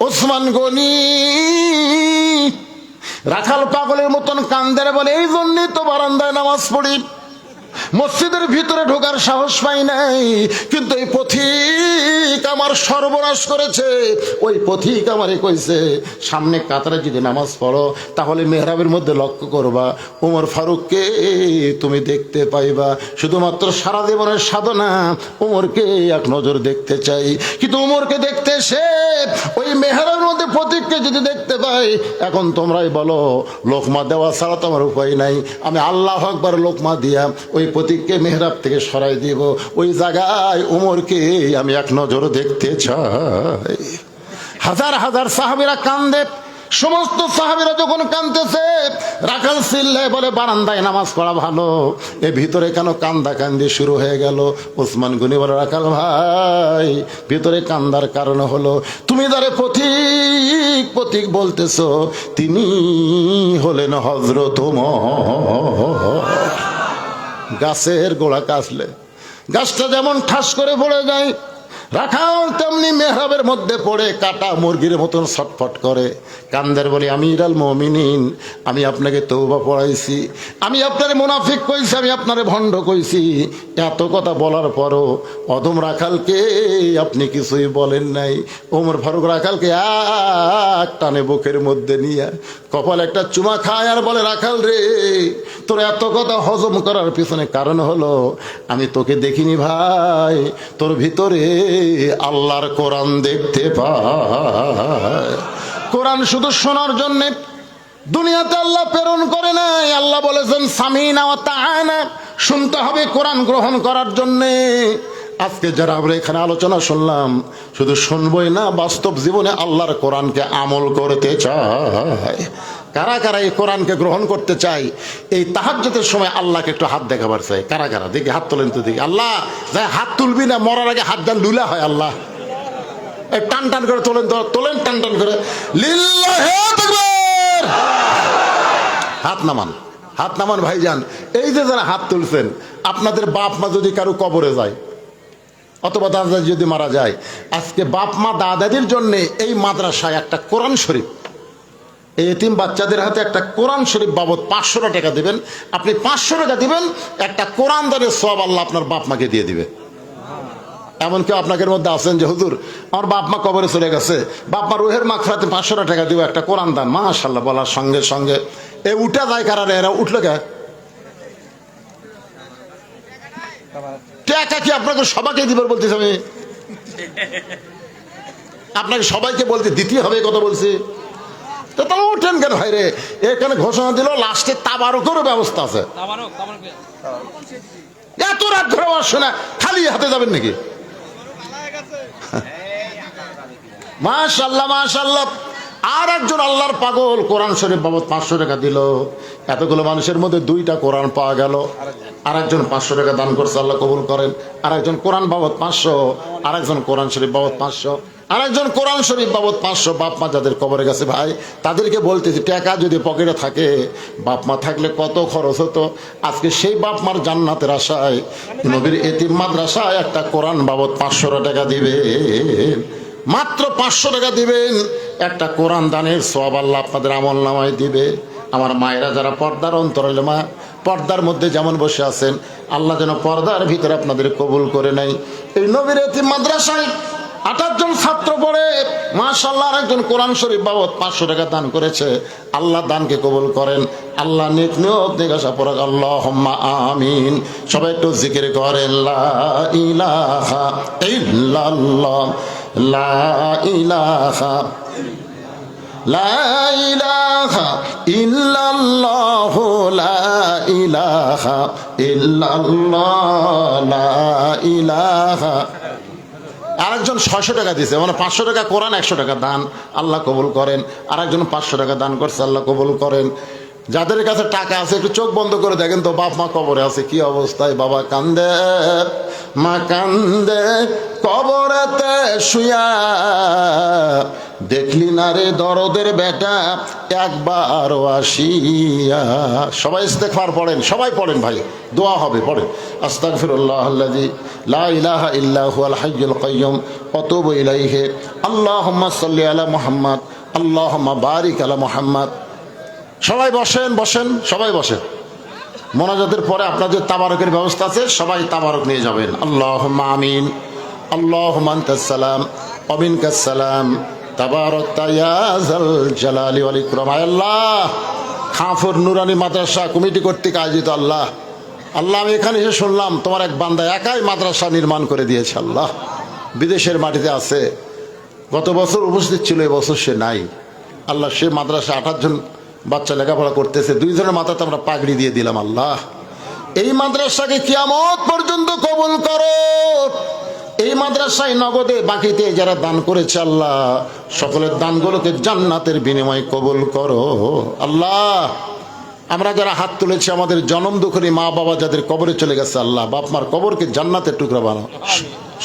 ওসমান গনি। রাখাল পাগলের মতন কান্দারে বলে, এই জন্যই তো বারান্দায় নামাজ পড়ি, মসজিদের ভিতরে ঢোকার সাহস পাই নাই, কিন্তু এই পথিক আমার সর্বনাশ করেছে। ওই পথিক আমারে কইছে, সামনে কাতারে যদি নামাজ পড়ো তাহলে মেহরাবের মধ্যে লক্ষ্য করবা ওমর ফারুককে তুমি দেখতে পাইবা। শুধুমাত্র সারা জীবনের সাধনা ওমরকে এক নজর দেখতে চাই, কিন্তু ওমরকে দেখতে এসে ওই মেহরাবের মধ্যে পথিককে যদি দেখতে পাই, এখন তোমরাই বলো লোকমা দেওয়া ছাড়া তো আমার উপায় নাই, আমি আল্লাহু আকবার লোকমা দিয়া ওই পথিককে মেহরাব থেকে সরাই দিব, ওই জায়গায় ওমরকে আমি এক নজর দেখতে চাই। হাজার হাজার সাহাবীরা কান্দে। সমস্ত সাহাবীরা যখন কাঁদতেছে, রাখাল চিল্লায় বলে, বারান্দায় নামাজ পড়া ভালো, এ ভিতরে কেন কান্দা কান্দি শুরু হয়ে গেল? ওসমান গনি বলে, রাখাল ভাই, ভিতরে কান্দার কারণ হলো তুমি যারে পথিক পথিক বলতেছো, তিনি হলেন হযরত ওমর। গাছের গোড়া কাটলে গাছটা যেমন ঠাস করে পড়ে যায়, রাখাল তেমনি মেহরাবের মধ্যে পড়ে কাটা মুরগির মতন ছটফট করে। কান্দের বলি, আমিরুল মুমিনিন, আমি আপনাকে তওবা পড়াইছি, আমি আপনারে মুনাফিক কইছি, আমি আপনারে ভণ্ড কইছি, এত কথা বলার পরও অদম রাখালকে আপনি কিছুই বলেন নাই। ওমর ফারুক রাখালকে এক টানে বুকের মধ্যে নিয়ে কপাল একটা চুমা খায় আর বলে, রাখাল রে, তোর এত কথা হজম করার পিছনে কারণ হলো আমি তোকে দেখিনি ভাই, তোর ভিতরে আল্লাহর কোরআন দেখতে পায়। কোরআন শুধু শোনার জন্যে দুনিয়াতে আল্লাহ প্রেরণ করে নাই। আল্লাহ বলেছেন সামিনা ওয়া তাআনা, শুনতে হবে কোরআন গ্রহণ করার জন্যে। আজকে যারা আমরা এখানে আলোচনা শুনলাম, শুধু শুনবই না, বাস্তব জীবনে আল্লাহর কোরআনকে আমল করতে চাই। কারা কারা এই কোরআনকে গ্রহণ করতে চাই? এই তাহাজ্জুদের সময় আল্লাহকে একটু হাত দেখাবার চাই। কারা কারা দেখি হাত তোলেন তো দেখি। আল্লাহ, যাই হাত তুলবি না, মরার আগে হাত ডান লুলা হয়। আল্লাহ, টান টান করে তোলেন, তোলেন টান টান করে, লিল্লাহি তাকবীর। হাত নামান, হাত নামান ভাইজান। এই যে যারা হাত তুলছেন, আপনাদের বাপ মা যদি কারো কবরে যায় অথবা দাদা যদি মারা যায়, আজকে বাপ মা দাদাদের জন্য এই মাদ্রাসায় একটা কোরআন শরীফ, এই এতিম বাচ্চাদের হাতে একটা কোরআন শরীফ বাবদ 500 টাকা দেবেন। আপনি 500 টাকা দিবেন, একটা কোরআন দানের সওয়াব আল্লাহ আপনার বাপ মাকে দিয়ে দিবে। এমন কেউ আপনাদের মধ্যে আছেন যে হুজুর আমার বাপ মা কবরে চলে গেছে, বাপ মা রুহের মাগফিরাতে 500 টাকা দিব, একটা কোরআন দান? মাশাআল্লাহ বলার সঙ্গে সঙ্গে এ উঠা যায়। কারা এরা উঠলো কে? টাকা কি আপনাকে সবাইকে দিবার বলতেছি? আমি আপনাকে সবাইকে বলতে দিতে হবে কথা বলছি, তো তাহলে উঠেন কেন ভাই রে? এখানে ঘোষণা দিল লাস্টে তাবারকেরও ব্যবস্থা আছে। এত রাত ধরে আসছে না, খালি হাতে যাবেন নাকি? মাশাআল্লাহ মাশাআল্লাহ। আর একজন আল্লাহর পাগল কোরআন শরীফ বাবদ 500 টাকা দিল। এতগুলো মানুষের মধ্যে 2টা কোরআন পাওয়া গেল। আর একজন 500 টাকা দান করছে, আল্লাহ কবুল করেন। আর একজন কোরআন বাবদ 500, আর একজন কোরআন শরীফ বাবদ 500, আর একজন কোরআন শরীফ বাবদ 500। বাপ মা যাদের কবরে গেছে ভাই, তাদেরকে বলতেছি টাকা যদি পকেটে থাকে, বাপ মা থাকলে কত খরচ হতো। আজকে সেই বাপ মার জান্নাতের আশায় নবীর এতিম মাদ্রাসায় একটা কোরআন বাবদ 500 টাকা দিবে, মাত্র 500 টাকা দিবেন। একটা কোরআন দানের সওয়াব আল্লাহ আপনাদের আমল নামায় দিবে। আমার মায়েরা যারা পর্দার অন্তরালে মা, পর্দার মধ্যে যেমন বসে আছেন, আল্লাহ যেন পর্দার ভিতরে আপনাদের কবুল করে নেয়। এই নবীর এতিম মাদ্রাসায় 28 জন ছাত্র পড়ে, মাশাআল্লাহ। আর একজন কোরআন শরীফ বাবদ 500 টাকা দান করেছে। আল্লাহ দানকে কবুল করেন, আল্লাহ নেক নিয়ত নেক আশা পড়া, আল্লাহুম্মা আমিন। সবাই একটু জিকির করেন, লা ইলাহা ইল্লাল্লাহ, লা ইলাহা, লা ইলাহা ইল্লাল্লাহ, লা ইলাহা ইল্লাল্লাহ, লা ইলাহা। আরেকজন 600 টাকা দিয়েছে, মানে 500 টাকা কোরআন, 100 টাকা দান, আল্লাহ কবুল করেন। আরেকজন 500 টাকা দান করছে, আল্লাহ কবুল করেন। যাদের কাছে টাকা আছে একটু চোখ বন্ধ করে দেখেন তো, বাপ মা কবরে আছে, কি অবস্থায়। বাবা কান্দে, মা কান্দে কবরেতে শুয়া, দেখলি না রে দরদের বেটা একবার আসিয়া। সবাই ইস্তেগফার পড়েন, সবাই পড়েন ভাই, দোয়া হবে, পড়েন। আস্তাগফিরুল্লাহাল্লাযী লা ইলাহা ইল্লা হুয়াল হাইয়ুল কাইয়্যুম ওয়া তুবু ইলাইহি। আল্লাহুম্মা সাল্লি আলা মুহাম্মাদ, আল্লাহুম্মা বারিক আলা মুহাম্মাদ। সবাই বসেন, বসেন, সবাই বসেন। মোনাজাতের পরে আপনাদের তাবারকের ব্যবস্থা আছে, সবাই তাবারক নিয়ে যাবেন। আল্লাহুম্মা আমিন। আল্লাহুম্মা আনতাস সালাম ওয়া মিনকাস সালাম, তাবারাকতা ইয়া যাল জালালি ওয়াল ইকরাম। আল্লাহ, খাফর নুরানি মাদ্রাসা কমিটি কর্তৃক আয়োজিত আল্লাহ, আল্লাহ আমি এখানে এসে শুনলাম তোমার এক বান্দা একাই মাদ্রাসা নির্মাণ করে দিয়েছে। আল্লাহ, বিদেশের মাটিতে আছে, গত বছর উপস্থিত ছিল, এবছর সে নাই। আল্লাহ, সে মাদ্রাসা 28 জন বাচ্চা লেখাপড়া করতেছে, 2 জনের মাথাতে আমরা পাগড়ি দিয়ে দিলাম। আল্লাহ, এই মাদ্রাসাকে কিয়ামত পর্যন্ত কবুল করো। এই মাদ্রাসায় নগদে বাকিতে যারা দান করেছে, আল্লাহ সকলের দানগুলোকে জান্নাতের বিনিময়ে কবুল করো। আল্লাহ, আমরা যারা হাত তুলেছি, আমাদের জনম দুঃখী মা বাবা যাদের কবরে চলে গেছে, আল্লাহ বাপ মার কবরকে জান্নাতের টুকরা বানাও।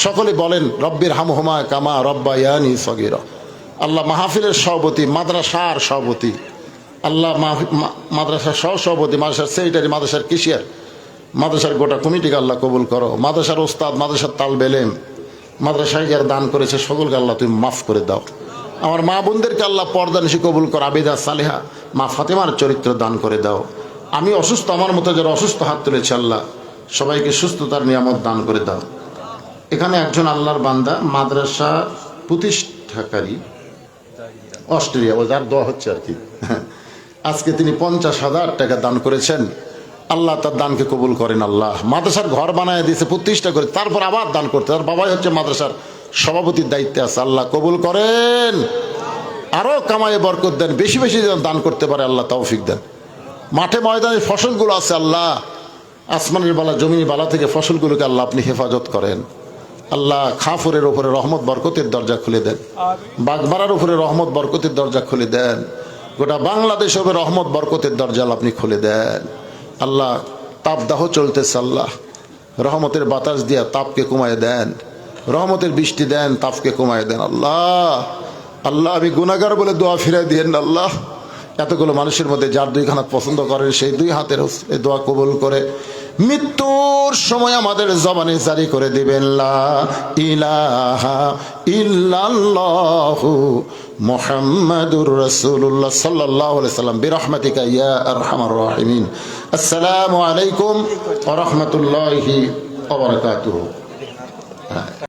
সকলে বলেন রব্বির হামহুমা কামা রব্বায়ানি সগীরা। আল্লাহ, মাহফিলের সভাপতি, মাদ্রাসার সভাপতি, আল্লাহ মাদ্রাসার সহসভাপতি, মাদ্রাসার সেক্রেটারি, মাদ্রাসার কিশিয়ার, মাদ্রাসার গোটা কমিটিকে আল্লাহ কবুল করো। মাদ্রাসার ওস্তাদ, মাদ্রাসার তালবেলেম, মাদ্রাসায় যারা দান করেছে সকলকে আল্লাহ তুমি মাফ করে দাও। আমার মা বোনদেরকে আল্লাহ পর্দানিশী কবুল করো। আবিদা সালেহা মা ফাতেমার চরিত্র দান করে দাও। আমি অসুস্থ, আমার মতো যারা অসুস্থ হাত তুলেছে, আল্লাহ সবাইকে সুস্থতার নিয়ামত দান করে দাও। এখানে একজন আল্লাহর বান্দা মাদ্রাসা প্রতিষ্ঠাকারী, অস্ট্রেলিয়া, ও যার দোয়া হচ্ছে আর কি, আজকে তিনি 50,000 টাকা দান করেছেন। আল্লাহ তার দানকে কবুল করেন। আল্লাহ মাদ্রাসার ঘর বানায় দিয়েছে, প্রতিষ্ঠা করে, তারপর আবার দান করতে, তার বাবাই হচ্ছে মাদ্রাসার সভাপতির দায়িত্বে আছে। আল্লাহ কবুল করেন, আরো কামায়ে বরকত দেন, বেশি বেশি যেন দান করতে পারে আল্লাহ তৌফিক দেন। মাঠে ময়দানের ফসলগুলো আছে, আল্লাহ আসমানের বালা জমিনের বালা থেকে ফসলগুলোকে আল্লাহ আপনি হেফাজত করেন। আল্লাহ খাফুরের উপরে রহমত বরকতের দরজা খুলে দেন, বাগমারার উপরে রহমত বরকতের দরজা খুলে দেন, গোটা বাংলাদেশের উপরে রহমত বরকতের দরজা আপনি খুলে দেন। আল্লাহ তাপদাহ চলতেছে, আল্লাহ রহমতের বাতাস দিয়া তাপকে কমায় দেন, রহমতের বৃষ্টি দেন, তাপকে কমায় দেন। আল্লাহ, আল্লাহ আমি গুনাহগার বলে দোয়া ফিরাই দিয়েন। আল্লাহ, এতগুলো মানুষের মধ্যে যার 2 হাত পছন্দ করেন, সেই 2 হাতের এই দোয়া কবুল করে মৃত্যুর সময় আমাদের জবানে জারি করে দিবেন, লা ইলাহা ইল্লাল্লাহু মুহাম্মাদুর রাসূলুল্লাহ সাল্লাল্লাহু আলাইহি সাল্লাম বিরহমাতিকা ইয়া আরহামার রাহিমিন। আসসালামু আলাইকুম ওয়া রাহমাতুল্লাহি ওয়া বারাকাতুহু।